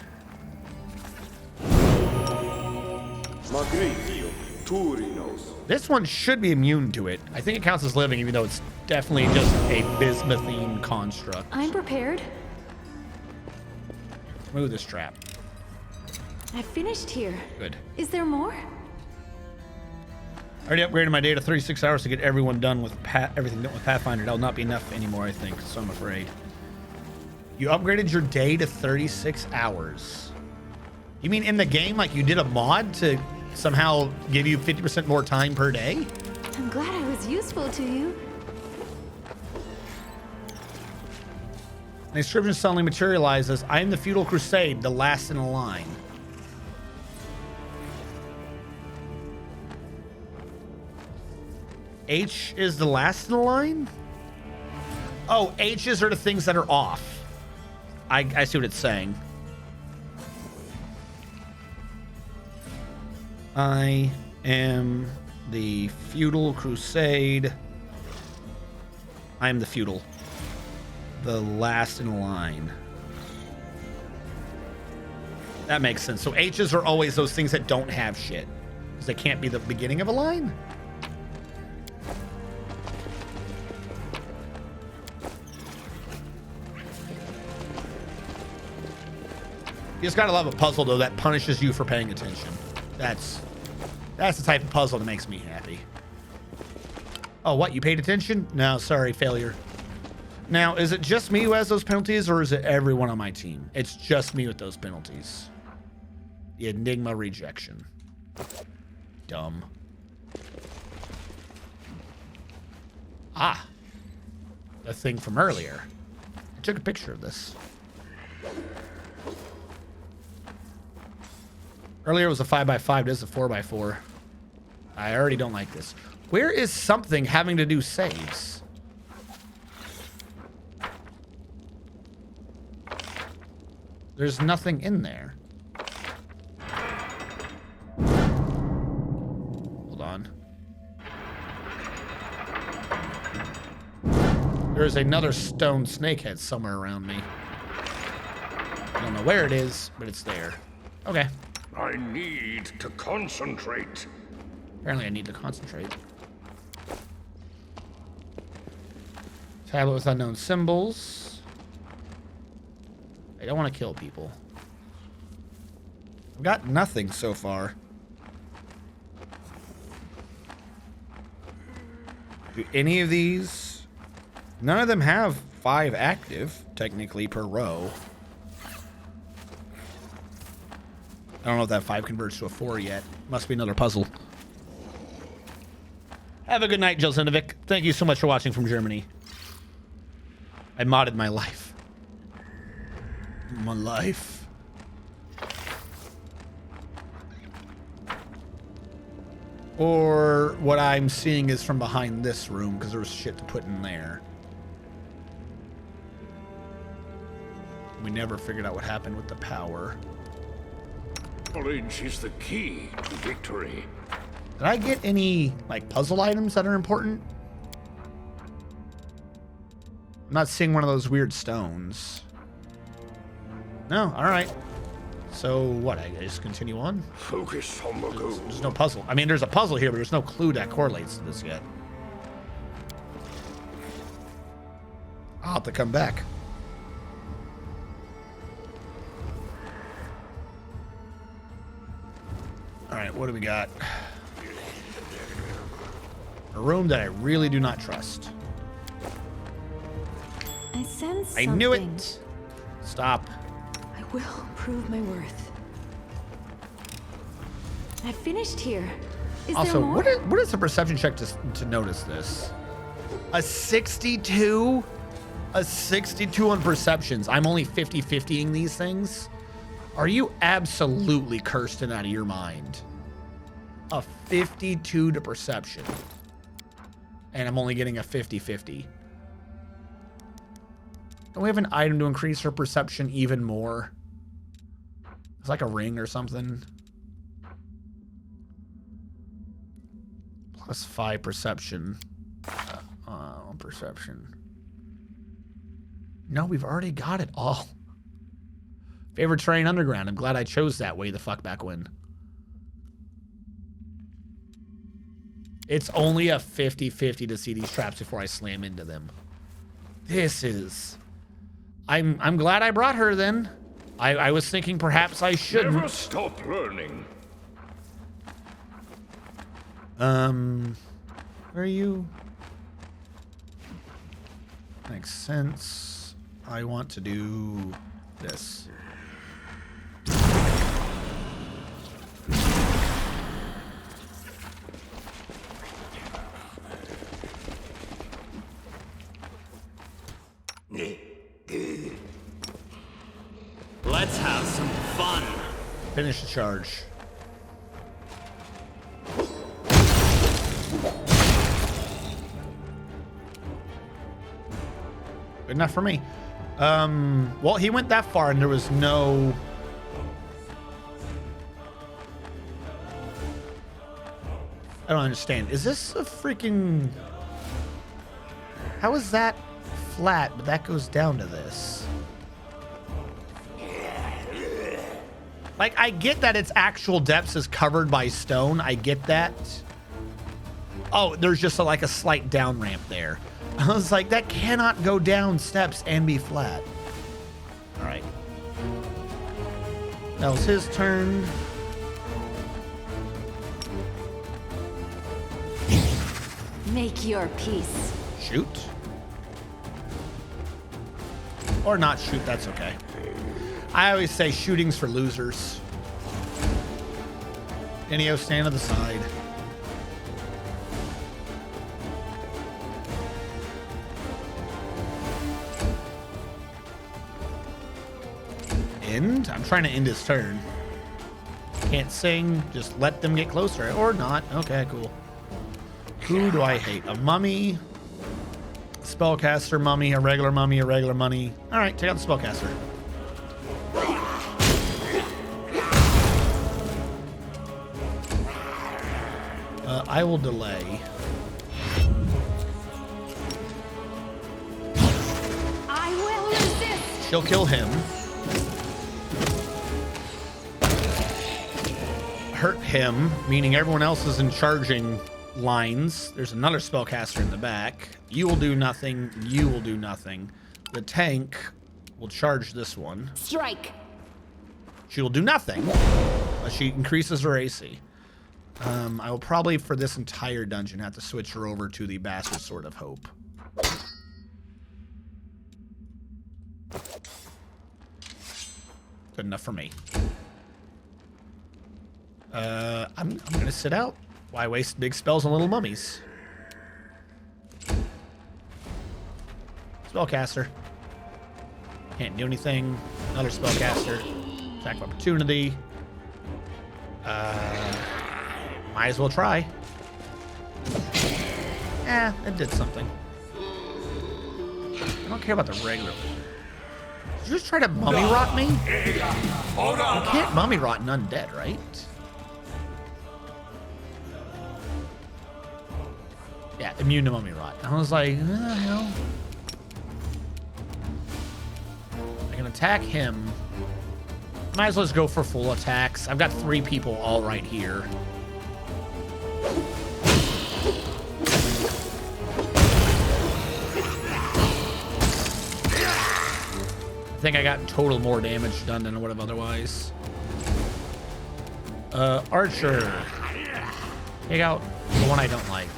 This one should be immune to it. I think it counts as living, even though it's definitely just a bismuthine construct. I'm prepared. Move this trap. I finished here. Good. Is there more? I already upgraded my day to 36 hours to get everyone done with everything done with Pathfinder. That'll not be enough anymore, I think, so I'm afraid. You upgraded your day to 36 hours. You mean in the game, like you did a mod to somehow give you 50% more time per day? I'm glad I was useful to you. An inscription suddenly materializes. I am the Feudal Crusade, the last in the line. H is the last in the line? Oh, H's are the things that are off. I see what it's saying. I am the Feudal Crusade. I am the Feudal. The last in line. That makes sense. So H's are always those things that don't have shit. Because they can't be the beginning of a line? You just gotta love a puzzle, though, that punishes you for paying attention. That's the type of puzzle that makes me happy. Oh, what? You paid attention? No, sorry, failure. Now, is it just me who has those penalties, or is it everyone on my team? It's just me with those penalties. The Enigma rejection. Dumb. Ah. The thing from earlier. I took a picture of this. Earlier it was a 5x5. This is a 4x4. I already don't like this. Where is something having to do saves? There's nothing in there. Hold on. There's another stone snakehead somewhere around me. I don't know where it is, but it's there. Okay. I need to concentrate. Apparently I need to concentrate. Tablet with unknown symbols. I don't want to kill people. I've got nothing so far. Do any of these... None of them have 5 active, technically, per row. I don't know if that 5 converts to a 4 yet. Must be another puzzle. Have a good night, Jelzinovic. Thank you so much for watching from Germany. I modded my life. My life. Or what I'm seeing is from behind this room, because there was shit to put in there. We never figured out what happened with the power. Knowledge is the key to victory. Did I get any, like, puzzle items that are important? I'm not seeing one of those weird stones. No, alright. So, what, I just continue on? Focus on the goal. There's no puzzle. I mean, there's a puzzle here, but there's no clue that correlates to this yet. I'll have to come back. Alright, what do we got? A room that I really do not trust. I sense I something. knew it! Stop. I will prove my worth. I finished here. Is Also, there more? what is the perception check to notice this? A 62? A 62 on perceptions. I'm only 50-50ing these things? Are you absolutely cursed and out of your mind? A 52 to perception. And I'm only getting a 50-50. Don't we have an item to increase her perception even more? It's like a ring or something. Plus 5 perception. Perception. No, we've already got it all. Favorite terrain underground. I'm glad I chose that way the fuck back when. It's only a 50-50 to see these traps before I slam into them. This is... I'm glad I brought her then. I was thinking perhaps I shouldn't. Never stop learning. Where are you? Makes sense. I want to do this. Finish the charge. Good enough for me. Well, he went that far and there was no... I don't understand. Is this a freaking... How is that flat, but that goes down to this? Like, I get that its actual depths is covered by stone. I get that. Oh, there's just like a slight down ramp there. I was like, that cannot go down steps and be flat. All right. That was his turn. Make your peace. Shoot. Or not shoot, that's okay. I always say shooting's for losers. Enio, stand to the side. End? I'm trying to end his turn. Can't sing, just let them get closer. Or not. Okay, cool. Who do I hate? A mummy, a spellcaster mummy, a regular mummy, a regular mummy. All right, take out the spellcaster. I will delay. I will resist. She'll kill him. Hurt him, meaning everyone else is in charging lines. There's another spellcaster in the back. You will do nothing. You will do nothing. The tank will charge this one. Strike. She will do nothing. She increases her AC. I will probably, for this entire dungeon, have to switch her over to the Bastard Sword of Hope. Good enough for me. I'm gonna sit out. Why waste big spells on little mummies? Spellcaster. Can't do anything. Another spellcaster. Attack of opportunity. Might as well try. It did something. I don't care about the regular. Did you just try to mummy rot me? You can't mummy rot an undead, right? Yeah, immune to mummy rot. I was like, hell. I can attack him. Might as well just go for full attacks. I've got 3 people all right here. I think I got total more damage done than I would have otherwise. Archer. Take out the one I don't like.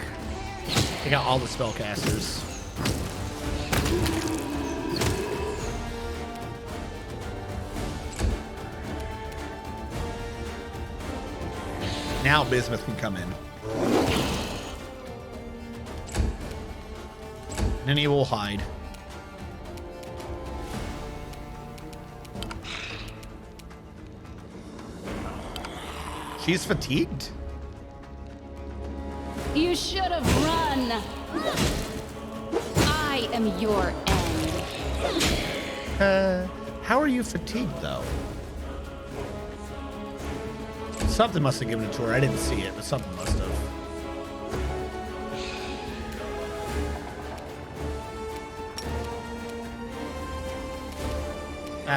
Take out all the spellcasters. Now Bismuth can come in. And then he will hide. She's fatigued? You should have run. I am your end. How are you fatigued, though? Something must have given it to her. I didn't see it, but something must have.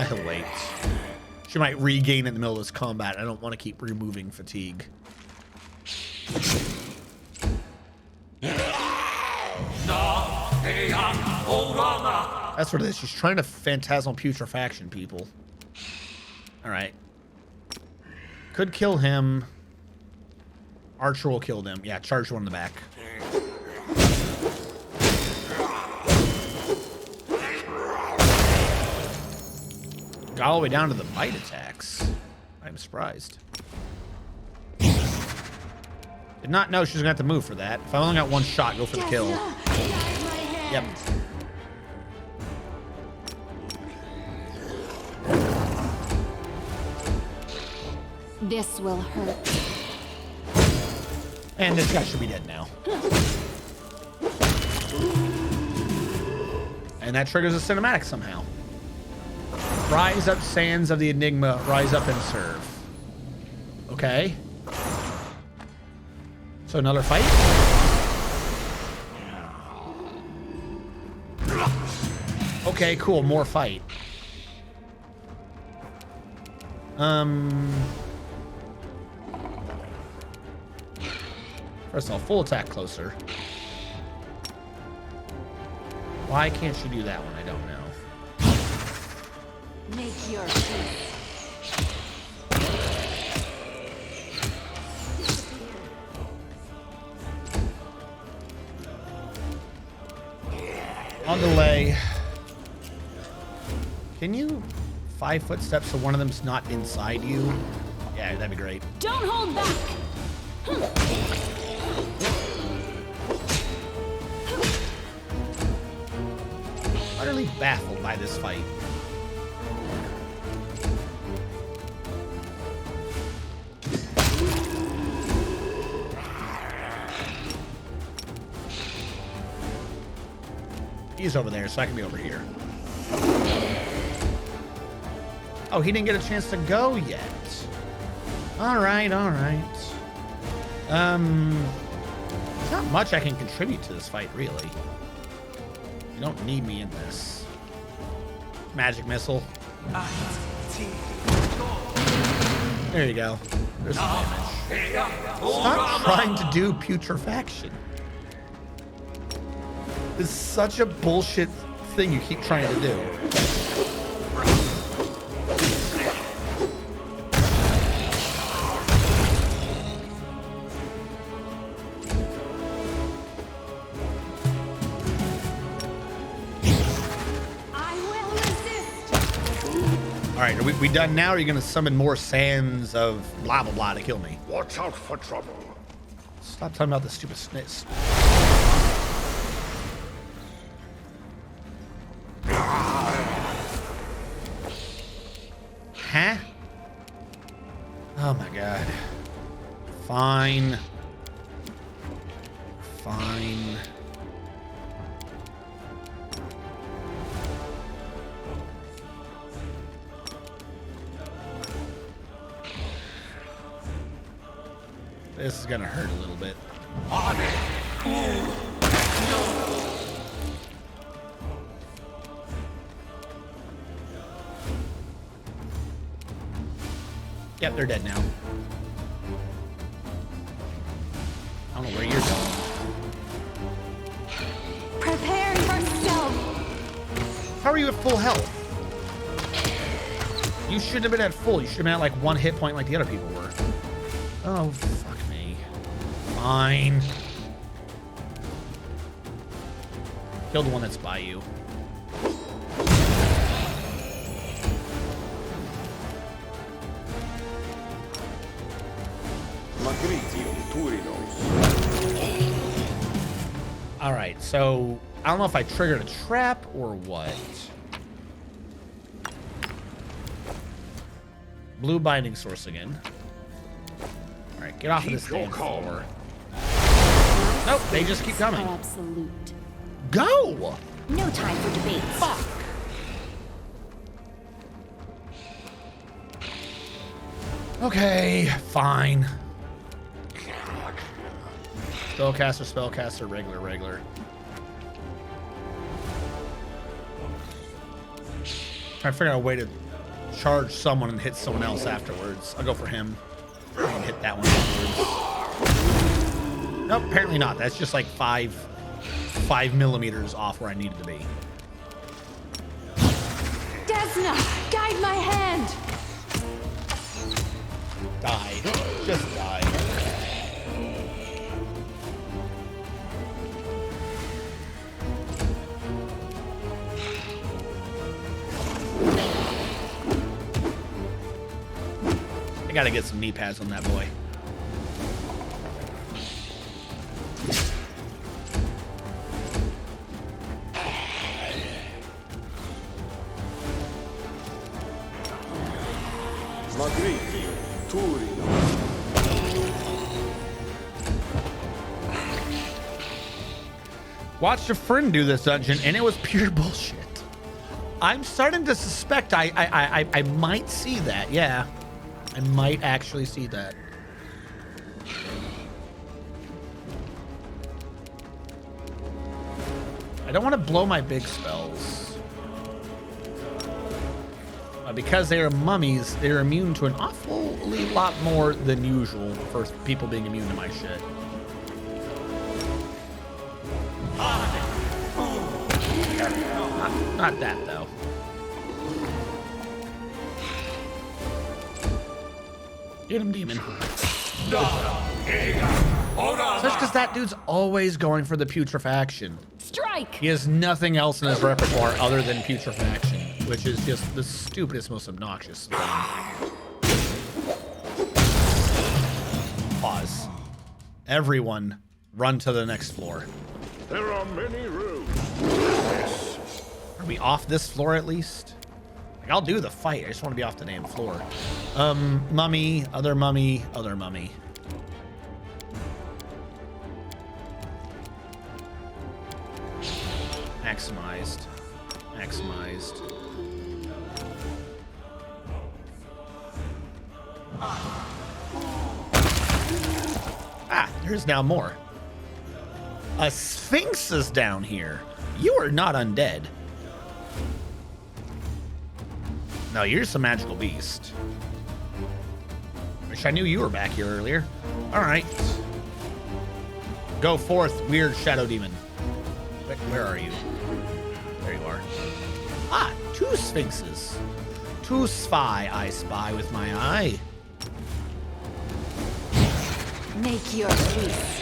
He'll wait. She might regain in the middle of this combat. I don't want to keep removing fatigue. That's what it is. She's trying to phantasmal putrefaction people. All right. Could kill him. Archer will kill them. Yeah, charge one in the back. Got all the way down to the bite attacks. I'm surprised. Did not know she was gonna have to move for that. If I only got one shot, go for the kill. Yep. This will hurt. And this guy should be dead now. And that triggers a cinematic somehow. Rise up, sands of the enigma. Rise up and serve. Okay. So another fight? Okay, cool. More fight. First of all, full attack closer. Why can't you do that one? I don't know. Make your peace. On delay. Can you 5 footsteps so one of them's not inside you? Yeah, that'd be great. Don't hold back. Utterly baffled by this fight. He's over there, so I can be over here. Oh, he didn't get a chance to go yet. All right, all right. There's not much I can contribute to this fight, really. You don't need me in this. Magic missile. There you go. There's some damage. Stop trying to do putrefaction. This is such a bullshit thing you keep trying to do. Alright, are we done now, or are you going to summon more sands of blah blah blah to kill me? Watch out for trouble. Stop talking about the stupid snitch. Huh? Oh my god. Fine. Fine. This is gonna hurt a little bit. Yep, they're dead now. I don't know where you're going. Prepare yourself. How are you at full health? You shouldn't have been at full. You should have been at like 1 hit point like the other people were. Oh, fuck me. Fine. Kill the one that's by you. All right, so I don't know if I triggered a trap or what. Blue binding source again. All right, get off of this damn floor. Nope, they just keep coming. Absolute. Go! No time for debates. Fuck. Okay, fine. Spellcaster, regular. Trying to figure out a way to charge someone and hit someone else afterwards. I'll go for him. I can hit that one afterwards. Nope, apparently not. That's just like 5 millimeters off where I needed to be. Desna, guide my hand. Die. Just die. I gotta get some knee pads on that boy. Watched a friend do this dungeon, and it was pure bullshit. I'm starting to suspect I might see that. Yeah, I might actually see that. I don't want to blow my big spells. Because they are mummies, they're immune to an awfully lot more than usual for people being immune to my shit. Not that, though. Get him, demon. Just because that dude's always going for the putrefaction. Strike! He has nothing else in his repertoire other than putrefaction, which is just the stupidest, most obnoxious thing. Pause. Everyone, run to the next floor. There are many rooms. Are we off this floor at least? Like, I'll do the fight. I just want to be off the damn floor. Mummy, other mummy, other mummy. Maximized. Maximized. Ah, there's now more. A Sphinx is down here. You are not undead. No, you're just a magical beast. Wish I knew you were back here earlier. All right. Go forth, weird shadow demon. Where are you? There you are. Ah, 2 Sphinxes. 2 spy I spy with my eye. Make your peace.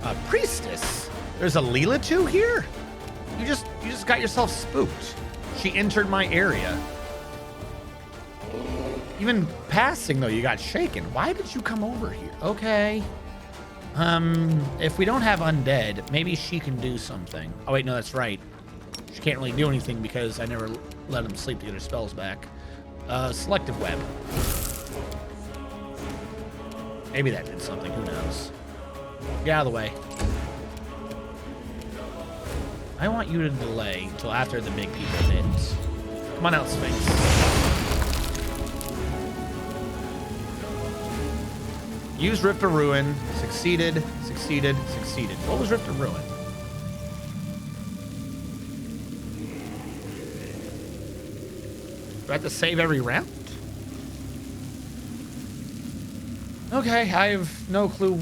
A priestess? There's a Leela 2 here? You just got yourself spooked. She entered my area. Even passing though, you got shaken. Why did you come over here? Okay. If we don't have undead, maybe she can do something. Oh wait, no, that's right. She can't really do anything because I never let him sleep to get her spells back. Selective web. Maybe that did something, who knows? Get out of the way. I want you to delay until after the big people hit. Come on out, Sphinx. Use Rift of Ruin. Succeeded, succeeded, succeeded. What was Rift of Ruin? Do I have to save every round? Okay, I have no clue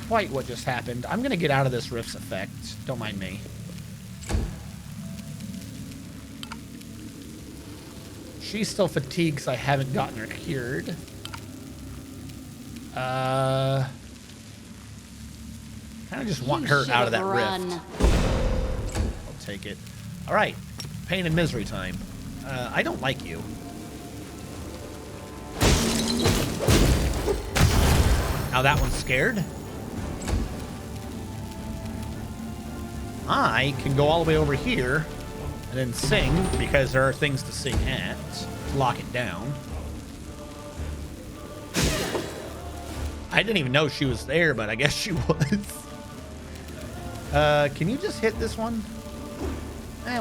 quite what just happened. I'm gonna get out of this Rift's effect. Don't mind me. She's still fatigued because I haven't gotten her cured. Kind of just want her out of that rift. I'll take it. All right, pain and misery time. I don't like you. Now that one's scared. I can go all the way over here and then sing because there are things to sing at. Lock it down. I didn't even know she was there, but I guess she was. Can you just hit this one?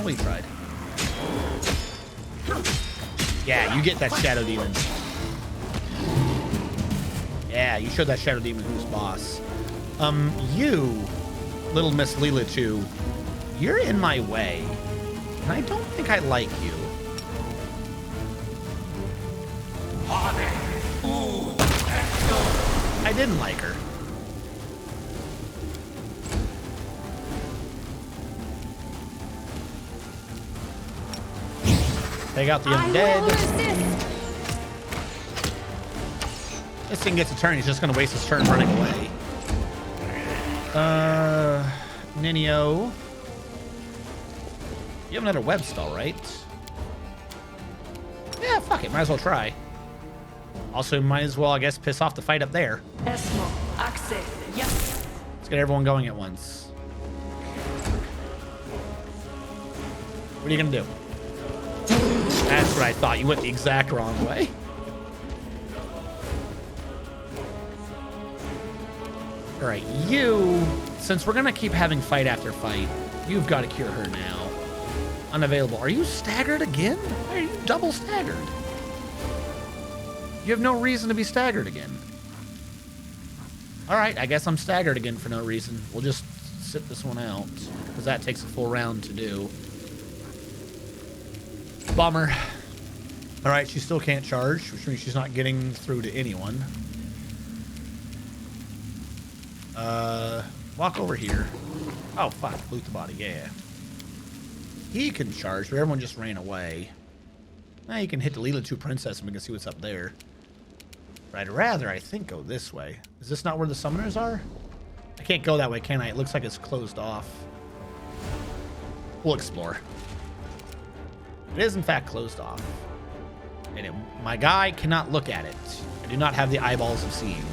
We tried. Yeah, you get that shadow demon. Yeah, you showed that shadow demon who's boss. You, little Miss Leela 2, you're in my way. And I don't think I like you. I didn't like her. Take out the undead. This thing gets a turn. He's just going to waste his turn running away. Ninio. You have another web spell, right? Yeah, fuck it. Might as well try. Also, might as well, I guess, piss off the fight up there. Let's get everyone going at once. What are you going to do? That's what I thought. You went the exact wrong way. All right, you, since we're going to keep having fight after fight, you've got to cure her now. Unavailable. Are you staggered again? Why are you double staggered? You have no reason to be staggered again. All right, I guess I'm staggered again for no reason. We'll just sit this one out, because that takes a full round to do. Bummer. All right, she still can't charge, which means she's not getting through to anyone. Walk over here. Oh, fuck. Loot the body. Yeah. He can charge, but everyone just ran away. Now you can hit the Leela 2 Princess and we can see what's up there. But I'd rather, I think, go this way. Is this not where the summoners are? I can't go that way, can I? It looks like it's closed off. We'll explore. It is, in fact, closed off. And my guy cannot look at it. I do not have the eyeballs of seeing.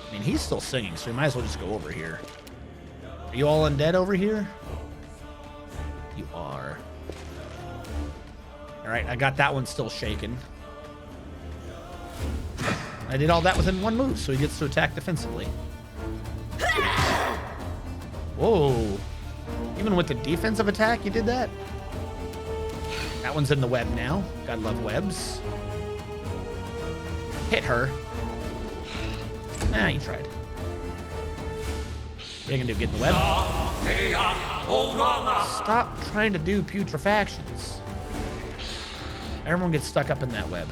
I mean, he's still singing, so we might as well just go over here. Are you all undead over here? You are. All right, I got that one still shaken. I did all that within one move, so he gets to attack defensively. Whoa. Even with the defensive attack, you did that? That one's in the web now. Gotta love webs. Hit her. Nah, you tried. What are you gonna do, get in the web? Stop trying to do putrefactions. Everyone gets stuck up in that web.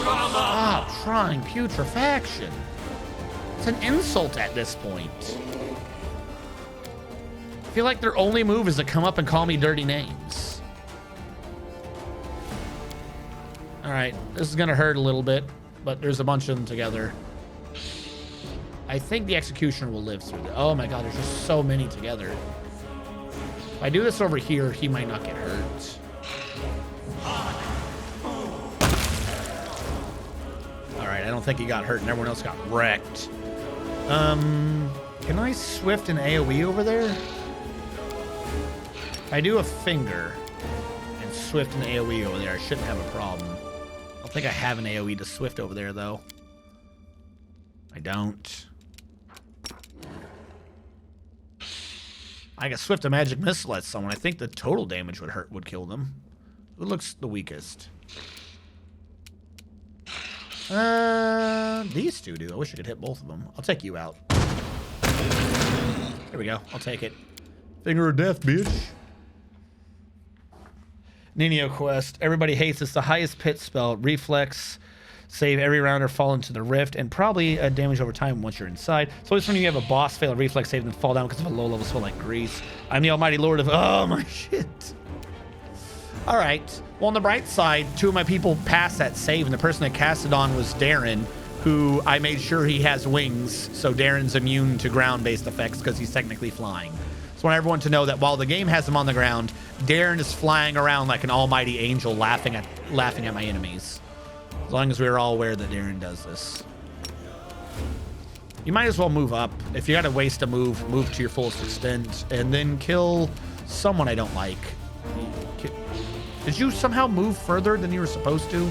Stop trying putrefaction. It's an insult at this point. I feel like their only move is to come up and call me dirty names. All right, this is gonna hurt a little bit, but there's a bunch of them together. I think the Executioner will live through it. Oh my god, there's just so many together. If I do this over here, he might not get hurt. All right, I don't think he got hurt and everyone else got wrecked. Can I Swift an AoE over there? I do a finger and Swift an AoE over there. I shouldn't have a problem. I don't think I have an AoE to Swift over there, though. I don't. I can Swift a magic missile at someone. I think the total damage would kill them. Who looks the weakest? These two do. I wish I could hit both of them. I'll take you out. There we go. I'll take it. Finger of death, bitch. Nino quest. Everybody hates it's the highest pit spell. Reflex. Save every round or fall into the rift, and probably damage over time once you're inside. So it's when you have a boss fail a reflex save and fall down because of a low level spell like Grease. I'm the almighty lord of... Oh, my shit. All right. Well, on the bright side, 2 of my people passed that save, and the person that cast it on was Darren, who I made sure he has wings, so Darren's immune to ground-based effects because he's technically flying. So I want everyone to know that while the game has him on the ground, Darren is flying around like an almighty angel laughing at my enemies. As long as we're all aware that Darren does this. You might as well move up. If you gotta waste a move, move to your fullest extent, and then kill someone I don't like. Did you somehow move further than you were supposed to?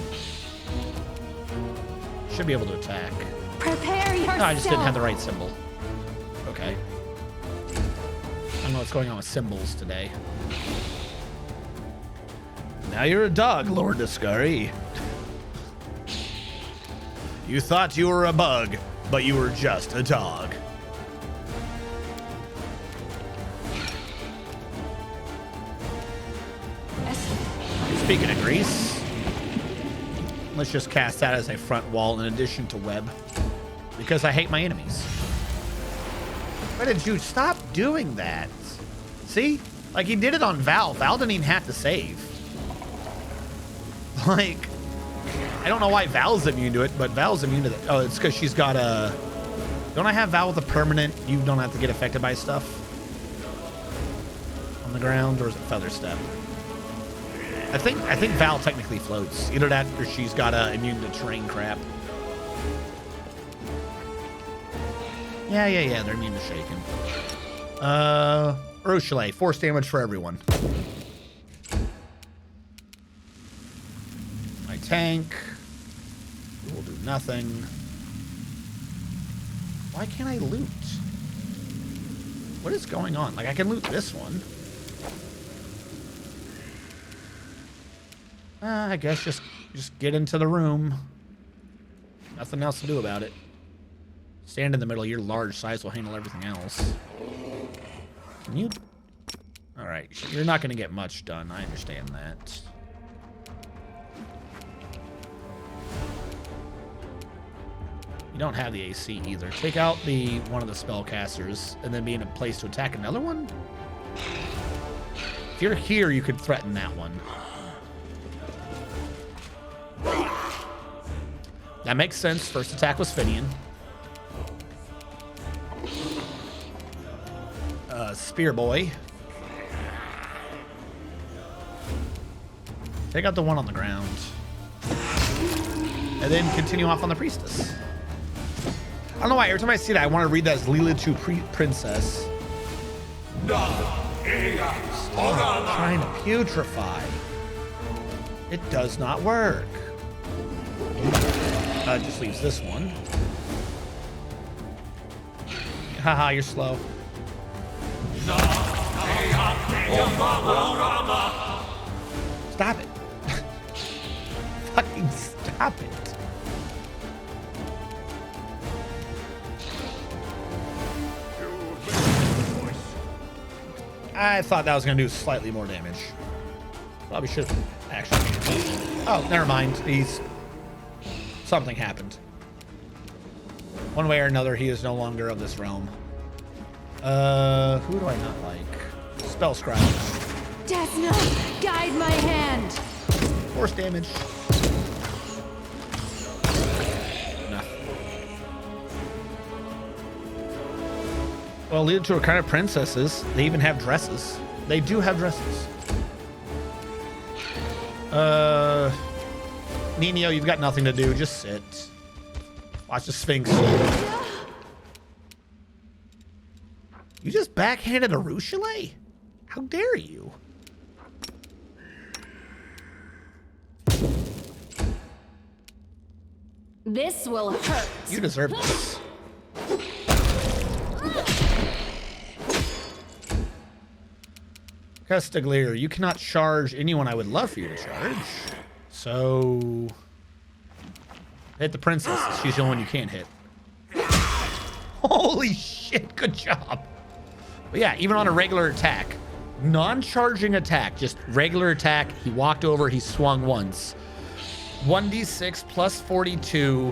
Should be able to attack. Prepare yourself. No, I just didn't have the right symbol. Okay. I don't know what's going on with symbols today. Now you're a dog, Lord Ascari. You thought you were a bug, but you were just a dog. Speaking of Grease, let's just cast that as a front wall in addition to web, because I hate my enemies. Why did you stop doing that? See? Like, he did it on Val. Val didn't even have to save. Like, I don't know why Val's immune to it, but Val's immune to that. Oh, it's because she's got a... Don't I have Val with a permanent? You don't have to get affected by stuff on the ground, or is it Feather Step? I think Val technically floats. Either that, or she's got a immune to terrain crap. Yeah. They're immune to shaking. Rochelet, force damage for everyone. tank. You will do nothing. Why can't I loot? What is going on? Like, I can loot this one. I guess just get into the room. Nothing else to do about it. Stand in the middle. Your large size will handle everything else. Can you? All right. You're not going to get much done. I understand that. You don't have the AC either. Take out one of the spellcasters and then be in a place to attack another one? If you're here, you could threaten that one. That makes sense. First attack was Finian. Spear Boy. Take out the one on the ground. And then continue off on the Priestess. I don't know why, every time I see that, I want to read that as Lichdom Princess. Stop trying to putrefy. It does not work. Just leaves this one. Haha, you're slow. Stop it. Fucking stop it. I thought that was going to do slightly more damage. Probably should have actually. Oh, never mind. Something happened. One way or another, he is no longer of this realm. Who do I not like? Spell Scribe. Death Knight, guide my hand. Force damage. Enough. Well, lead to a kind of princesses. They even have dresses. They do have dresses. Nino, you've got nothing to do. Just sit. Watch the Sphinx. You just backhanded a Ruchele? How dare you? This will hurt. You deserve this. Castiglier, you cannot charge anyone I would love for you to charge. So... hit the princess. She's the only one you can't hit. Holy shit, good job. But yeah, even on a regular attack, non-charging attack, just regular attack, he walked over, he swung once. 1d6 plus 42,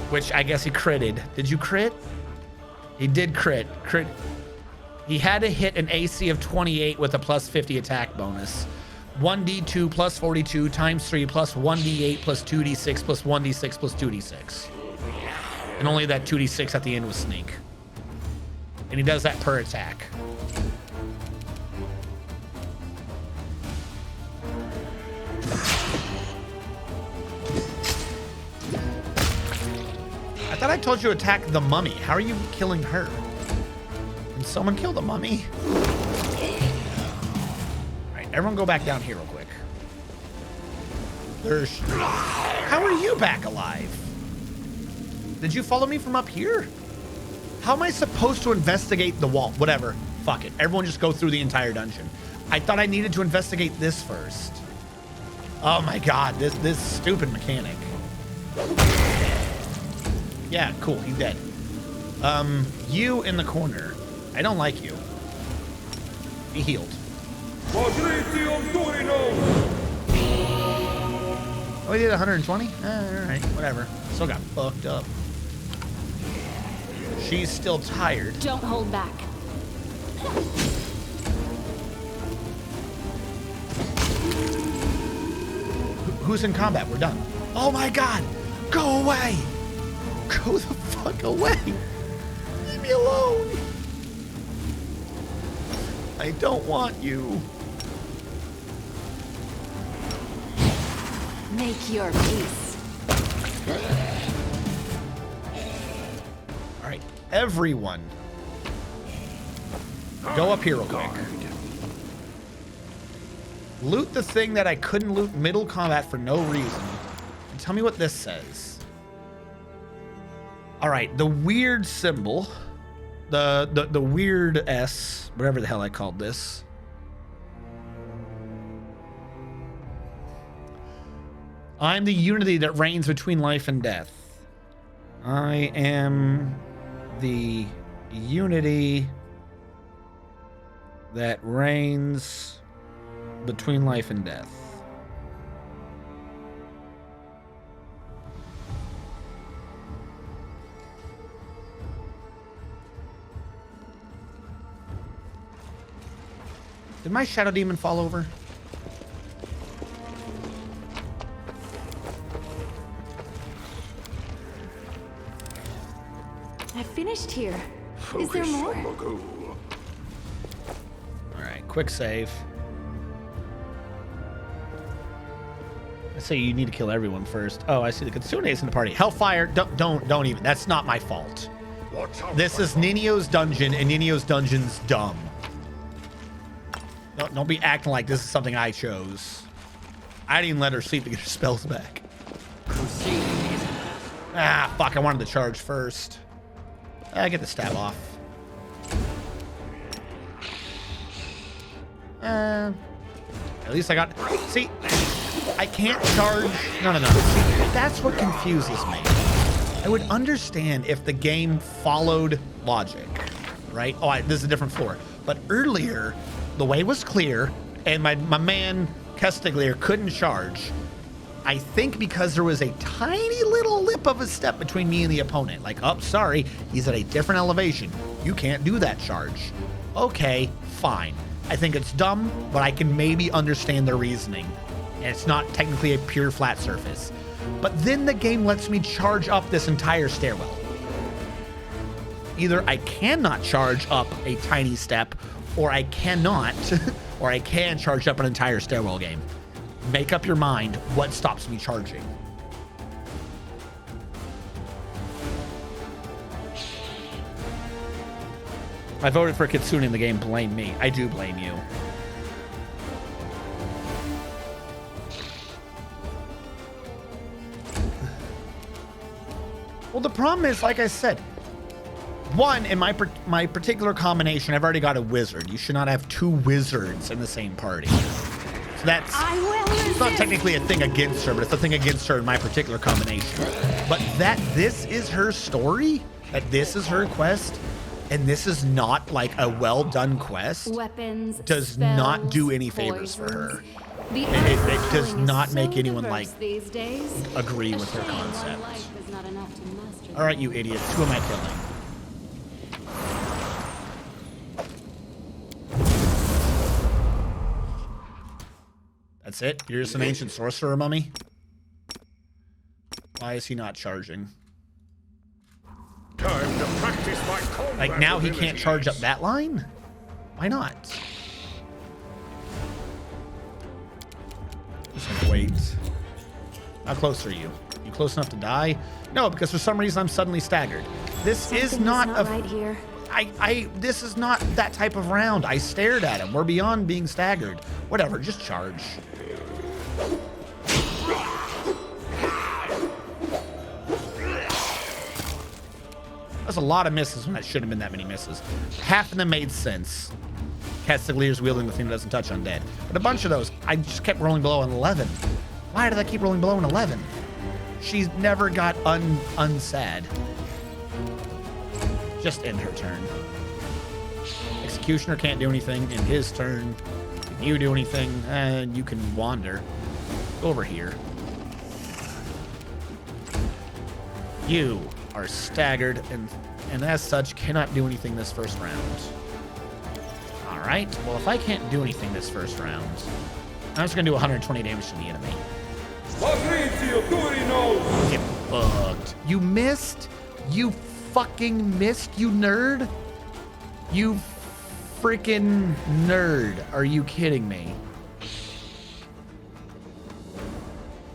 which I guess he critted. Did you crit? He did crit. He had to hit an AC of 28 with a plus 50 attack bonus. 1d2 plus 42 times 3 plus 1d8 plus 2d6 plus 1d6 plus 2d6. And only that 2d6 at the end was sneak. And he does that per attack. I thought I told you to attack the mummy. How are you killing her? Can someone kill the mummy? Alright, everyone go back down here real quick. How are you back alive? Did you follow me from up here? How am I supposed to investigate the wall? Whatever. Fuck it. Everyone just go through the entire dungeon. I thought I needed to investigate this first. Oh my god, this stupid mechanic. Yeah, cool, he's dead. You in the corner. I don't like you. Be healed. Oh, he did 120? Alright, whatever. Still got fucked up. She's still tired. Don't hold back. Who's in combat? We're done. Oh my god! Go away! Go the fuck away! Leave me alone! I don't want you. Make your peace. Alright, everyone. Go up here real quick. Loot the thing that I couldn't loot middle combat for no reason. Tell me what this says. All right, the weird symbol, the weird S, whatever the hell I called this. I'm the unity that reigns between life and death. I am the unity that reigns between life and death. Did my shadow demon fall over? I finished here. Is there more? All right, quick save. I say you need to kill everyone first. Oh, I see the Kitsune is in the party. Hellfire, don't even. That's not my fault. This is Ninio's dungeon, and Ninio's dungeon's dumb. Don't be acting like this is something I chose. I didn't even let her sleep to get her spells back. Ah, fuck, I wanted to charge first. I get the stab off. At least I got... See, I can't charge... No. See, that's what confuses me. I would understand if the game followed logic, right? Oh, this is a different floor. But earlier, the way was clear, and my man Castiglier couldn't charge. I think because there was a tiny little lip of a step between me and the opponent. Like, oh, sorry, he's at a different elevation. You can't do that charge. Okay, fine. I think it's dumb, but I can maybe understand their reasoning. And it's not technically a pure flat surface. But then the game lets me charge up this entire stairwell. Either I cannot charge up a tiny step, or I cannot, or I can charge up an entire stairwell game. Make up your mind what stops me charging. I voted for Kitsune in the game. Blame me. I do blame you. Well, the problem is, like I said, one, in my particular combination, I've already got a wizard. You should not have two wizards in the same party. So that's it's not technically a thing against her, but it's a thing against her in my particular combination. But that this is her story, that this is her quest, and this is not like a well-done quest, Weapons, does spells, not do any favors for her. The It does not make anyone like these days. agree A with her shame one concept. life is not enough to master All right, you idiot. Who am I killing? That's it? You're just an ancient sorcerer, mummy? Why is he not charging? Time to practice my combat Like, now he can't abilities. charge up that line? Why not? Just gonna wait. How close are you? You close enough to die? No, because for some reason I'm suddenly staggered. This is not a... right here. This is not that type of round. I stared at him. We're beyond being staggered. Whatever, just charge. That's a lot of misses when that shouldn't have been that many misses. Half of them made sense. Castiglier's wielding the thing that doesn't touch undead. But a bunch of those, I just kept rolling below an 11. Why did I keep rolling below an 11? She's never got unsad. Just end her turn. Executioner can't do anything in his turn. Can you do anything? You can wander. Go over here. You are staggered and as such cannot do anything this first round. All right. Well, if I can't do anything this first round, I'm just gonna do 120 damage to the enemy. Get fucked. You missed? You fucking missed, you nerd? You freaking nerd. Are you kidding me?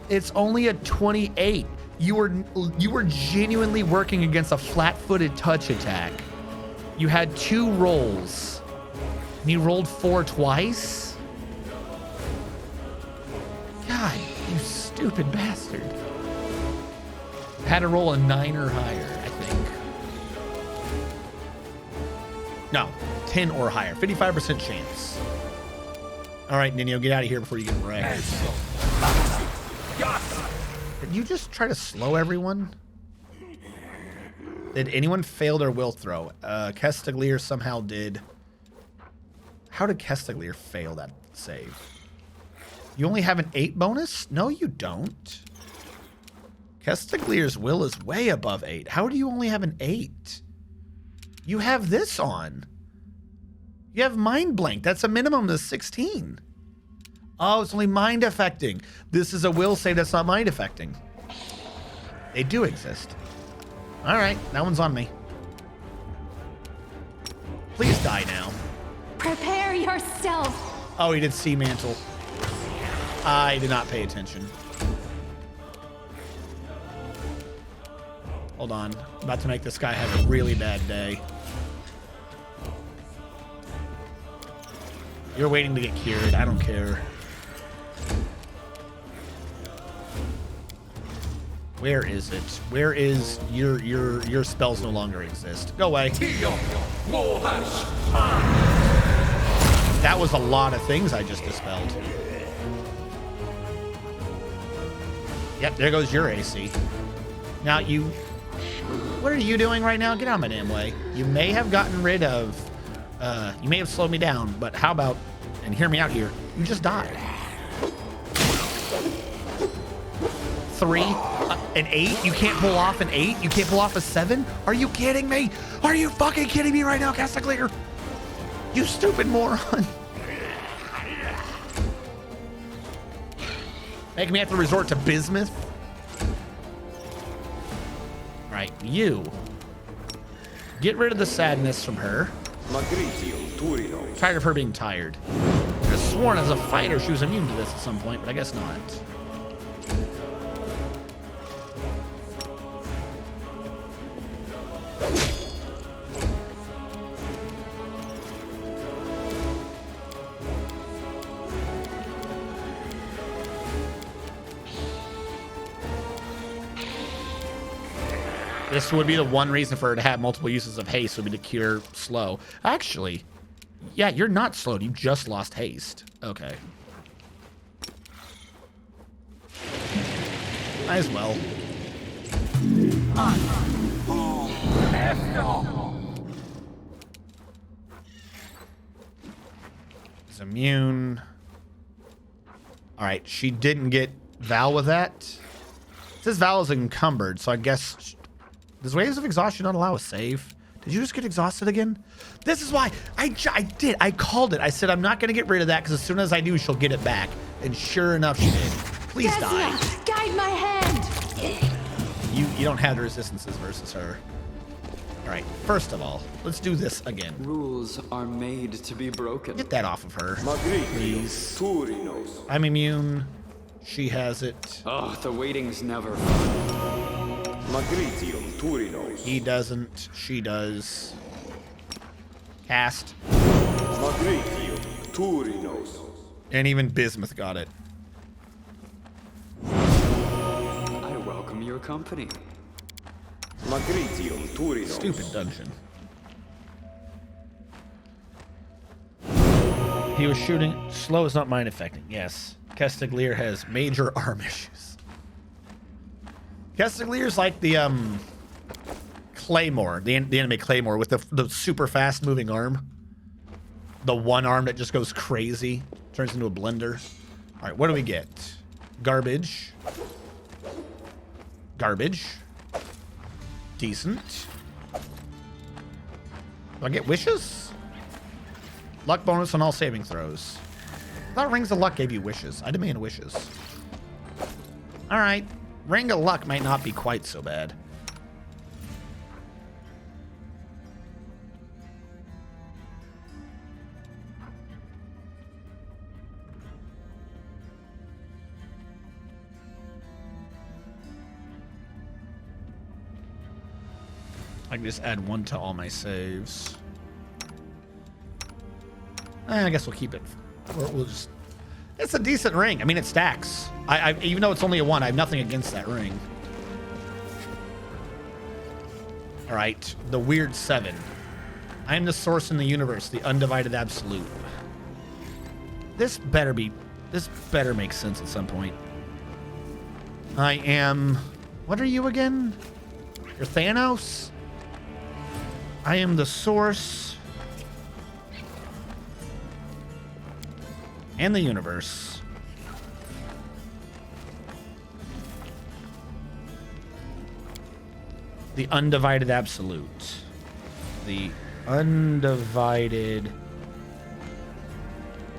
It's only a 28. You were genuinely working against a flat-footed touch attack. You had 2 rolls. And you rolled 4 twice? God, you stupid bastard. Had to roll a 9 or higher, I think. No, 10 or higher. 55% chance. All right, Nino, get out of here before you get wrecked. Did you just try to slow everyone? Did anyone fail their will throw? Castiglier somehow did. How did Castiglier fail that save? You only have an 8 bonus? No, you don't. Castiglier's will is way above 8. How do you only have an 8? You have this on. You have Mind Blank. That's a minimum of 16. Oh, it's only mind affecting. This is a will save that's not mind affecting. They do exist. All right, that one's on me. Please die now. Prepare yourself. Oh, he did Sea Mantle. I did not pay attention. Hold on. I'm about to make this guy have a really bad day. You're waiting to get cured. I don't care. Where is it? Where is your spells no longer exist? Go away. That was a lot of things I just dispelled. Yep, there goes your AC. Now you... What are you doing right now? Get out of my damn way. You may have gotten rid of... you may have slowed me down, but how about... And hear me out here. You just died. 3, an 8? You can't pull off an 8? You can't pull off a 7? Are you kidding me? Are you fucking kidding me right now, Castiglier? You stupid moron. Make me have to resort to bismuth? Right, you. Get rid of the sadness from her. Tired of her being tired. I could have sworn as a fighter she was immune to this at some point, but I guess not. This would be the one reason for her to have multiple uses of haste would be to cure slow. Actually, yeah, you're not slowed. You just lost haste. Okay. Might as well. He's immune. All right, she didn't get Val with that. It says Val is encumbered, so I guess... Does Waves of Exhaustion not allow a save? Did you just get exhausted again? This is why I did. I called it. I said I'm not going to get rid of that because as soon as I do, she'll get it back. And sure enough, she did. Please die. Guide my hand. You don't have the resistances versus her. All right. First of all, let's do this again. Rules are made to be broken. Get that off of her, please. I'm immune. She has it. Oh, the waiting's never fun. He doesn't. She does. Cast. And even Bismuth got it. I welcome your company. Stupid dungeon. He was shooting. Slow is not mind affecting. Yes. Castiglier has major arm issues. Castiglier's like the Claymore, the enemy Claymore with the super fast moving arm. The one arm that just goes crazy, turns into a blender. All right, what do we get? Garbage. Garbage. Decent. Do I get wishes? Luck bonus on all saving throws. I thought Rings of Luck gave you wishes. I demand wishes. All right. Ring of Luck might not be quite so bad. I can just add 1 to all my saves. I guess we'll keep it. We'll just... It's a decent ring. I mean, it stacks. Even though it's only a 1, I have nothing against that ring. All right, the weird 7. I am the source in the universe, the undivided absolute. This better make sense at some point. I am... What are you again? You're Thanos? I am the source. And the universe. The undivided absolute. The undivided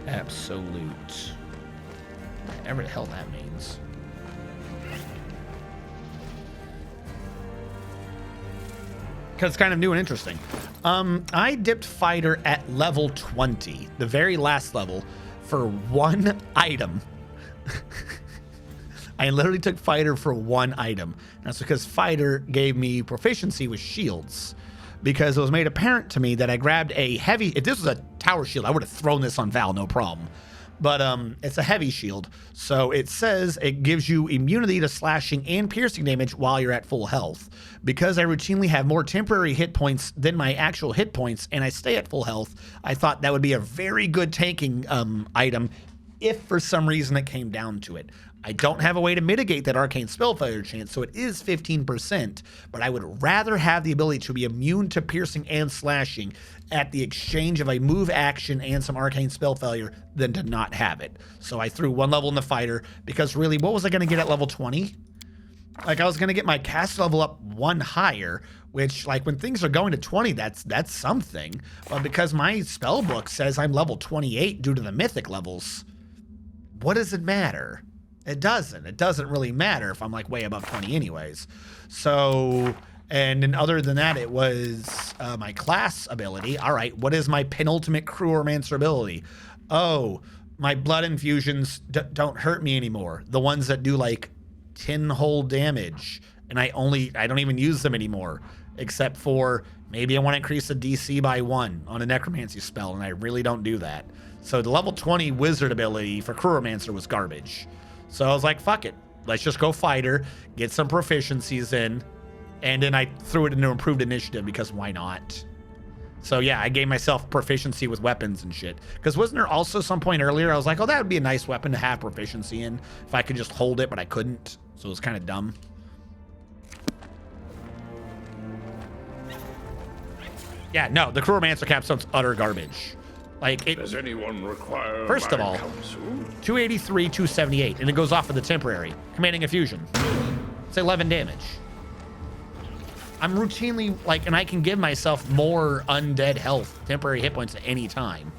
absolute. Whatever the hell that means. Because it's kind of new and interesting. I dipped fighter at level 20, the very last level, for 1 item. I literally took fighter for 1 item. That's because fighter gave me proficiency with shields. Because it was made apparent to me that I grabbed a heavy... If this was a tower shield, I would have thrown this on Val, no problem. But it's a heavy shield. So it says it gives you immunity to slashing and piercing damage while you're at full health. Because I routinely have more temporary hit points than my actual hit points, and I stay at full health, I thought that would be a very good tanking item if for some reason it came down to it. I don't have a way to mitigate that arcane spell failure chance, so it is 15%, but I would rather have the ability to be immune to piercing and slashing at the exchange of a move action and some arcane spell failure than to not have it. So I threw 1 level in the fighter, because really, what was I going to get at level 20? Like, I was going to get my cast level up 1 higher, which, like, when things are going to 20, that's something. But because my spell book says I'm level 28 due to the mythic levels, what does it matter? It doesn't. It doesn't really matter if I'm like way above 20 anyways. So, and then other than that, it was my class ability. All right, what is my penultimate Crewromancer ability? Oh, my blood infusions don't hurt me anymore. The ones that do like 10 whole damage. And I don't even use them anymore. Except for maybe I want to increase the DC by 1 on a necromancy spell, and I really don't do that. So the level 20 wizard ability for Crewromancer was garbage. So I was like, fuck it. Let's just go fighter, get some proficiencies in, and then I threw it into improved initiative because why not? So yeah, I gave myself proficiency with weapons and shit. Because wasn't there also some point earlier I was like, oh, that would be a nice weapon to have proficiency in if I could just hold it, but I couldn't. So it was kind of dumb. Yeah, no, the Crewromancer capstone's utter garbage. Like, it, Does anyone require first of my all, counsel? 283, 278, and it goes off of the temporary. Commanding a fusion. It's 11 damage. I'm routinely, like, and I can give myself more undead health, temporary hit points at any time.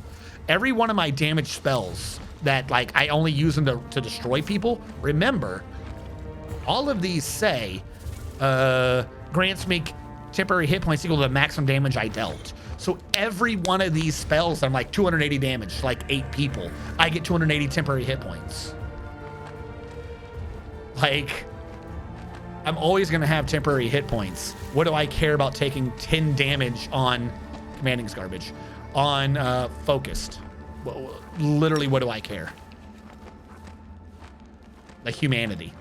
Every one of my damage spells that, like, I only use them to destroy people, remember, all of these say, grants me temporary hit points equal to the maximum damage I dealt. So every one of these spells, I'm like 280 damage, like 8 people. I get 280 temporary hit points. Like, I'm always going to have temporary hit points. What do I care about taking 10 damage on commanding's garbage? On focused. Well, literally, what do I care? The humanity.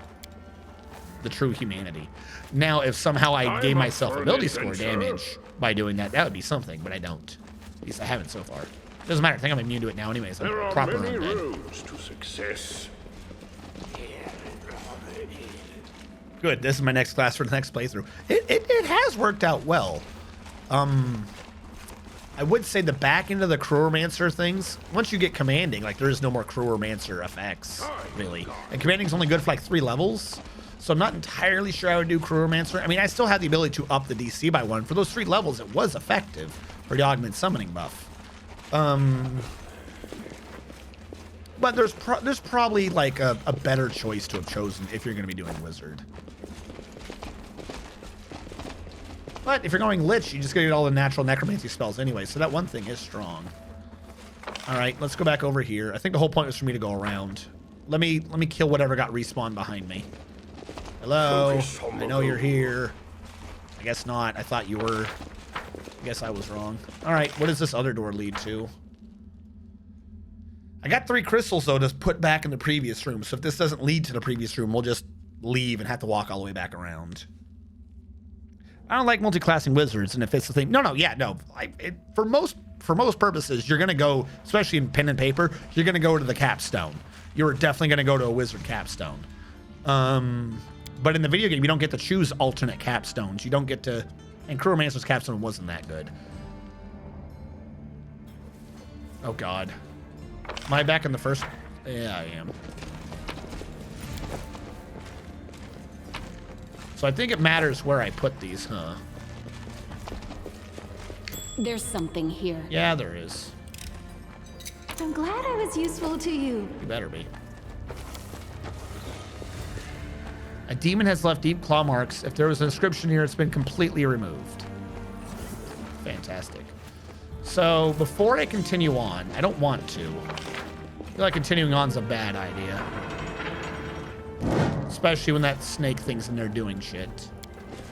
The true humanity. Now, if somehow I gave myself ability score damage by doing that, that would be something, but I don't. At least I haven't so far. Doesn't matter. I think I'm immune to it now anyways. I'm There are proper many undead. roads to success. Good. This is my next class for the next playthrough. It has worked out well. I would say the back end of the Crewromancer things, once you get commanding, like there is no more Crewromancer effects, really. And commanding's only good for like 3 levels. So I'm not entirely sure I would do Crewromancer. I mean, I still have the ability to up the DC by 1. For those 3 levels, it was effective for the augment summoning buff. But there's probably like a better choice to have chosen if you're going to be doing Wizard. But if you're going Lich, you just get all the natural necromancy spells anyway, so that one thing is strong. All right, let's go back over here. I think the whole point was for me to go around. Let me kill whatever got respawned behind me. Hello, I know you're here. I guess not. I thought you were. I guess I was wrong. All right, what does this other door lead to? I got 3 crystals, though, to put back in the previous room. So if this doesn't lead to the previous room, we'll just leave and have to walk all the way back around. I don't like multi-classing wizards, and if it's the thing, no, for most purposes, you're gonna go, especially in pen and paper, you're gonna go to the capstone. You're definitely gonna go to a wizard capstone. But in the video game, you don't get to choose alternate capstones. You don't get to, and Crewmancer's capstone wasn't that good. Oh God, am I back in the first? Yeah, I am. So I think it matters where I put these, huh? There's something here. Yeah, there is. I'm glad I was useful to you. You better be. A demon has left deep claw marks. If there was an inscription here, it's been completely removed. Fantastic. So before I continue on, I don't want to. I feel like continuing on is a bad idea. Especially when that snake thing's in there doing shit.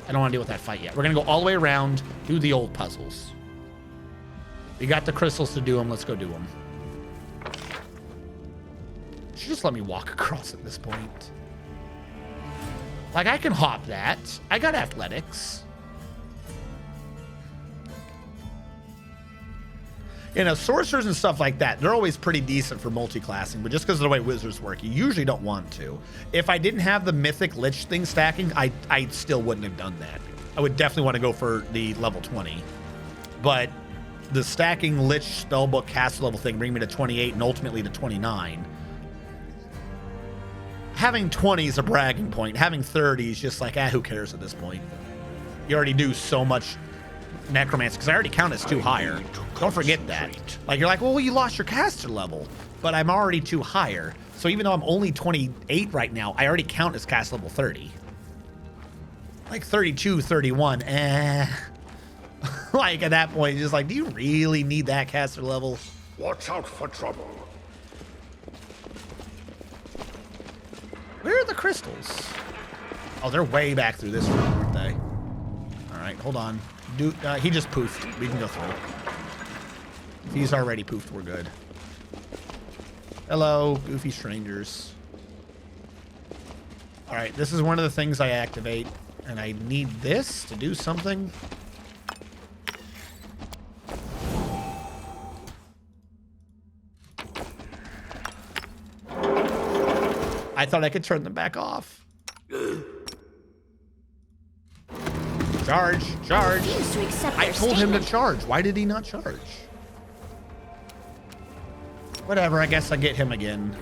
I don't want to deal with that fight yet. We're going to go all the way around, do the old puzzles. We got the crystals to do them. Let's go do them. She just let me walk across at this point. Like, I can hop that. I got athletics. You know, sorcerers and stuff like that, they're always pretty decent for multi-classing, but just because of the way wizards work, you usually don't want to. If I didn't have the mythic lich thing stacking, I still wouldn't have done that. I would definitely want to go for the level 20. But the stacking lich spellbook cast level thing bring me to 28 and ultimately to 29. Having 20 is a bragging point. Having 30 is just like, who cares at this point? You already do so much necromancy, because I already count as 2 higher. Don't forget that. Like, you're like, well, you lost your caster level, but I'm already 2 higher. So even though I'm only 28 right now, I already count as cast level 30. Like 32, 31, like at that point, just like, do you really need that caster level? Watch out for trouble. Where are the crystals? Oh, they're way back through this room, aren't they? All right, hold on. He just poofed. We can go through. If he's already poofed, we're good. Hello, goofy strangers. All right, this is one of the things I activate, and I need this to do something. I thought I could turn them back off. Charge, charge. I told him to charge. Why did he not charge? Whatever, I guess I get him again.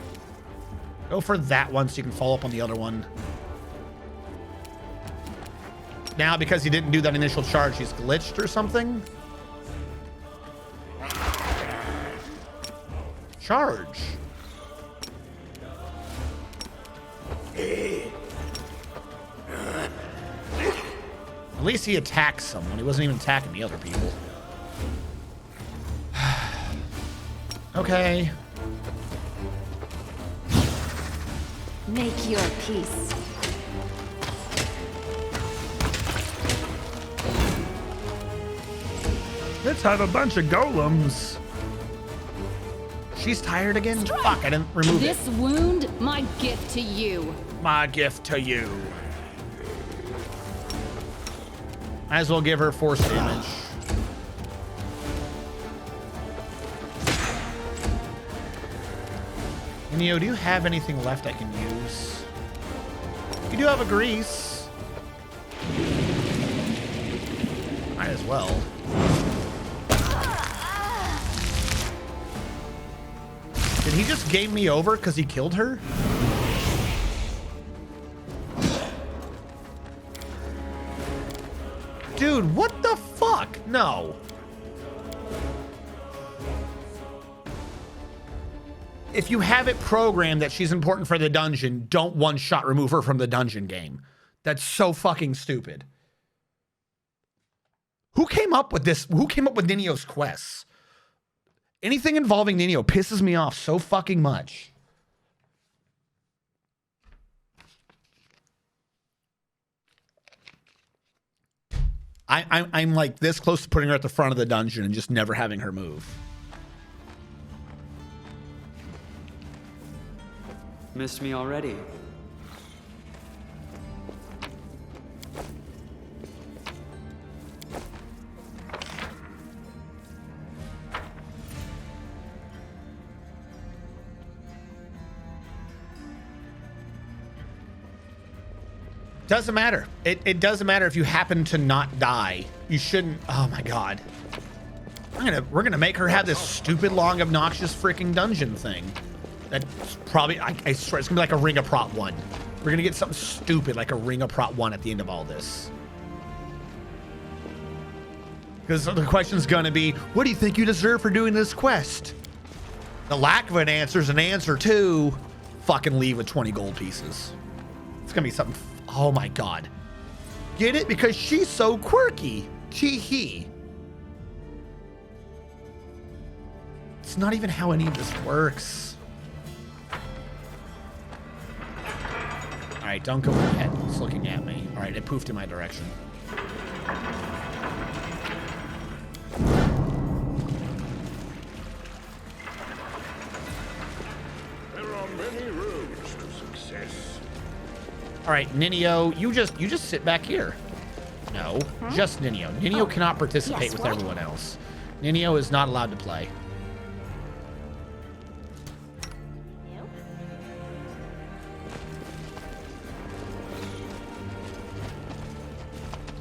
Go for that one so you can follow up on the other one. Now, because he didn't do that initial charge, he's glitched or something? Charge. At least he attacked someone. He wasn't even attacking the other people. Okay. Make your peace. Let's have a bunch of golems. She's tired again? Strike. Fuck, I didn't remove This it. wound, my gift to you. My gift to you. Might as well give her force damage. Neo, do you have anything left I can use? You do have a grease. Might as well. Did he just game me over because he killed her? Dude, what the fuck? No. If you have it programmed that she's important for the dungeon, don't one-shot remove her from the dungeon game. That's so fucking stupid. Who came up with this? Who came up with Ninio's quests? Anything involving Ninio pisses me off so fucking much. I'm like this close to putting her at the front of the dungeon and just never having her move. Missed me already. Doesn't matter. It doesn't matter if you happen to not die. You shouldn't. Oh my God. We're gonna make her have this stupid, long, obnoxious freaking dungeon thing. That's probably, I swear, it's gonna be like a Ring of Prot 1. We're gonna get something stupid like a Ring of Prot 1 at the end of all this. Because the question's gonna be, what do you think you deserve for doing this quest? The lack of an answer is an answer too. Fucking leave with 20 gold pieces. It's gonna be something. Oh my God. Get it? Because she's so quirky. He. It's not even how any of this works. All right, don't go yet. It's looking at me. All right, it poofed in my direction. There are many roads to success. All right, Ninio, you just sit back here. No, just Ninio. Ninio cannot participate with everyone else. Ninio is not allowed to play.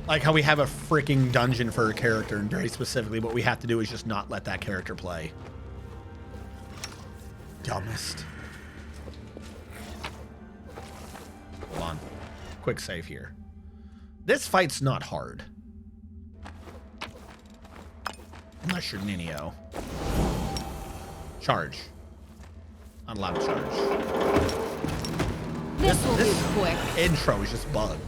Like how we have a freaking dungeon for a character, and very specifically what we have to do is just not let that character play. Dumbest. Hold on. Quick save here. This fight's not hard. Unless you're Ninio. Charge. Not allowed to charge. This will be quick. Intro is just bugged.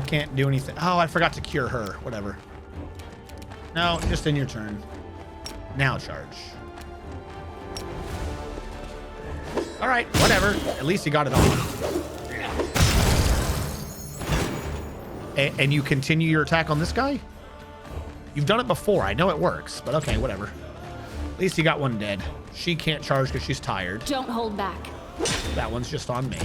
Can't do anything. Oh, I forgot to cure her. Whatever. No, just in your turn. Now charge. All right, whatever. At least you got it on. And you continue your attack on this guy? You've done it before. I know it works, but okay, whatever. At least you got one dead. She can't charge because she's tired. Don't hold back. That one's just on me.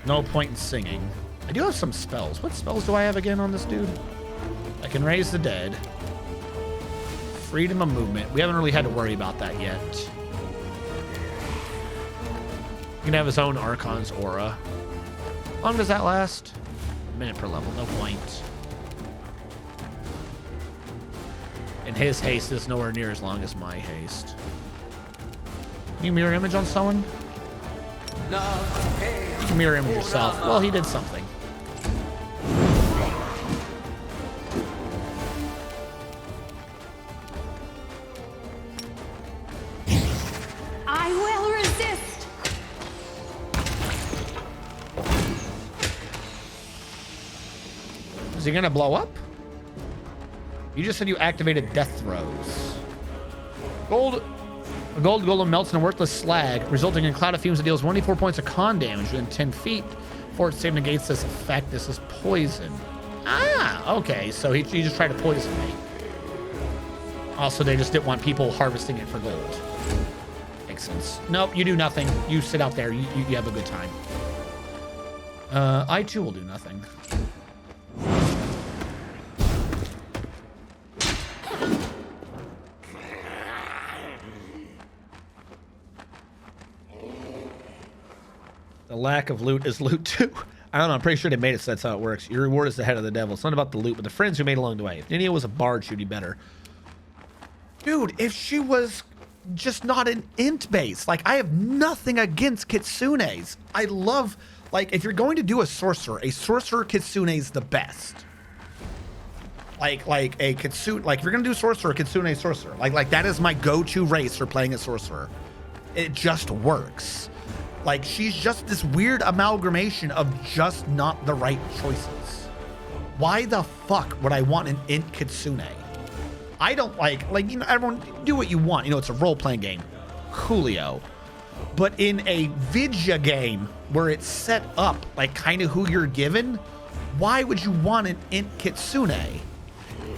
No point in singing. I do have some spells. What spells do I have again on this dude? I can raise the dead. Freedom of movement. We haven't really had to worry about that yet. He can have his own Archon's aura. How long does that last? A minute per level. No point. And his haste is nowhere near as long as my haste. Can you mirror image on someone? You can mirror image yourself. Well, he did something. I will resist. Is he gonna blow up? You just said you activated death throws. A gold golem melts in a worthless slag, resulting in a cloud of fumes that deals 1d4 points of con damage within 10 feet. Before its save negates this effect, this is poison. Ah, okay, so he just tried to poison me. Also, they just didn't want people harvesting it for gold. Makes sense. Nope, you do nothing. You sit out there. You have a good time. I too will do nothing. The lack of loot is loot too. I don't know. I'm pretty sure they made it so that's how it works. Your reward is the head of the devil. It's not about the loot, but the friends who made along the way. If Ninio was a bard, she'd be better. Dude, if she was just not an int base, like I have nothing against kitsunes. I love, like, if you're going to do a sorcerer kitsune is the best. Like a kitsune, like if you're gonna do sorcerer, kitsune sorcerer. Like that is my go-to race for playing a sorcerer. It just works. Like, she's just this weird amalgamation of just not the right choices. Why the fuck would I want an int kitsune? I don't like, you know, everyone do what you want. You know, it's a role-playing game. Coolio. But in a Vidya game where it's set up like kind of who you're given, why would you want an int kitsune?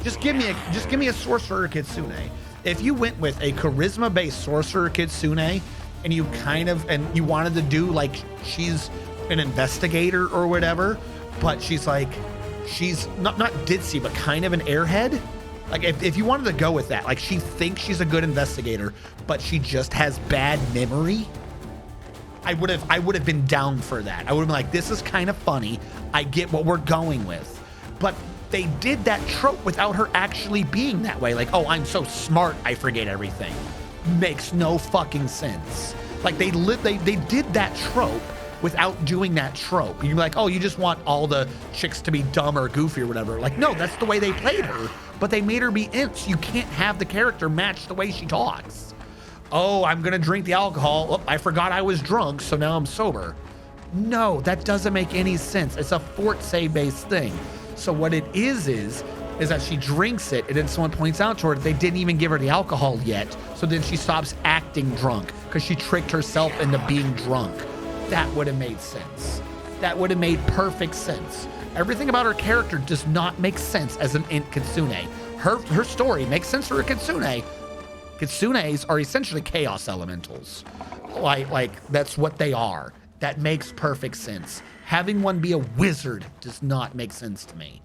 Just give me a sorcerer kitsune. If you went with a charisma-based sorcerer kitsune, and you wanted to do like she's an investigator or whatever, but she's not ditzy, but kind of an airhead, Like if you wanted to go with that, like she thinks she's a good investigator, but she just has bad memory. I would have been down for that. I would have been like, this is kind of funny. I get what we're going with. But they did that trope without her actually being that way. Like, oh, I'm so smart, I forget everything. Makes no fucking sense. Like they did that trope without doing that trope. You're like, oh, you just want all the chicks to be dumb or goofy or whatever. Like, no, that's the way they played her. But they made her be imps. You can't have the character match the way she talks. Oh, I'm gonna drink the alcohol. Oh, I forgot I was drunk, so now I'm sober. No, that doesn't make any sense. It's a fort save based thing. So what it is that she drinks it, and then someone points out to her that they didn't even give her the alcohol yet. So then she stops acting drunk because she tricked herself into being drunk. That would have made sense. That would have made perfect sense. Everything about her character does not make sense as an int kitsune. Her story makes sense for a kitsune. Kitsunes are essentially chaos elementals. Like that's what they are. That makes perfect sense. Having one be a wizard does not make sense to me.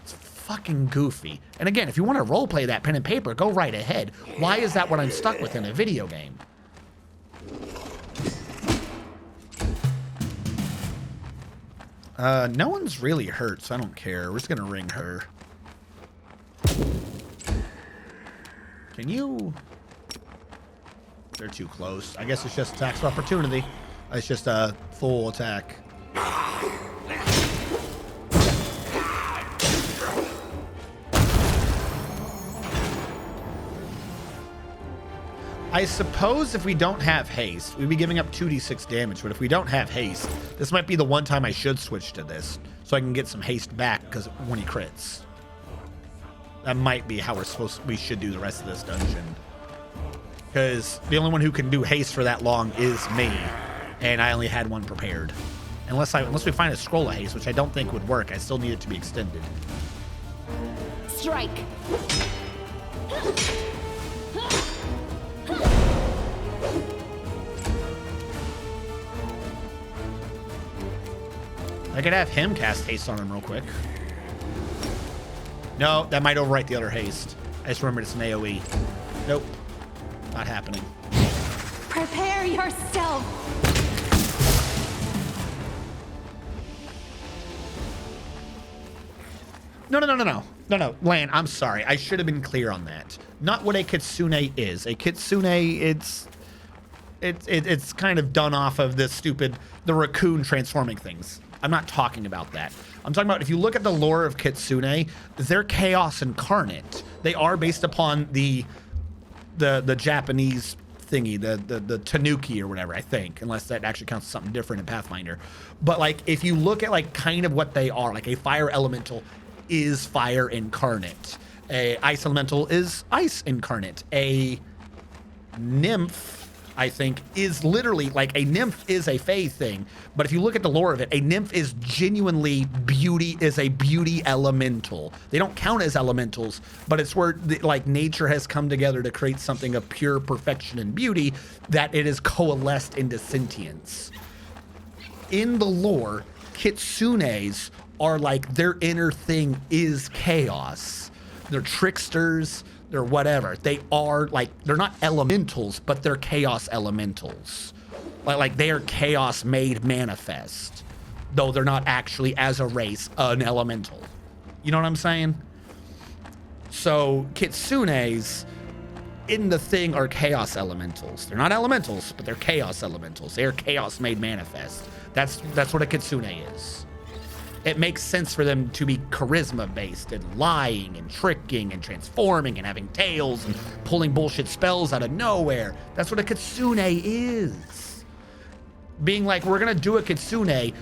It's fucking goofy. And again, if you want to roleplay that pen and paper, go right ahead. Why is that what I'm stuck with in a video game? No one's really hurt, so I don't care. We're just gonna ring her. Can you? They're too close. I guess it's just attacks of opportunity. It's just a full attack. I suppose if we don't have haste, we'd be giving up 2d6 damage, but if we don't have haste, this might be the one time I should switch to this, so I can get some haste back, because when he crits. That might be how we should do the rest of this dungeon. Because the only one who can do haste for that long is me, and I only had one prepared. Unless we find a scroll of haste, which I don't think would work. I still need it to be extended. Strike. I could have him cast haste on him real quick. No, that might overwrite the other haste. I just remembered it's an AoE. Nope. Not happening. Prepare yourself. No, Lan, I'm sorry. I should have been clear on that. Not what a kitsune is. A kitsune, it's kind of done off of the raccoon transforming things. I'm not talking about that. I'm talking about if you look at the lore of kitsune, they're chaos incarnate. They are based upon the Japanese thingy, the tanuki or whatever, I think, unless that actually counts as something different in Pathfinder. But like if you look at like kind of what they are, like a fire elemental is fire incarnate. A ice elemental is ice incarnate. A nymph, I think, is literally like a nymph is a fae thing. But if you look at the lore of it, a nymph is genuinely a beauty elemental. They don't count as elementals, but it's where like nature has come together to create something of pure perfection and beauty that it is coalesced into sentience. In the lore, kitsunes are like their inner thing is chaos. They're tricksters. They're whatever. They are like, they're not elementals, but they're chaos elementals. Like they are chaos made manifest, though they're not actually as a race an elemental. You know what I'm saying? So kitsunes in the thing are chaos elementals. They're not elementals, but they're chaos elementals. They are chaos made manifest. That's what a kitsune is. It makes sense for them to be charisma based and lying and tricking and transforming and having tails and pulling bullshit spells out of nowhere. That's what a kitsune is. Being like, we're gonna do a kitsune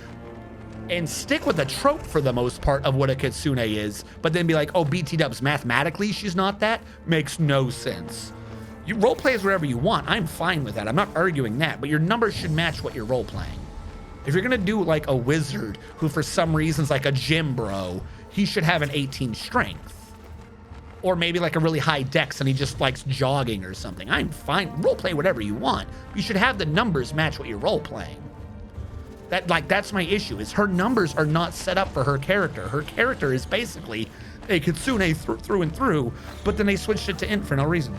and stick with the trope for the most part of what a kitsune is, but then be like, oh, BT dubs, mathematically she's not that, makes no sense. You role play as whatever you want. I'm fine with that. I'm not arguing that, but your numbers should match what you're role playing. If you're gonna do like a wizard who for some reason's like a gym bro, he should have an 18 strength. Or maybe like a really high dex and he just likes jogging or something. I'm fine, role play whatever you want. You should have the numbers match what you're role playing. That's my issue, is her numbers are not set up for her character. Her character is basically a Kitsune through and through, but then they switched it to int for no reason.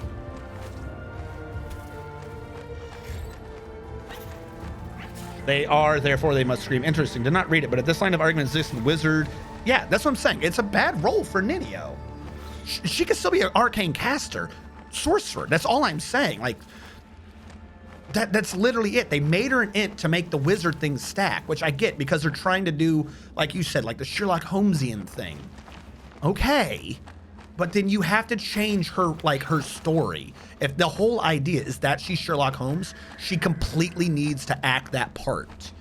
They are, therefore they must scream. Interesting. Did not read it, but if this line of argument exists in Wizard, yeah, that's what I'm saying. It's a bad role for Ninio. She could still be an arcane caster, sorcerer. That's all I'm saying. Like, that's literally it. They made her an int to make the wizard thing stack, which I get because they're trying to do, like you said, like the Sherlock Holmesian thing. Okay. But then you have to change her, like, her story. If the whole idea is that she's Sherlock Holmes, she completely needs to act that part.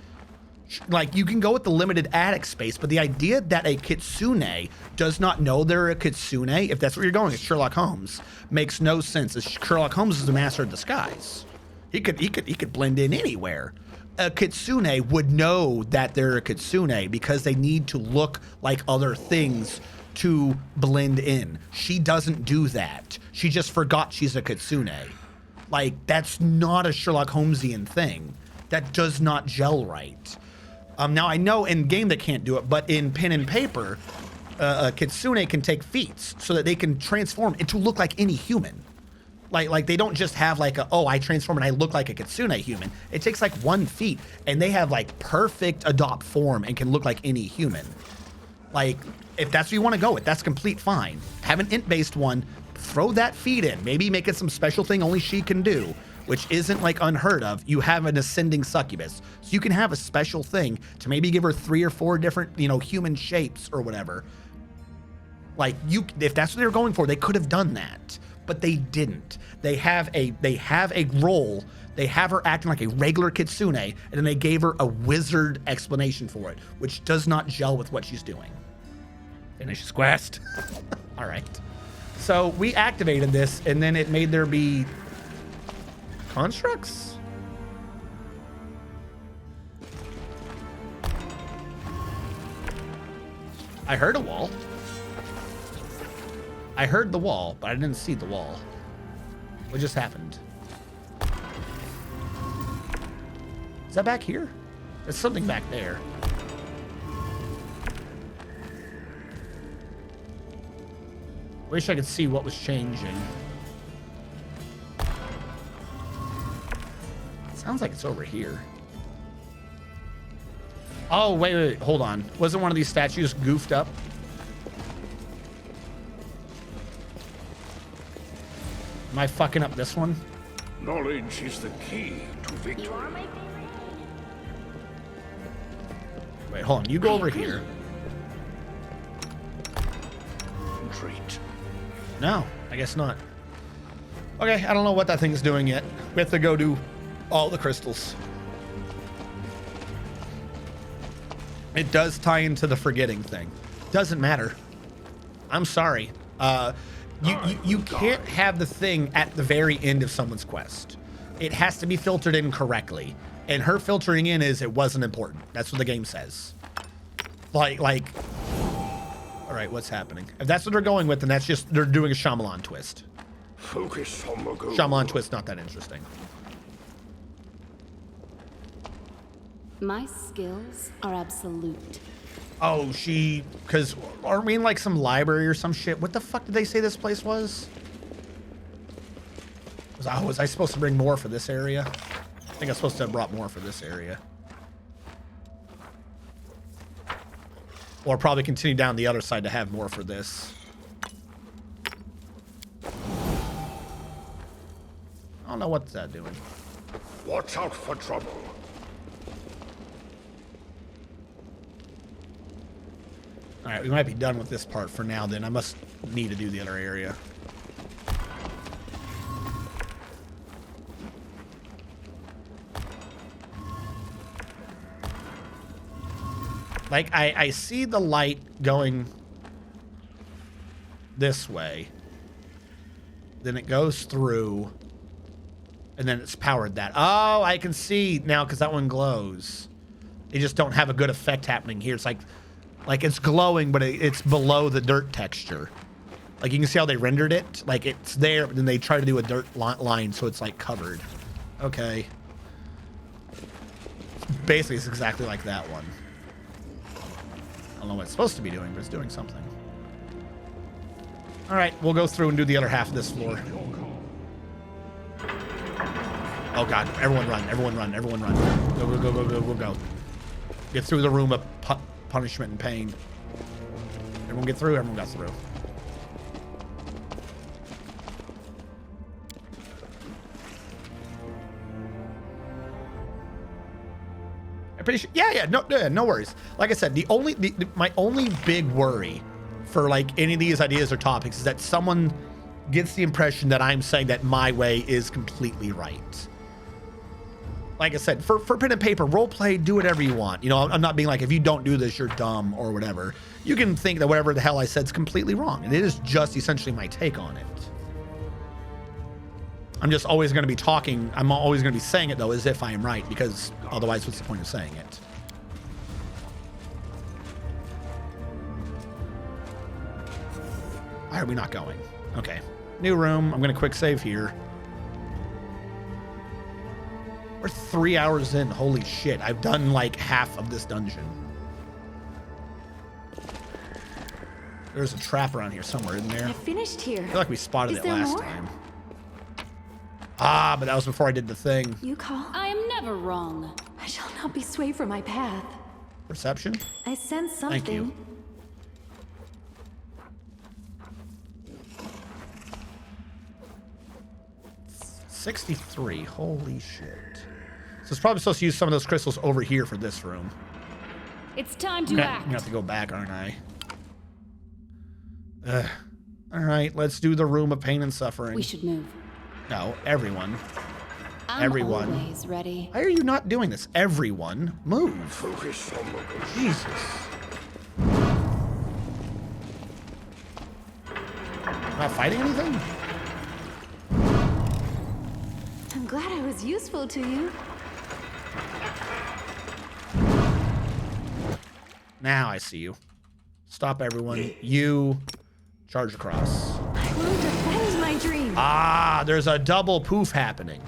Like, you can go with the limited attic space, but the idea that a Kitsune does not know they're a Kitsune, if that's where you're going, it's Sherlock Holmes, makes no sense. Sherlock Holmes is the master of disguise. He could blend in anywhere. A Kitsune would know that they're a Kitsune because they need to look like other things to blend in. She doesn't do that. She just forgot she's a Kitsune. Like, that's not a Sherlock Holmesian thing. That does not gel right. Now, I know in game they can't do it, but in pen and paper, a Kitsune can take feats so that they can transform it to look like any human. Like they don't just have like I transform and I look like a Kitsune human. It takes like 1 feat, and they have like perfect adopt form and can look like any human. Like, if that's what you want to go with, that's complete fine. Have an int-based one, throw that feat in. Maybe make it some special thing only she can do, which isn't like unheard of. You have an ascending succubus, so you can have a special thing to maybe give her 3 or 4 different, human shapes or whatever. Like, if that's what they're going for, they could have done that, but they didn't. They have a role. They have her acting like a regular Kitsune, and then they gave her a wizard explanation for it, which does not gel with what she's doing. Finish his quest. All right. So we activated this, and then it made there be constructs? I heard a wall. I heard the wall, but I didn't see the wall. What just happened? Is that back here? There's something back there. Wish I could see what was changing. Sounds like it's over here. Oh, wait, hold on. Wasn't one of these statues goofed up? Am I fucking up this one? Knowledge is the key to victory. Wait, hold on. You go over here. Treat. No, I guess not. Okay, I don't know what that thing is doing yet. We have to go do all the crystals. It does tie into the forgetting thing. Doesn't matter. I'm sorry. You can't have the thing at the very end of someone's quest. It has to be filtered in correctly. And her filtering in is it wasn't important. That's what the game says. Like, all right, what's happening? If that's what they're going with, then that's just, they're doing a Shyamalan twist. Focus on the goal. Shyamalan twist, not that interesting. My skills are absolute. Oh, because aren't we in like some library or some shit? What the fuck did they say this place was? Was I supposed to bring more for this area? I think I was supposed to have brought more for this area. Or probably continue down the other side to have more for this. I don't know what's that doing. Watch out for trouble. All right, we might be done with this part for now then. I must need to do the other area. Like, I see the light going this way. Then it goes through. And then it's powered that. Oh, I can see now because that one glows. They just don't have a good effect happening here. It's like it's glowing, but it's below the dirt texture. Like, you can see how they rendered it. Like, it's there, but then they try to do a dirt line, so it's, like, covered. Okay. Basically, it's exactly like that one. I don't know what it's supposed to be doing, but it's doing something. All right, we'll go through and do the other half of this floor. Oh God, everyone run, everyone run, everyone run. Go, go, go, go, go, go, go. Get through the room of punishment and pain. Everyone get through, everyone got through. I'm pretty sure, yeah, no worries. Like I said, my only big worry for like any of these ideas or topics is that someone gets the impression that I'm saying that my way is completely right. Like I said, for pen and paper, role play, do whatever you want. You know, I'm not being like, if you don't do this, you're dumb or whatever. You can think that whatever the hell I said is completely wrong. And it is just essentially my take on it. I'm just always going to be talking. I'm always going to be saying it, though, as if I am right, because otherwise, what's the point of saying it? Why are we not going? Okay. New room. I'm going to quick save here. We're 3 hours in. Holy shit. I've done like half of this dungeon. There's a trap around here somewhere, isn't there? I finished here. I feel like we spotted Is it there last more? time. Ah, but that was before I did the thing. You call? I am never wrong. I shall not be swayed from my path. Perception? I sense something. Thank you. $63. Holy shit. So it's probably supposed to use some of those crystals over here for this room. It's time to Okay, I'm act. gonna have to go back, aren't I? All right, let's do the room of pain and suffering. We should move. No, everyone. I'm Everyone. always ready. Why are you not doing this? Everyone, move. Focus on the goal. Jesus. Not fighting anything? I'm glad I was useful to you. Now I see you. Stop, everyone. You charge across. I will defend my dream. Ah, there's a double poof happening.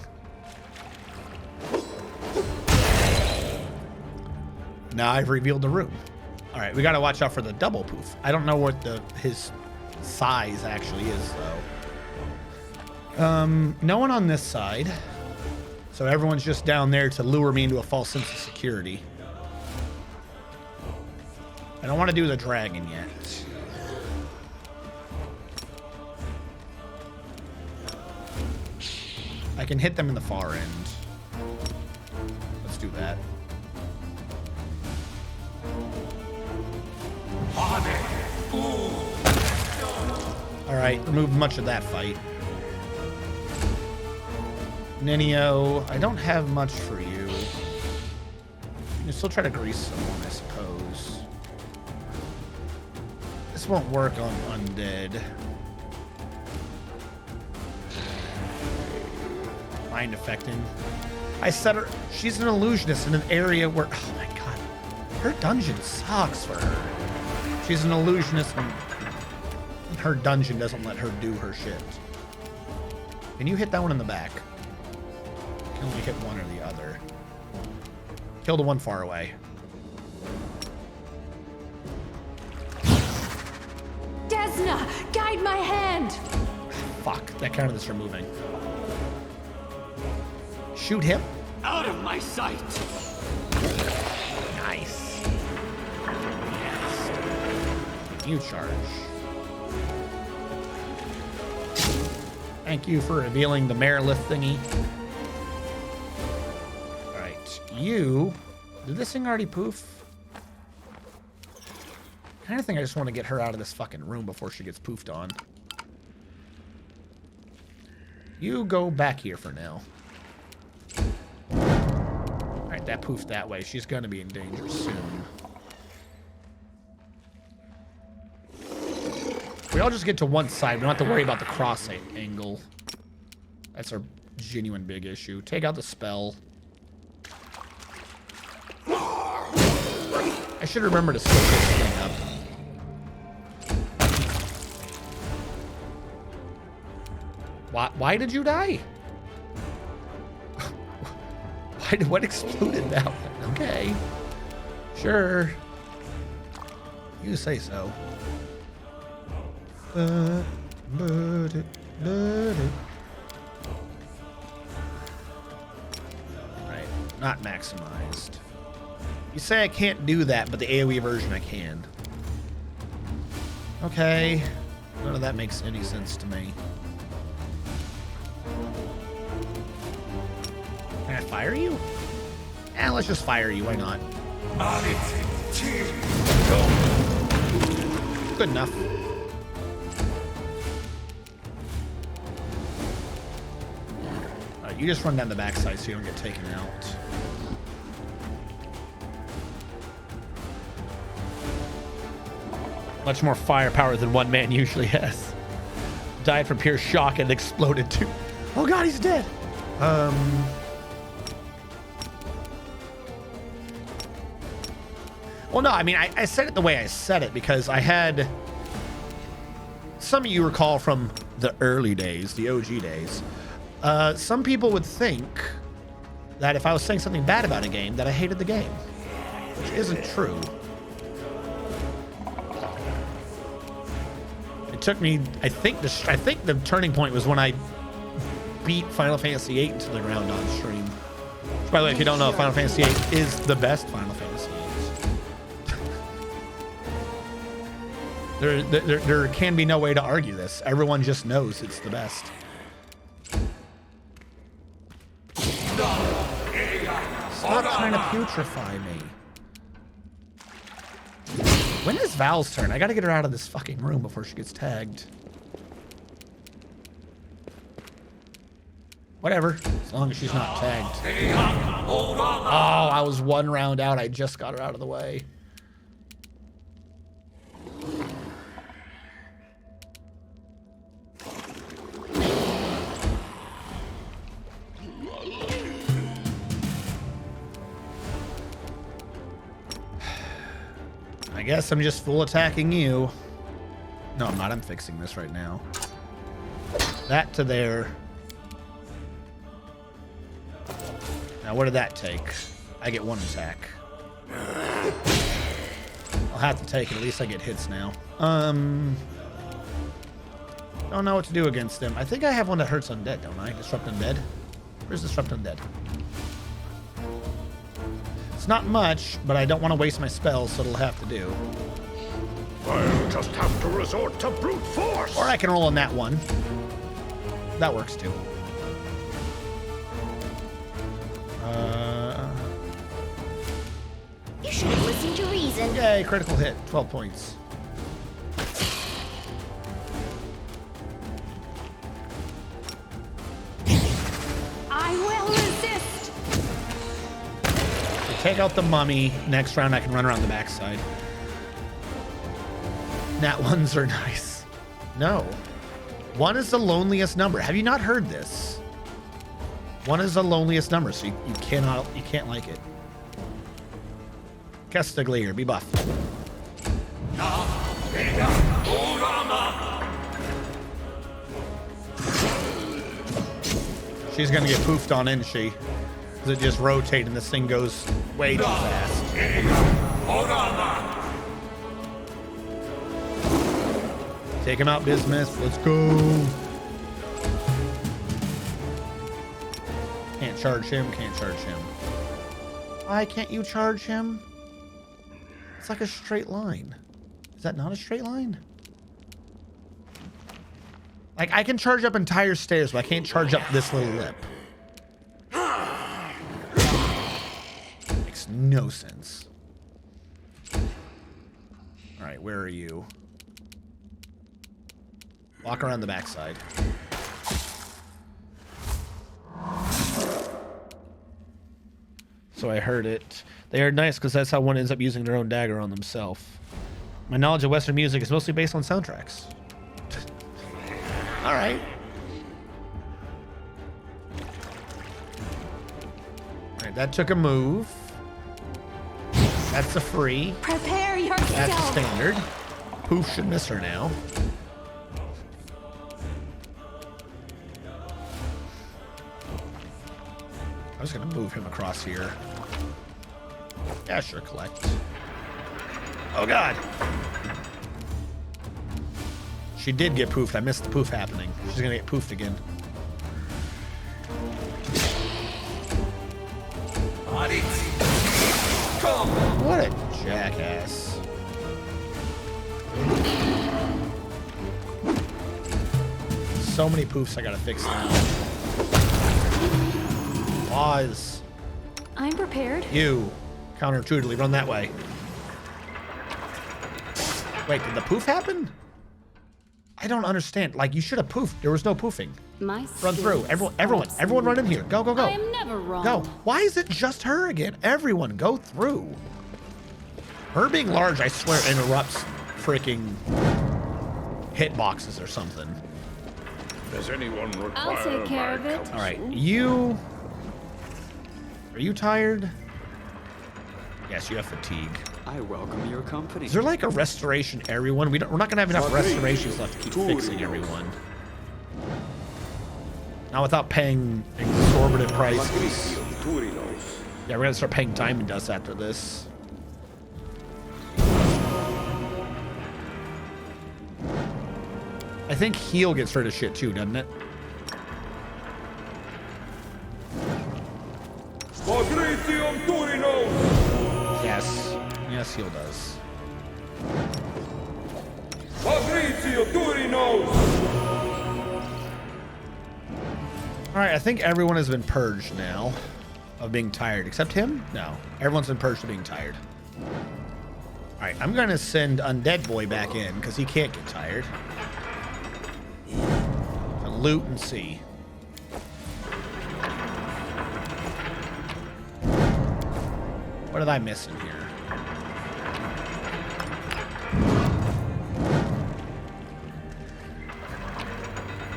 Now I've revealed the room. All right, we got to watch out for the double poof. I don't know what his size actually is, though. No one on this side. So everyone's just down there to lure me into a false sense of security. I don't want to do the dragon yet. I can hit them in the far end. Let's do that. All right, remove much of that fight. Nenio, I don't have much for you. You can still try to grease someone, I suppose. This won't work on undead. Mind affecting. I said her. She's an illusionist in an area where. Oh my god, her dungeon sucks for her. She's an illusionist, and her dungeon doesn't let her do her shit. Can you hit that one in the back? You can only hit one or the other. Kill the one far away. Desna, guide my hand. Fuck, that counted as removing. Shoot him. Out of my sight! Nice. Yes. You charge. Thank you for revealing the Marilith thingy. Alright, you... Did this thing already poof? I kind of think I just want to get her out of this fucking room before she gets poofed on. You go back here for now. Alright, that poofed that way. She's gonna be in danger soon. We all just get to one side. We don't have to worry about the cross angle. That's our genuine big issue. Take out the spell. I should remember to switch this thing up. Why did you die? What exploded that one? Okay. Sure. You say so. Right, not maximized. You say I can't do that, but the AoE version I can. Okay. None of that makes any sense to me. Can I fire you? Eh, let's just fire you. Why not? Good enough. Alright, you just run down the backside so you don't get taken out. Much more firepower than one man usually has. Died from pure shock and exploded too. Oh god, he's dead. Well, no, I mean, I said it the way I said it because I had... Some of you recall from the early days, the OG days, some people would think that if I was saying something bad about a game, that I hated the game, which isn't true. It took me, I think the turning point was when I beat Final Fantasy VIII to the ground on stream. Which, by the way, if you don't know, Final Fantasy VIII is the best Final Fantasy VIII. There can be no way to argue this. Everyone just knows it's the best. Stop trying to putrefy me. When is Val's turn? I gotta get her out of this fucking room before she gets tagged. Whatever, as long as she's not tagged. Oh, I was one round out. I just got her out of the way. I guess I'm just full attacking you. No, I'm not. I'm fixing this right now. That to there. Now, what did that take? I get one attack. I'll have to take it. At least I get hits now. Don't know what to do against him. I think I have one that hurts undead, don't I? Disrupt undead? Where's Disrupt undead? It's not much, but I don't want to waste my spells, so it'll have to do. I'll just have to resort to brute force. Or I can roll on that one. That works too. You should have listened to reason. Yay, critical hit. 12 points. I will resist. So take out the mummy. Next round, I can run around the backside. Nat ones are nice. No. 1 is the loneliest number. Have you not heard this? 1 is the loneliest number, so you can't like it. Castiglier, be buffed. She's gonna get poofed on, isn't she? Because it just rotates and this thing goes way too fast. Take him out, Bismuth. Let's go. Can't charge him, can't charge him. Why can't you charge him? It's like a straight line. Is that not a straight line? Like, I can charge up entire stairs, but I can't charge up this little lip. Makes no sense. All right, where are you? Walk around the backside. So I heard it. They are nice because that's how one ends up using their own dagger on themselves. My knowledge of Western music is mostly based on soundtracks. All right. All right, that took a move. That's a free. Prepare yourself. That's a standard. Poof should miss her now. I was gonna move him across here. Yeah, sure, collect. Oh god. She did get poofed. I missed the poof happening. She's gonna get poofed again. What a jackass. So many poofs I gotta fix now. Pause. I'm prepared. You. Counterintuitively, run that way. Wait, did the poof happen? I don't understand. Like, you should have poofed. There was no poofing. My Run through. skills Everyone run in here. Go, go, go. I am never wrong. Go. Why is it just her again? Everyone, go through. Her being large, I swear, interrupts freaking hitboxes or something. Does anyone require I'll take care of it. All right, you... Are you tired? Yes, you have fatigue. I welcome your company. Is there like a restoration everyone? We're not gonna have enough restorations left to keep fixing everyone. Not without paying exorbitant prices. Yeah, we're gonna start paying diamond dust after this. I think heal gets rid of shit too, doesn't it? Yes. Yes, heal does. Alright, I think everyone has been purged now of being tired. Except him? No. Everyone's been purged of being tired. Alright, I'm gonna send Undead Boy back in because he can't get tired. And loot and see. What did I miss in here?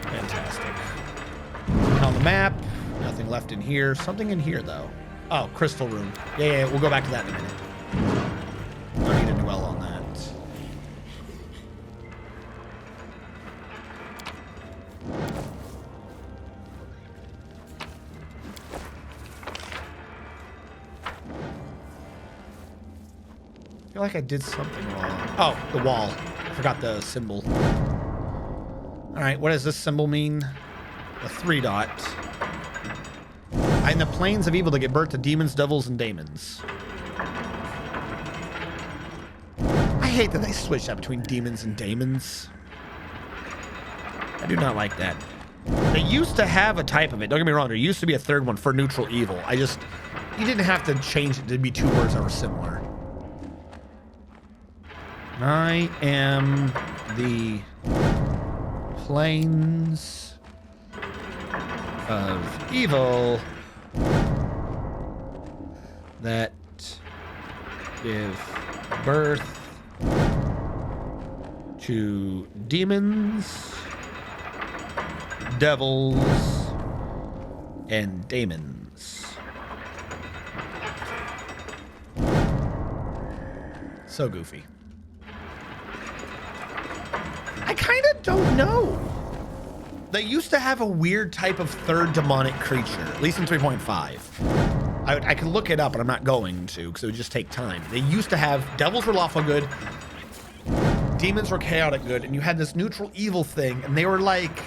Fantastic. On the map, nothing left in here. Something in here, though. Oh, crystal room. Yeah, we'll go back to that in a minute. Don't need to dwell on that. I feel like I did something wrong. Oh, the wall. I forgot the symbol. All right, what does this symbol mean? A 3 dot. In the plains of evil to give birth to demons, devils, and daemons. I hate that they switched that between demons and daemons. I do not like that. They used to have a type of it. Don't get me wrong. There used to be a third one for neutral evil. You didn't have to change it to be 2 words that were similar. I am the plains of evil that give birth to demons, devils, and daemons. So goofy. I kind of don't know. They used to have a weird type of third demonic creature, at least in 3.5. I could look it up, but I'm not going to because it would just take time. They used to have devils were lawful good, demons were chaotic good, and you had this neutral evil thing, and they were like,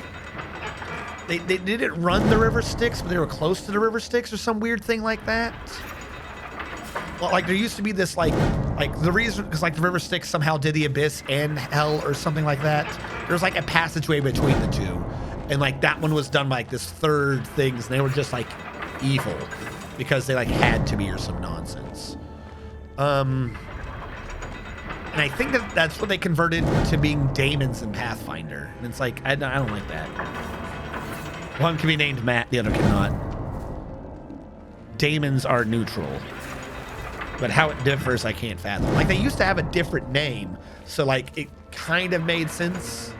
they didn't run the river Styx, but they were close to the river Styx or some weird thing like that. Well, like there used to be this like the reason, because like the river Styx somehow did the abyss and hell or something like that. There's like a passageway between the two, and like that one was done by like this third things, and they were just like evil because they like had to be or some nonsense. And I think that's what they converted to being daemons in Pathfinder, and it's like I don't like that. One can be named Matt, the other cannot. Daemons are neutral. But how it differs, I can't fathom. Like, they used to have a different name, so, like, it kind of made sense.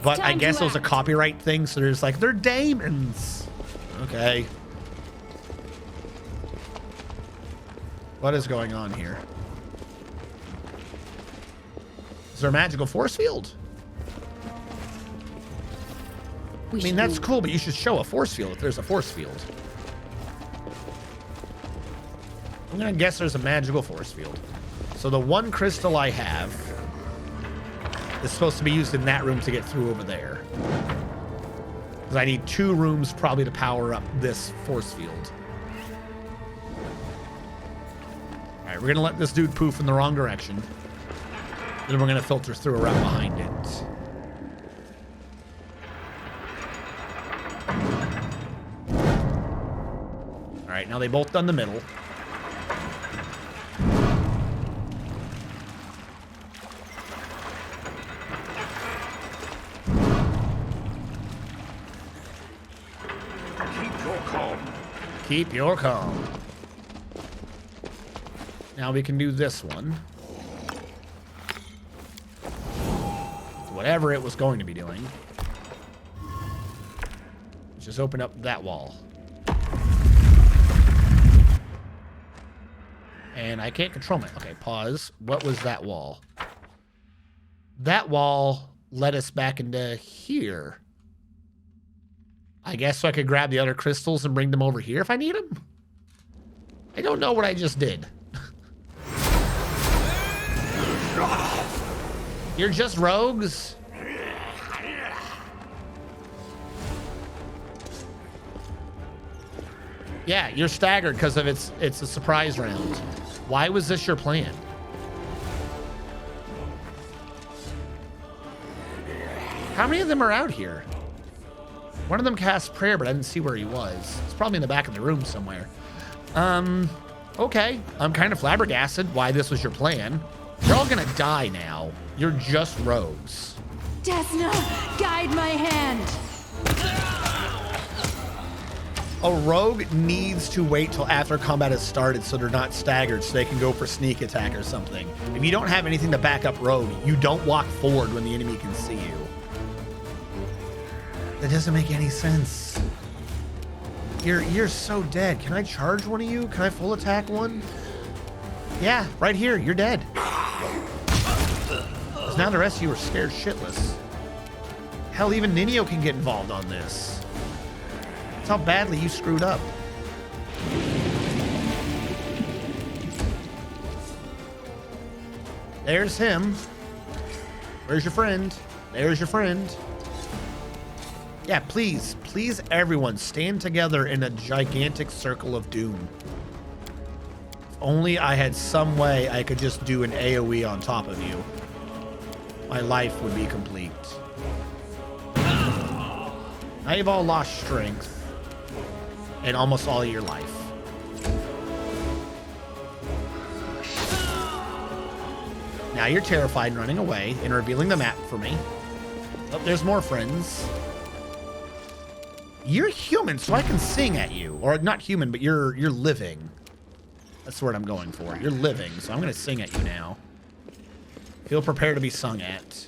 But I guess it was a copyright thing, so there's like, they're daemons. Okay. What is going on here? Is there a magical force field? I mean, that's cool, but you should show a force field if there's a force field. I'm gonna guess there's a magical force field. So the one crystal I have is supposed to be used in that room to get through over there. Because I need 2 rooms probably to power up this force field. All right, we're going to let this dude poof in the wrong direction. Then we're going to filter through around behind it. All right, now they both done the middle. Keep your calm. Keep your calm. Now we can do this one. Whatever it was going to be doing. Let's just open up that wall. And I can't control it. Okay, pause. What was that wall? That wall led us back into here. I guess so I could grab the other crystals and bring them over here if I need them? I don't know what I just did. You're just rogues? Yeah, you're staggered because of it's a surprise round. Why was this your plan? How many of them are out here? One of them cast prayer, but I didn't see where he was. It's probably in the back of the room somewhere. Okay. I'm kind of flabbergasted why this was your plan. You're all gonna die now. You're just rogues. Desna, guide my hand. A rogue needs to wait till after combat has started so they're not staggered so they can go for sneak attack or something. If you don't have anything to back up rogue, you don't walk forward when the enemy can see you. That doesn't make any sense. You're so dead. Can I charge one of you? Can I full attack one? Yeah, right here. You're dead. Because now the rest of you are scared shitless. Hell, even Ninio can get involved on this. That's how badly you screwed up. There's him. Where's your friend? There's your friend. Yeah, please, everyone, stand together in a gigantic circle of doom. If only I had some way I could just do an AoE on top of you. My life would be complete. Now you've all lost strength. And almost all of your life. Now you're terrified and running away and revealing the map for me. Oh, there's more friends. You're human, so I can sing at you. Or not human, but you're living. That's the word I'm going for. You're living, so I'm going to sing at you now. Feel prepared to be sung at.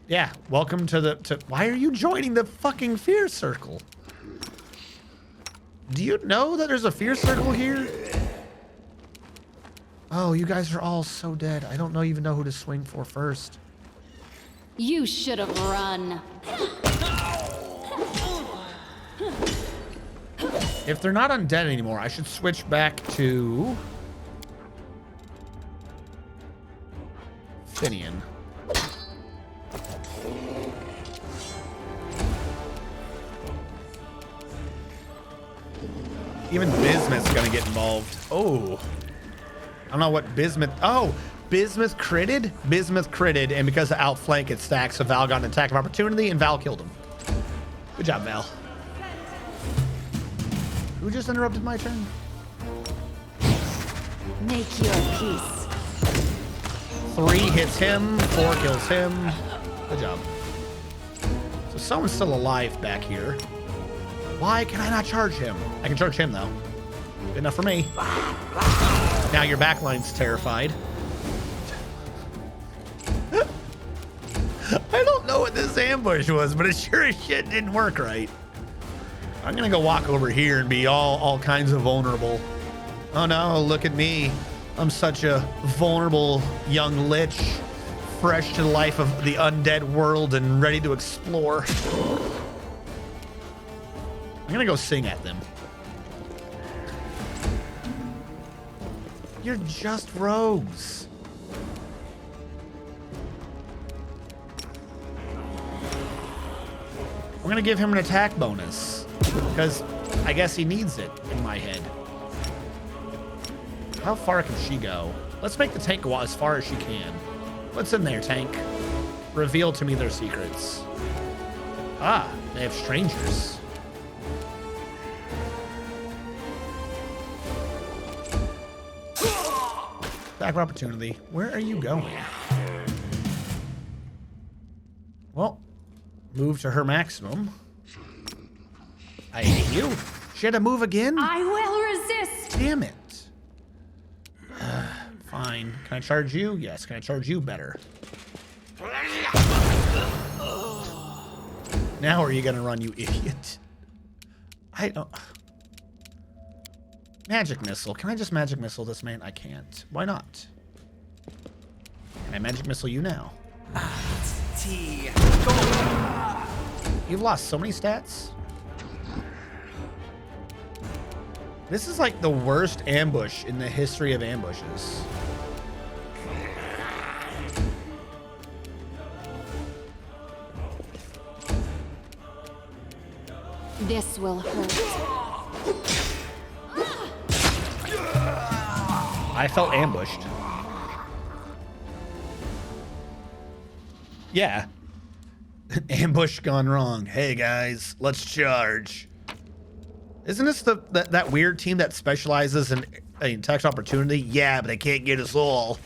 Yeah, welcome to why are you joining the fucking fear circle? Do you know that there's a fear circle here? Oh, you guys are all so dead. I don't even know who to swing for first. You should have run. If they're not undead anymore, I should switch back to Finian. Even Bismuth's gonna get involved. Oh. I don't know what Bismuth... Oh! Bismuth critted? Bismuth critted, and because of outflank, it stacks, so Val got an attack of opportunity, and Val killed him. Good job, Val. Who just interrupted my turn? Make your peace. 3 hits him, 4 kills him. Good job. So someone's still alive back here. Why can I not charge him? I can charge him, though. Good enough for me. Now your backline's terrified. I don't know what this ambush was, but it sure as shit didn't work right. I'm gonna go walk over here and be all kinds of vulnerable. Oh no, look at me. I'm such a vulnerable young lich, fresh to the life of the undead world and ready to explore. I'm gonna go sing at them. You're just rogues. We're gonna give him an attack bonus because I guess he needs it in my head. How far can she go? Let's make the tank go as far as she can. What's in there, tank? Reveal to me their secrets. Ah, they have strangers. Attack of opportunity. Where are you going? Well, move to her maximum. I hate you. She had to move again? I will resist. Damn it. Fine. Can I charge you? Yes. Can I charge you better? Now are you gonna run, you idiot? I don't... Magic missile. Can I just magic missile this man? I can't. Why not? Can I magic missile you now? Tea. You've lost so many stats. This is like the worst ambush in the history of ambushes. This will hurt. I felt ambushed. Yeah. Ambush gone wrong. Hey guys, let's charge. Isn't this that weird team that specializes in attack opportunity? Yeah, but they can't get us all.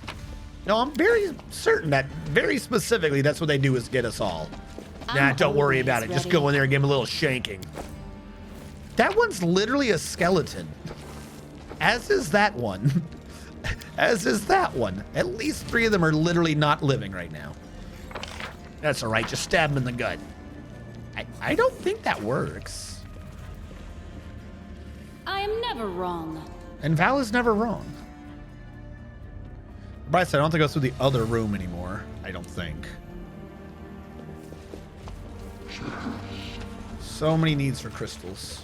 No, I'm very certain that very specifically that's what they do is get us all. Nah, don't worry about it. Just go in there and give him a little shanking. That one's literally a skeleton. As is that one. As is that one. At least 3 of them are literally not living right now. That's all right. Just stab him in the gut. I don't think that works. I am never wrong. And Val is never wrong. Bryce, I don't have to go through the other room anymore. I don't think. So many needs for crystals.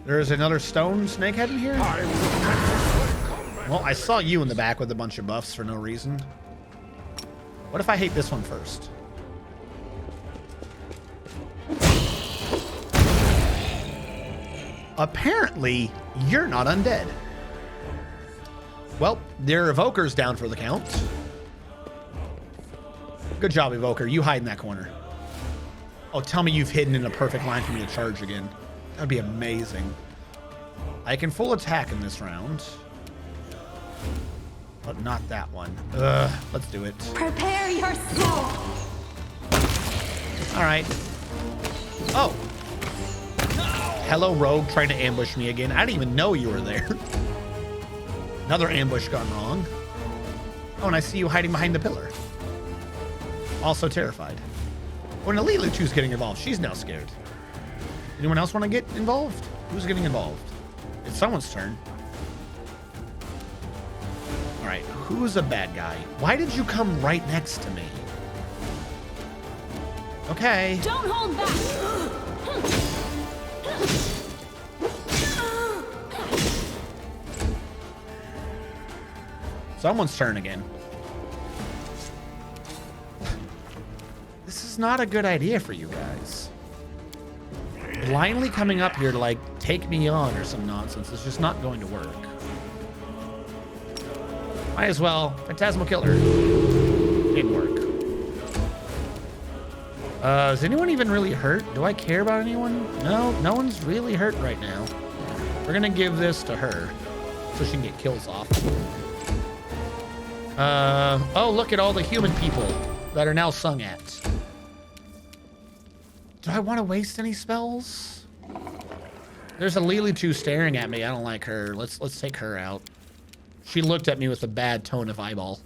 There's another stone snakehead in here? Well, I saw you in the back with a bunch of buffs for no reason. What if I hate this one first? Apparently, you're not undead. Well, their evoker's down for the count. Good job, evoker. You hide in that corner. Oh, tell me you've hidden in a perfect line for me to charge again. That'd be amazing. I can full attack in this round. But not that one. Let's do it. Prepare yourself. All right. Oh. Hello, rogue, trying to ambush me again. I didn't even know you were there. Another ambush gone wrong. Oh, and I see you hiding behind the pillar. Also terrified. When Lilichu's getting involved, she's now scared. Anyone else want to get involved? Who's getting involved? It's someone's turn. All right, who's a bad guy? Why did you come right next to me? Okay. Don't hold back. Someone's turn again. This is not a good idea for you guys. Blindly coming up here to like take me on or some nonsense is just not going to work. Might as well. Phantasmal Killer. Didn't work. Is anyone even really hurt? Do I care about anyone? No, no one's really hurt right now. We're gonna give this to her so she can get kills off. Oh, look at all the human people that are now sung at. Do I want to waste any spells? There's a Lilichu staring at me. I don't like her. Let's take her out. She looked at me with a bad tone of eyeball.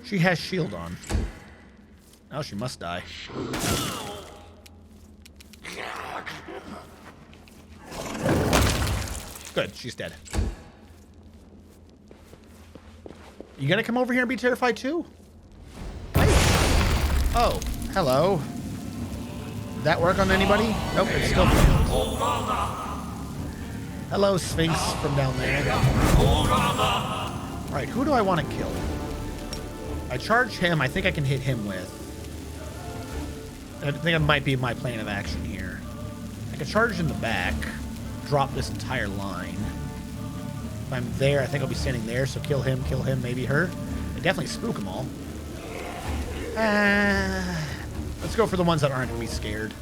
She has shield on. Oh, she must die. Good, she's dead. You gonna come over here and be terrified too? Oh, hello. Did that work on anybody? Nope, it's still failed. Hello, Sphinx from down there. All right, who do I want to kill? I charge him. I think I can hit him with. I think it might be my plan of action here. I can charge in the back, drop this entire line. If I'm there, I think I'll be standing there, so kill him, maybe her. And definitely spook them all. Let's go for the ones that aren't going to be scared.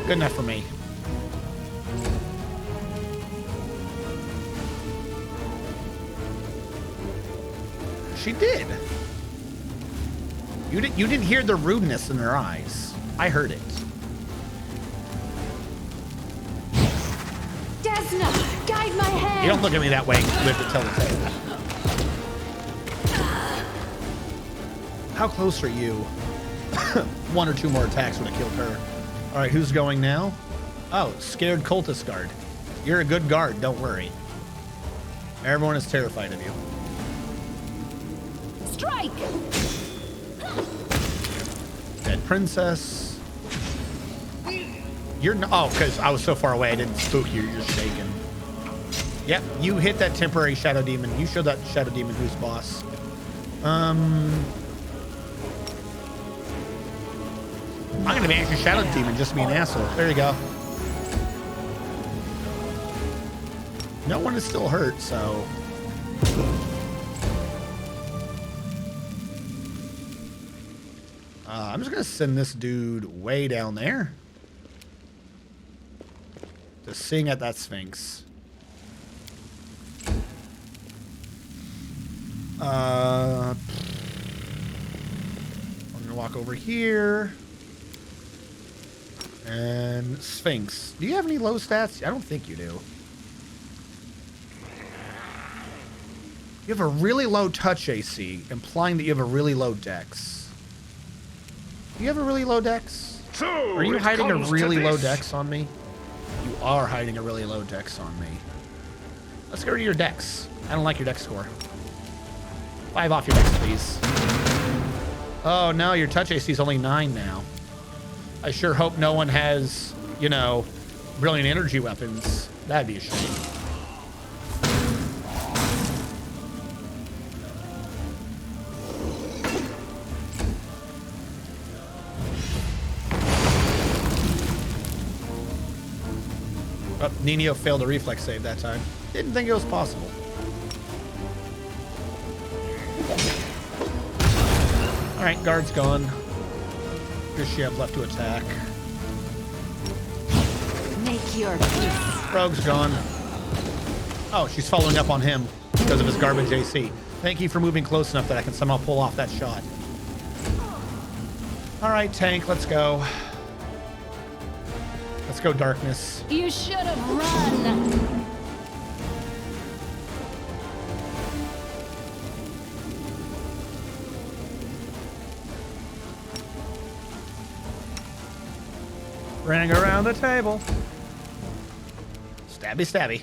Good enough for me. She did. You didn't hear the rudeness in her eyes. I heard it. Desna, guide my hand. You don't look at me that way. You have to tell the tale. How close are you? One or two more attacks would have killed her. All right, who's going now? Oh, scared cultist guard. You're a good guard. Don't worry. Everyone is terrified of you. Strike! Dead princess. You're no, oh, because I was so far away, I didn't spook you. You're just shaking. Yep, you hit that temporary shadow demon. You showed that shadow demon who's boss. I'm gonna banish your shadow demon just to be an asshole. There you go. No one is still hurt, so. I'm just gonna send this dude way down there to sing at that Sphinx. I'm gonna walk over here. And Sphinx. Do you have any low stats? I don't think you do. You have a really low touch AC, implying that you have a really low dex. Do you have a really low dex? So Are you it hiding a comes to really low this. dex on me? You are hiding a really low dex on me. Let's go to your dex. I don't like your dex score. 5 off your dex, please. Oh no, your touch AC is only 9 now. I sure hope no one has, you know, brilliant energy weapons. That'd be a shame. Oh, Nino failed a reflex save that time. Didn't think it was possible. All right, guard's gone. Does she have left to attack? Make your peace. Rogue's gone. Oh, she's following up on him because of his garbage AC. Thank you for moving close enough that I can somehow pull off that shot. All right, tank, let's go. Let's go, darkness. You should have run. Ring around the table. Stabby, stabby.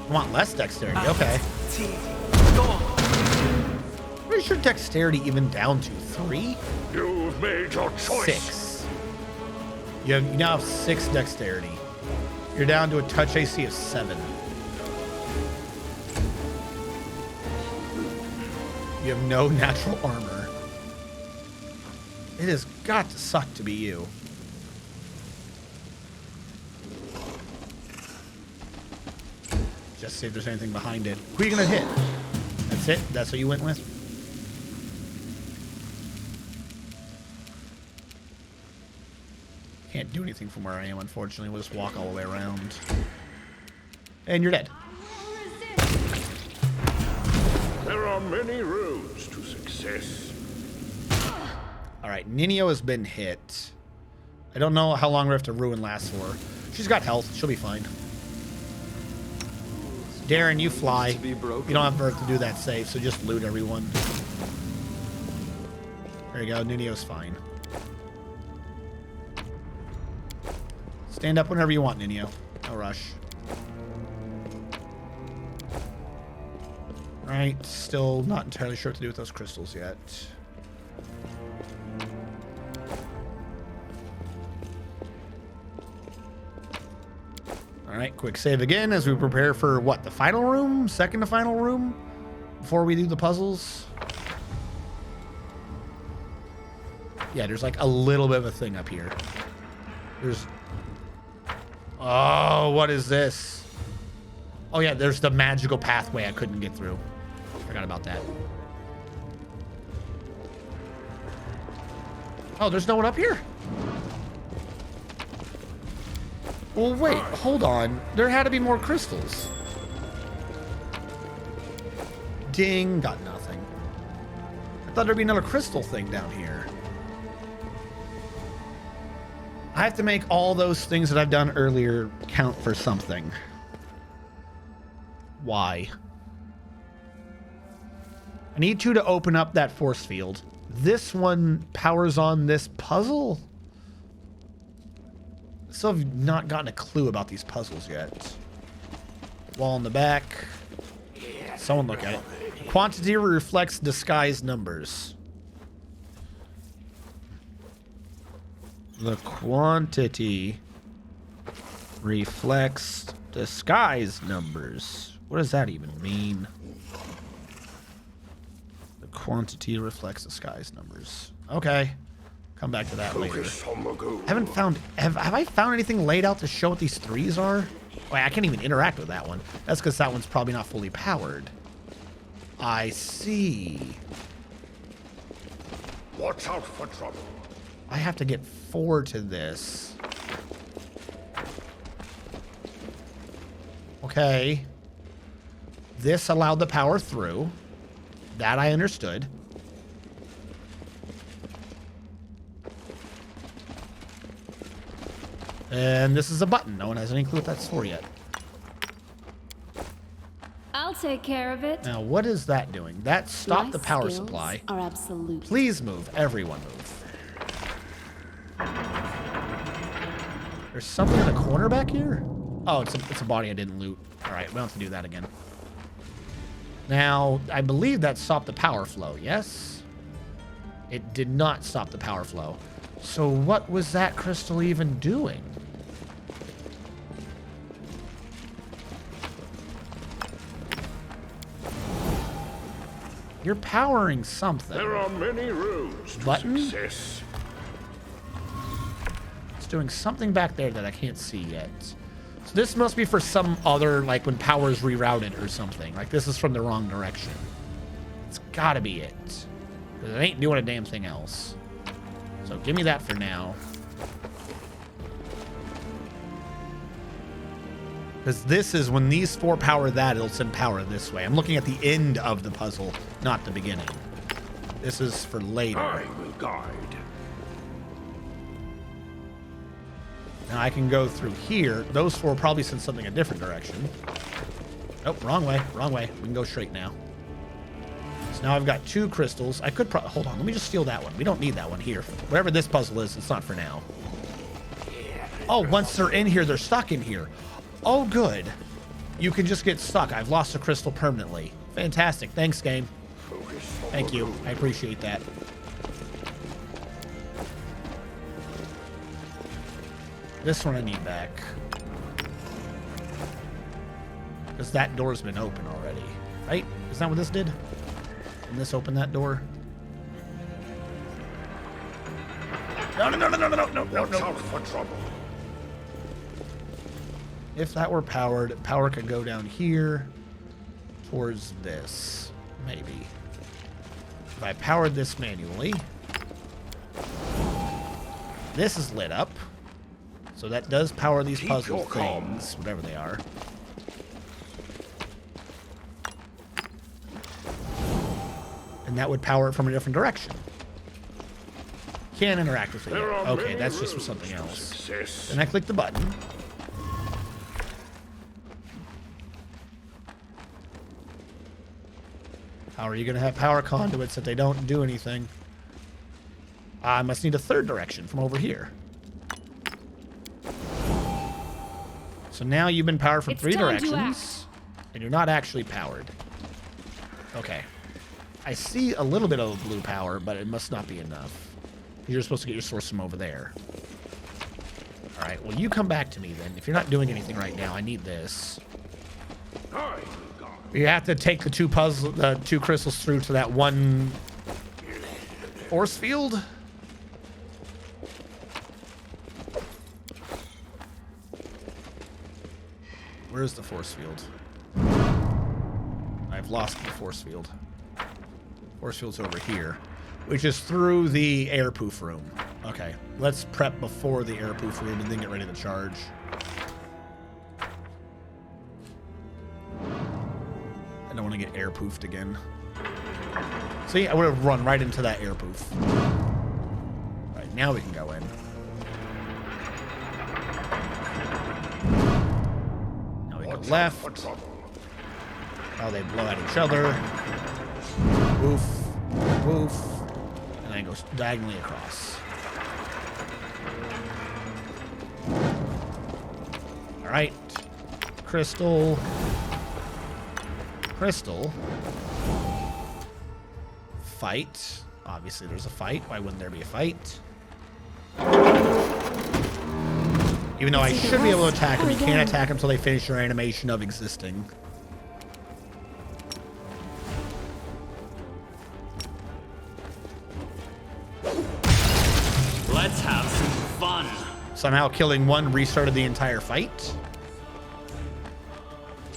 I want less dexterity. Okay. Where's your dexterity even down to? 3? You've made your choice. 6. You now have 6 dexterity. You're down to a touch AC of 7. You have no natural armor. It has got to suck to be you. Just see if there's anything behind it. Who are you gonna hit? That's it? That's what you went with? Can't do anything from where I am, unfortunately. We'll just walk all the way around. And you're dead. There are many roads to success. All right, Nino has been hit. I don't know how long Rift of Ruin lasts for. She's got health. She'll be fine. Darren, you fly. You don't have birth to do that safe, so just loot everyone. There you go. Nino's fine. Stand up whenever you want, Nino. No rush. Alright, still not entirely sure what to do with those crystals yet. right, quick save again as we prepare for what? The final room? Second to final room? Before we do the puzzles? Yeah, there's like a little bit of a thing up here. There's... Oh, what is this? Oh yeah, there's the magical pathway I couldn't get through. Forgot about that. Oh, there's no one up here? Well, wait, hold on. There had to be more crystals. Ding, got nothing. I thought there'd be another crystal thing down here. I have to make all those things that I've done earlier count for something. Why? I need you to open up that force field. This one powers on this puzzle? Still have not gotten a clue about these puzzles yet. Wall in the back. Someone look at it. Quantity reflects disguised numbers. The quantity reflects disguised numbers. What does that even mean? The quantity reflects disguised numbers. Okay. Come back to that later. Have I found anything laid out to show what these threes are? Wait, I can't even interact with that one. That's because that one's probably not fully powered. I see. Watch out for trouble. I have to get 4 to this. Okay. This allowed the power through. That I understood. And this is a button. No one has any clue what that's for yet. I'll take care of it. Now, what is that doing? That stopped the power skills supply. Are absolute. Please move. Everyone move. There's something in the corner back here? Oh, it's a body I didn't loot. All right, we don't have to do that again. Now, I believe that stopped the power flow, yes? It did not stop the power flow. So what was that crystal even doing? You're powering something. There are many roads to Button? success. It's doing something back there that I can't see yet. So this must be for some other, like when power is rerouted or something. Like this is from the wrong direction. It's gotta be it. 'Cause it ain't doing a damn thing else. So give me that for now. Because this is when these 4 power that, it'll send power this way. I'm looking at the end of the puzzle, not the beginning. This is for later. I will guide. Now I can go through here. Those 4 probably send something a different direction. Oh, wrong way, wrong way. We can go straight now. So now I've got 2 crystals. I could hold on, let me just steal that one. We don't need that one here. Whatever this puzzle is, it's not for now. Oh, once they're in here, they're stuck in here. Oh, good. You can just get stuck. I've lost a crystal permanently. Fantastic. Thanks, game. Thank you. I appreciate that. This one I need back. Because that door's been open already. Right? Is that what this did? Didn't this open that door? No. Watch out for trouble. If that were powered, power could go down here towards this. Maybe. If I powered this manually, this is lit up. So that does power these puzzle things, whatever they are. And that would power it from a different direction. Can't interact with it yet. Okay, that's just for something else. Then I click the button. How are you going to have power conduits if they don't do anything? I must need a 3rd direction from over here. So now you've been powered from 3 directions, and you're not actually powered. Okay. I see a little bit of blue power, but it must not be enough. You're supposed to get your source from over there. All right, well, you come back to me then. If you're not doing anything right now, I need this. You have to take the two crystals through to that one force field. Where's the force field? I've lost the force field. Force field's over here, which is through the airproof room. Okay, let's prep before the airproof room and then get ready to charge. I don't want to get airproofed again. See, I would have run right into that airproof. All right, now we can go in. Now we go left. Oh, they blow at each other. Woof, woof. And then it goes diagonally across. All right. Crystal. Crystal. Fight. Obviously, there's a fight. Why wouldn't there be a fight? Even though I should be able to attack them, you can't attack them until they finish their animation of existing. Let's have some fun. Somehow killing one restarted the entire fight.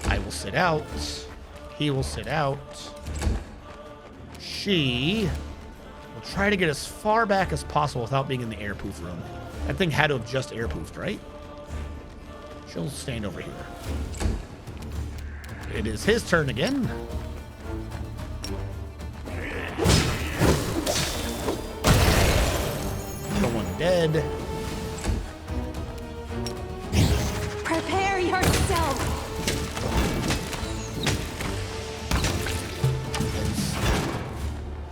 I will sit out. He will sit out. She will try to get as far back as possible without being in the airproof room. That thing had to have just airproofed, right? She'll stand over here. It is his turn again. One dead. Prepare yourself.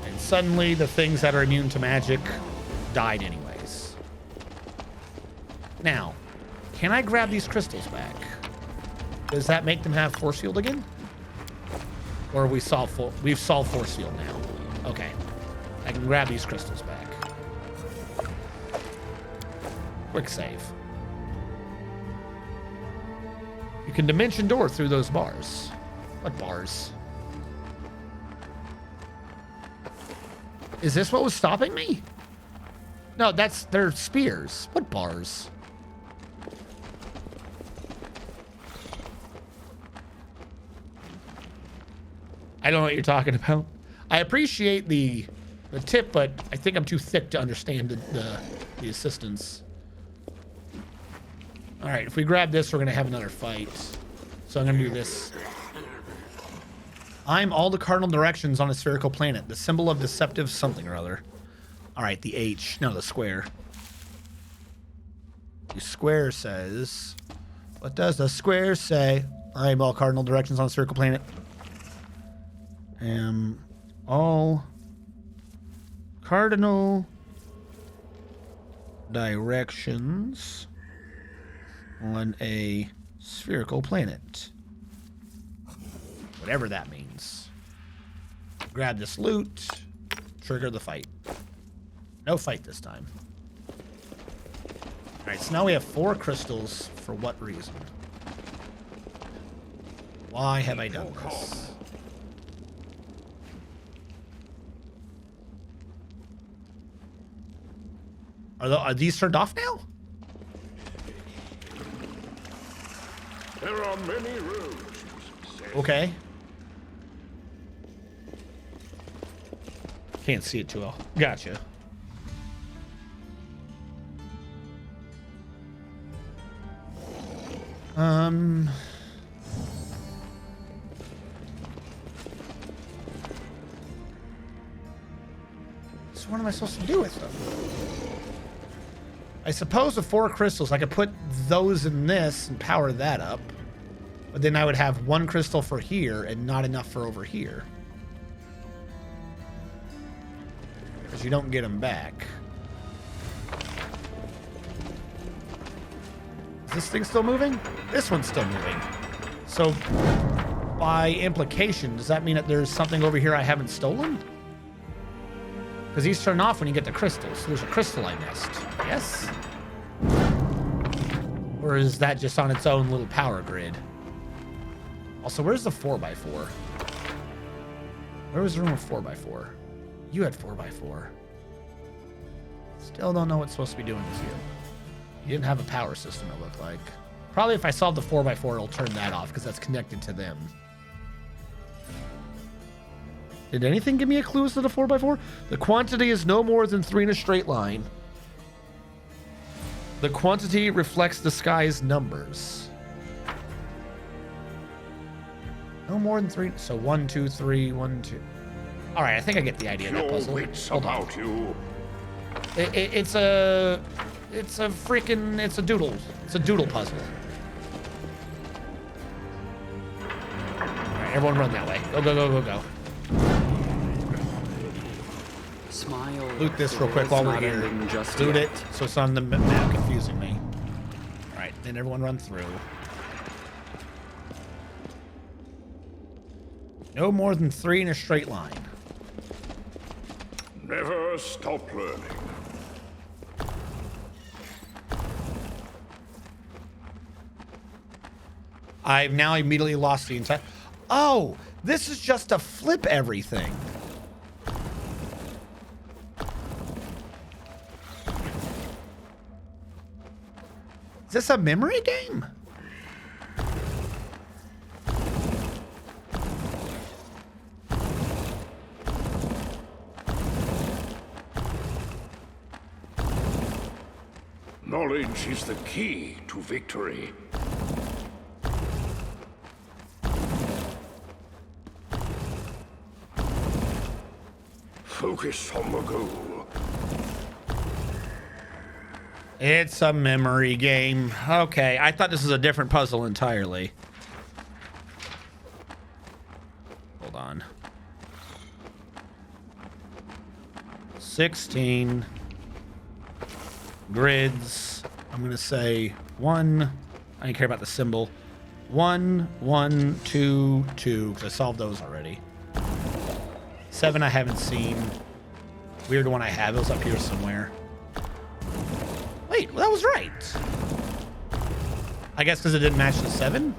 And suddenly the things that are immune to magic died anyways. Now, can I grab these crystals back? Does that make them have force field again? Or we've solved force field now. Okay. I can grab these crystals back. Quick save. You can dimension door through those bars. What bars? Is this what was stopping me? No, they're spears. What bars? I don't know what you're talking about. I appreciate the tip, but I think I'm too thick to understand the assistance. All right, if we grab this, we're going to have another fight. So I'm going to do this. I'm all the cardinal directions on a spherical planet. The symbol of deceptive something or other. All right, the H. No, the square. The square says... What does the square say? I'm all cardinal directions on a spherical planet. All cardinal directions on a spherical planet. Whatever that means. Grab this loot. Trigger the fight. No fight this time. Alright, so now we have 4 crystals. For what reason? Why have I done this? Are these turned off now? There are many roads to success. Okay. Can't see it too well. Gotcha. So what am I supposed to do with them? I suppose with 4 crystals, I could put those in this and power that up. But then I would have 1 crystal for here and not enough for over here. Because you don't get them back. Is this thing still moving? This one's still moving. So, by implication, does that mean that there's something over here I haven't stolen? Because these turn off when you get the crystals. So there's a crystal I missed. Yes? Or is that just on its own little power grid? Also, where's the 4x4? Where was the room with 4x4? You had 4x4. Still don't know what's supposed to be doing with you. You didn't have a power system, it looked like. Probably if I solve the 4x4, it'll turn that off because that's connected to them. Did anything give me a clue as to the 4x4? The quantity is no more than 3 in a straight line. The quantity reflects the sky's numbers. No more than 3. So 1, 2, 3, 1, 2. All right, I think I get the idea of that Your puzzle. wits Hold on. about you. It's a doodle. It's a doodle puzzle. All right, everyone run that way. Go, go, go, go, go. Smile. Loot this real quick while we're here. Loot it so it's on the map confusing me. All right, then everyone run through. No more than 3 in a straight line. Never stop learning. I've now immediately lost the entire... Oh, this is just to flip everything. Is this a memory game? Knowledge is the key to victory. Focus on the goal. It's a memory game. Okay, I thought this was a different puzzle entirely. Hold on. 16 grids. I'm gonna say 1. I don't care about the symbol. 1, 1, 2, 2, because I solved those already. 7 I haven't seen. Weird one I have. It was up here somewhere. Wait, well, that was right. I guess because it didn't match the 7?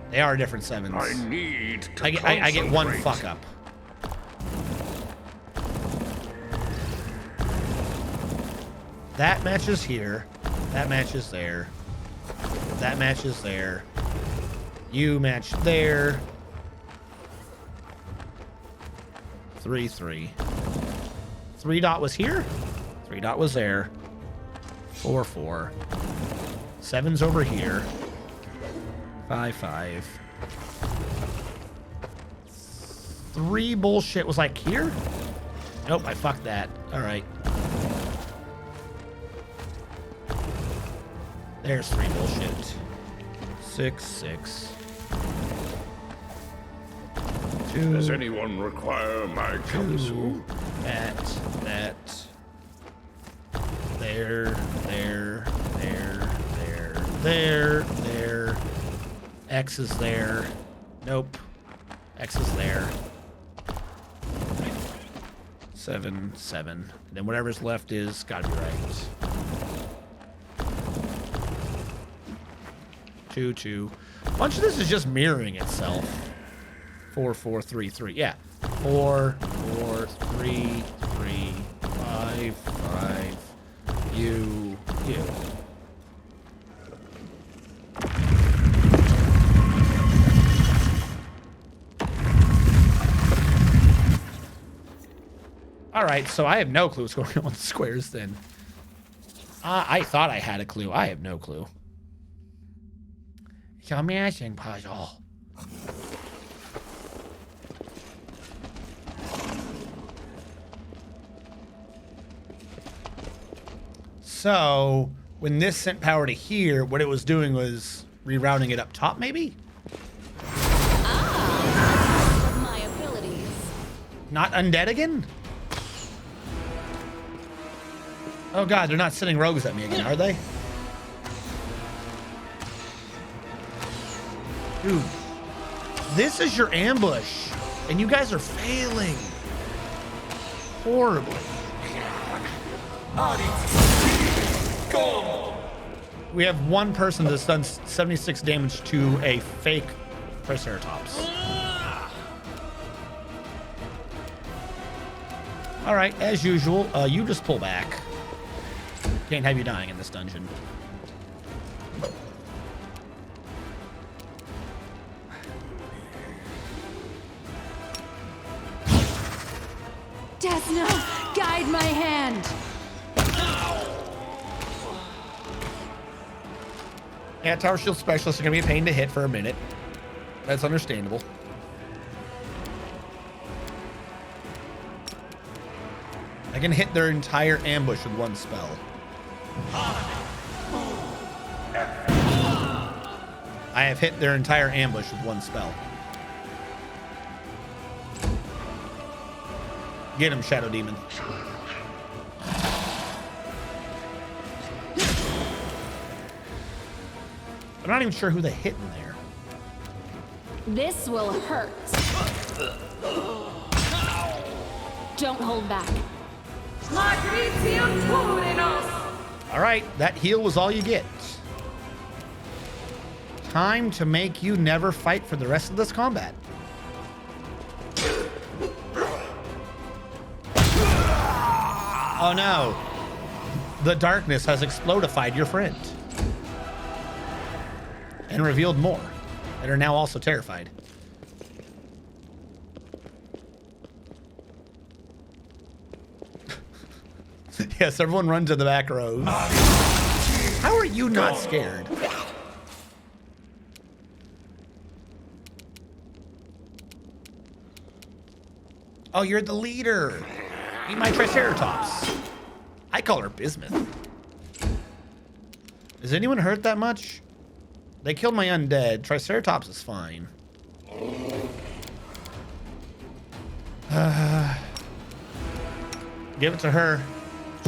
They are different 7s. I need to I get one concentrate. fuck up. That matches here. That matches there. That matches there. You match there. 3, 3. 3 dot was here. 3 dot was there. 4, 4. 7's over here. 5, 5. 3 bullshit was like here? Nope, I fucked that. All right. There's 3 bullshit. 6, 6. 2. Does anyone require my counsel? That. There. X is there. Nope. X is there. 7, 7. Then whatever's left is gotta be right. 2, 2. A bunch of this is just mirroring itself. 4, 4, 3, 3. Yeah. 4, 4, 3, 3, 5, 5. You. All right, so I have no clue what's going on with the squares then. I thought I had a clue. I have no clue. It's a matching puzzle. So, when this sent power to here, what it was doing was rerouting it up top, maybe? My abilities. Not undead again? Oh god, they're not sending rogues at me again, are they? Dude, this is your ambush. And you guys are failing horribly. We have one person that's done 76 damage to a fake Triceratops. All right, as usual, you just pull back. Can't have you dying in this dungeon. Desna, guide my hand. Yeah, Tower Shield Specialists are going to be a pain to hit for a minute. That's understandable. I can hit their entire ambush with one spell. I have hit their entire ambush with one spell. Get him, Shadow Demon. I'm not even sure who they hit in there. This will hurt. Don't hold back. All right, that heal was all you get. Time to make you never fight for the rest of this combat. Oh no. The darkness has explodified your friend. And revealed more that are now also terrified. Yes, everyone run to the back rows. How are you not scared? Oh, you're the leader. Eat my Triceratops. I call her Bismuth. Is anyone hurt that much? They killed my undead. Triceratops is fine. Give it to her.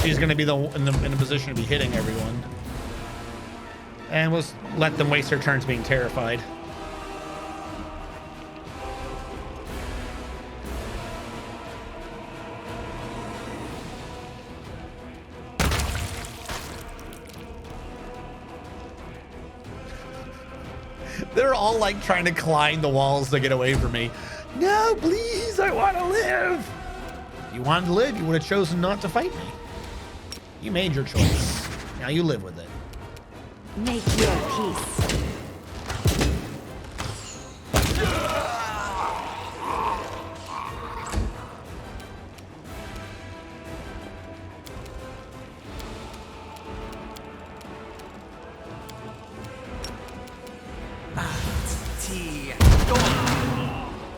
She's going to be in the position to be hitting everyone. And we'll let them waste their turns being terrified. They're all like trying to climb the walls to get away from me. No, please, I want to live. If you wanted to live, you would have chosen not to fight me. You made your choice. Now you live with it. Make your peace.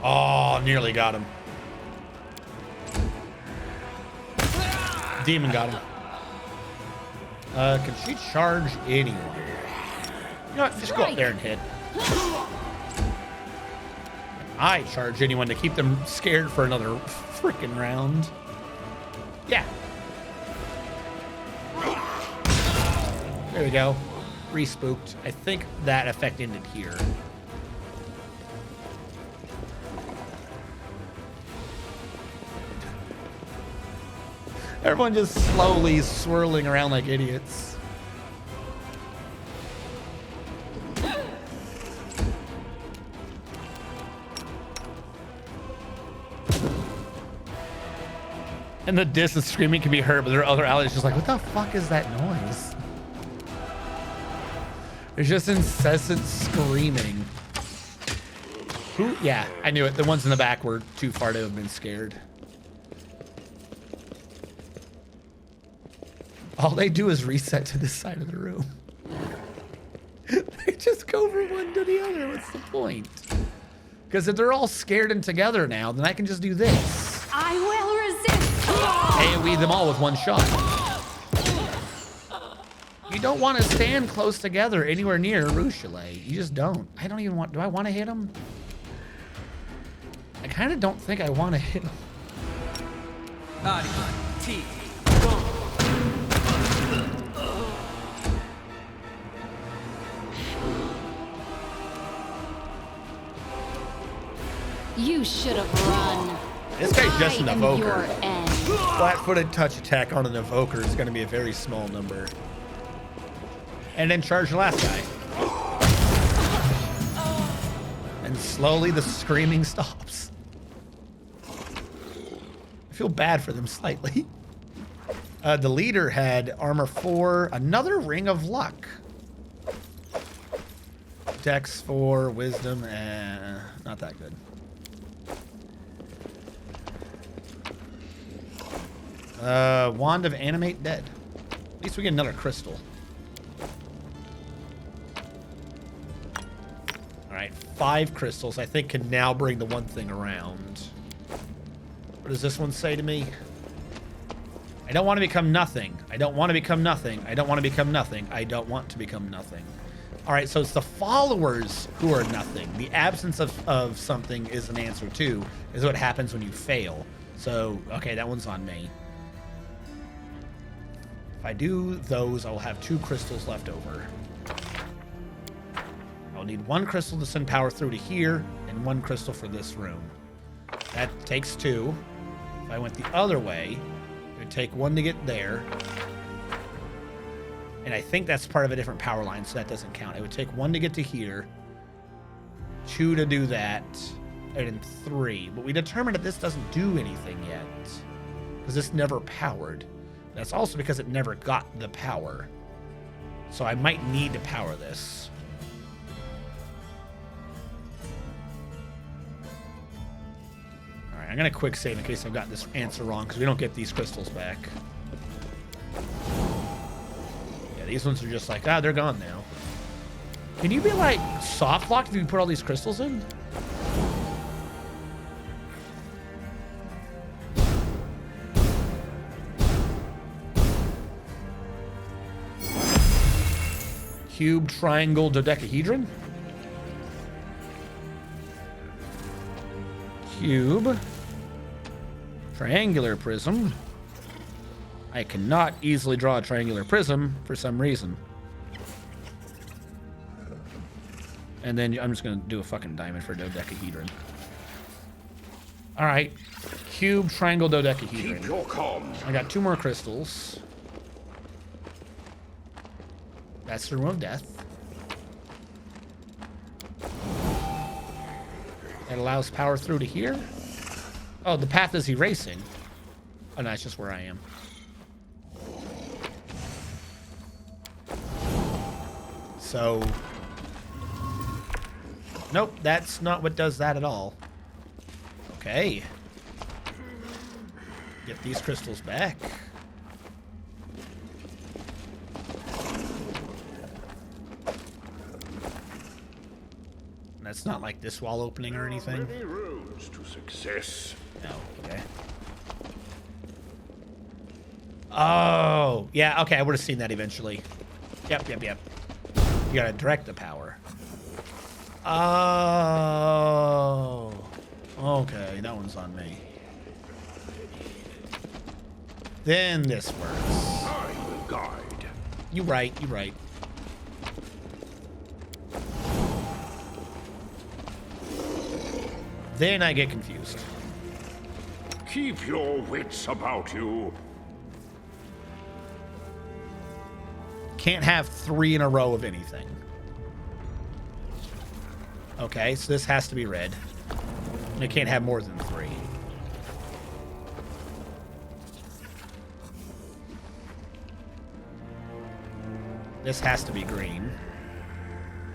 Oh, nearly got him. Demon got him. Can she charge anyone? You know what? Just go up there and hit. I charge anyone to keep them scared for another freaking round. Yeah. There we go. Re-spooked. I think that effect ended here. Everyone just slowly swirling around like idiots. And the distant screaming can be heard, but there are other allies just like, what the fuck is that noise? There's just incessant screaming. Who? Yeah, I knew it. The ones in the back were too far to have been scared. All they do is reset to this side of the room. They just go from one to the other. What's the point? Because if they're all scared and together now, then I can just do this. I will resist. AoE them all with one shot. You don't want to stand close together anywhere near Ruchelet. You just don't. I don't even want... Do I want to hit him? I kind of don't think I want to hit him. You should have run. This guy's just an I am your evoker. end. Flat-footed touch attack on an evoker is going to be a very small number. And then charge the last guy. And slowly the screaming stops. I feel bad for them slightly. The leader had armor 4, another ring of luck. Dex 4, wisdom, not that good. Wand of animate dead. At least we get another crystal. All right, 5 crystals. I think can now bring the one thing around. What does this one say to me? I don't want to become nothing. I don't want to become nothing. I don't want to become nothing. I don't want to become nothing. All right, so it's the followers who are nothing. The absence of something is an answer too, is what happens when you fail. So, okay, that one's on me. If I do those, I'll have 2 crystals left over. I'll need 1 crystal to send power through to here, and 1 crystal for this room. That takes 2. If I went the other way, it would take 1 to get there. And I think that's part of a different power line, so that doesn't count. It would take 1 to get to here, 2 to do that, and then 3. But we determined that this doesn't do anything yet, because this never powered. That's also because it never got the power. So I might need to power this. All right, I'm going to quick save in case I've got this answer wrong, because we don't get these crystals back. Yeah, these ones are just like, they're gone now. Can you be like soft locked if you put all these crystals in? Cube, triangle, dodecahedron. Cube. Triangular prism. I cannot easily draw a triangular prism for some reason. And then I'm just going to do a fucking diamond for dodecahedron. All right. Cube, triangle, dodecahedron. Keep your calm. I got 2 more crystals. That's the room of death. That allows power through to here. Oh, the path is erasing. Oh, no, that's just where I am. So, nope, that's not what does that at all. Okay. Get these crystals back. That's not like this wall opening or anything. Many roads to success. No, okay. Oh, yeah, okay, I would have seen that eventually. Yep. You gotta direct the power. Oh. Okay, that one's on me. Then this works. I will guide. You're right. Then I get confused. Keep your wits about you. Can't have 3 in a row of anything. Okay, so this has to be red. And it can't have more than 3. This has to be green.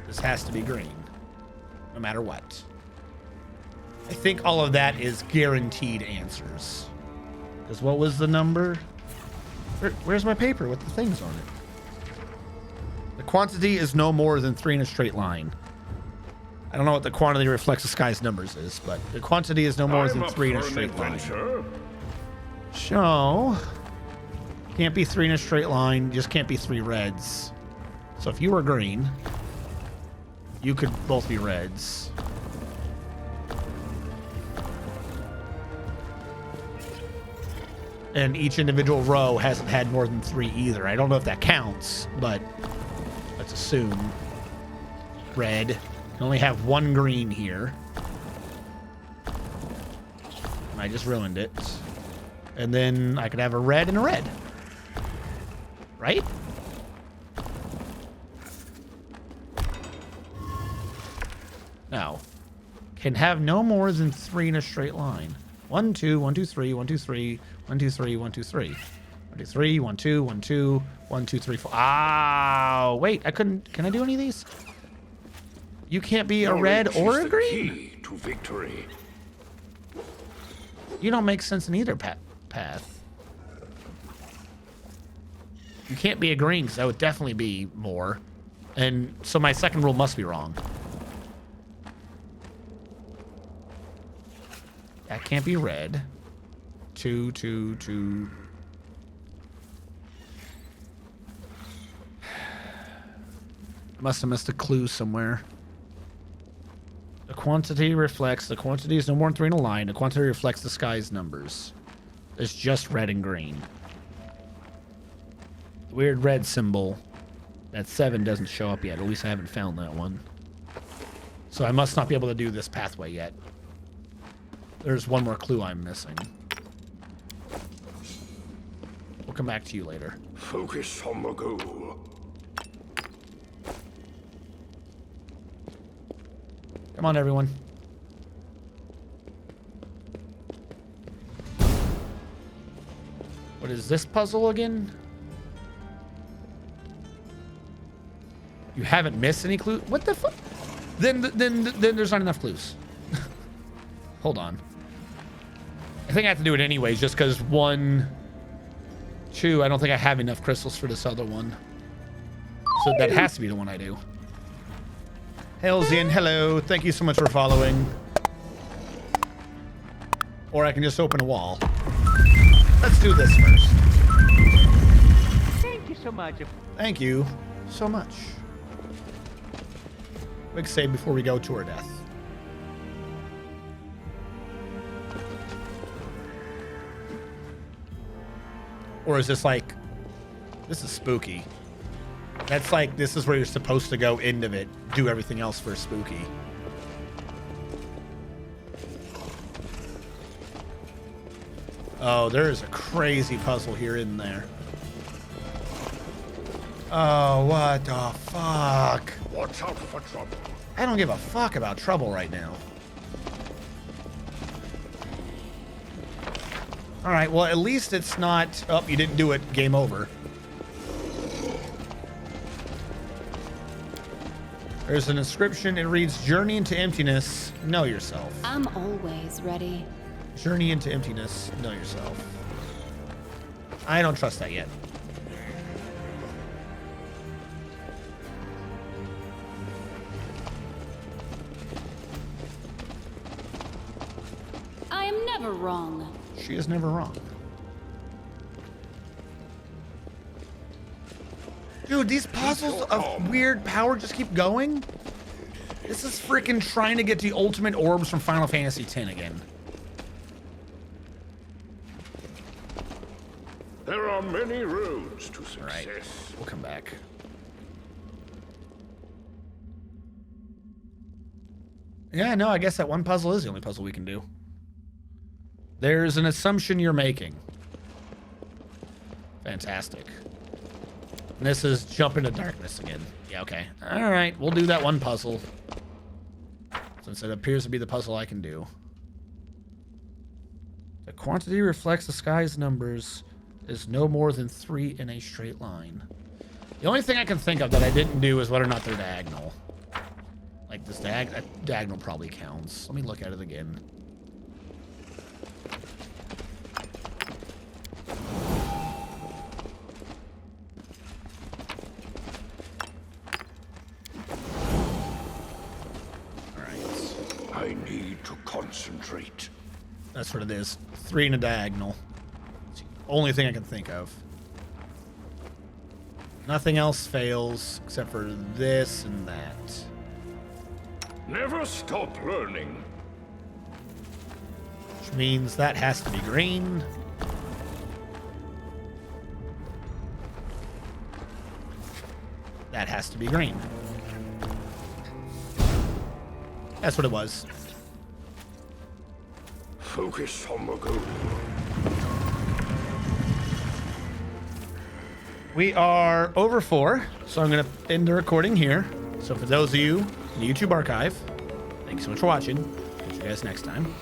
This has to be green. No matter what. I think all of that is guaranteed answers. Because what was the number? Where's my paper with the things on it? The quantity is no more than 3 in a straight line. I don't know what the quantity reflects the sky's numbers is, but the quantity is no more than 3 in a straight line. So, can't be 3 in a straight line, just can't be 3 reds. So if you were green, you could both be reds. And each individual row hasn't had more than 3 either. I don't know if that counts, but let's assume red. Can only have 1 green here. I just ruined it. And then I could have a red and a red. Right? No. Can have no more than 3 in a straight line. 1, 2, 1, 2, 3, 1, 2, 3, 1, 2, 3, 1, 2, 3. 1, 2, 3, 1, 2, 1, 2, 1, 2, 3, 4. Ah, wait, I couldn't. Can I do any of these? You can't be a red or a green? Key to victory. You don't make sense in either path. You can't be a green because that would definitely be more. And so my second rule must be wrong. That can't be red. 2, 2, 2. Must have missed a clue somewhere. The quantity reflects. The quantity is no more than 3 in a line. The quantity reflects the sky's numbers. It's just red and green. The weird red symbol. That 7 doesn't show up yet. At least I haven't found that one. So I must not be able to do this pathway yet. There's one more clue I'm missing. We'll come back to you later. Focus on the goal. Come on, everyone. What is this puzzle again? You haven't missed any clues? What the fuck? Then there's not enough clues. Hold on. I think I have to do it anyways, just because 1, 2, I don't think I have enough crystals for this other one. So that has to be the one I do. Halesien, hello. Thank you so much for following. Or I can just open a wall. Let's do this first. Thank you so much. Thank you so much. Quick save before we go to our death. Or is this like... This is spooky. That's like, this is where you're supposed to go into it. Do everything else for spooky. Oh, there is a crazy puzzle here in there. Oh, what the fuck? Watch out for trouble. I don't give a fuck about trouble right now. All right, well, at least it's not... Oh, you didn't do it. Game over. There's an inscription. It reads, Journey into emptiness. Know yourself. I'm always ready. Journey into emptiness. Know yourself. I don't trust that yet. I am never wrong. She is never wrong. Dude, these puzzles of weird power just keep going. This is freaking trying to get the ultimate orbs from Final Fantasy X again. There are many roads to success. All right, we'll come back. Yeah, no, I guess that one puzzle is the only puzzle we can do. There's an assumption you're making. Fantastic. And this is jump into darkness again. Yeah, okay. All right, we'll do that one puzzle. Since it appears to be the puzzle I can do. The quantity reflects the sky's numbers is no more than 3 in a straight line. The only thing I can think of that I didn't do is whether or not they're diagonal. Like this diagonal probably counts. Let me look at it again. I need to concentrate. That's what it is. 3 in a diagonal. It's the only thing I can think of. Nothing else fails except for this and that. Never stop learning. Which means that has to be green. That has to be green. That's what it was. Focus on the goal. We are over 4, so I'm going to end the recording here. So for those of you in the YouTube archive, thanks so much for watching. Catch you guys next time.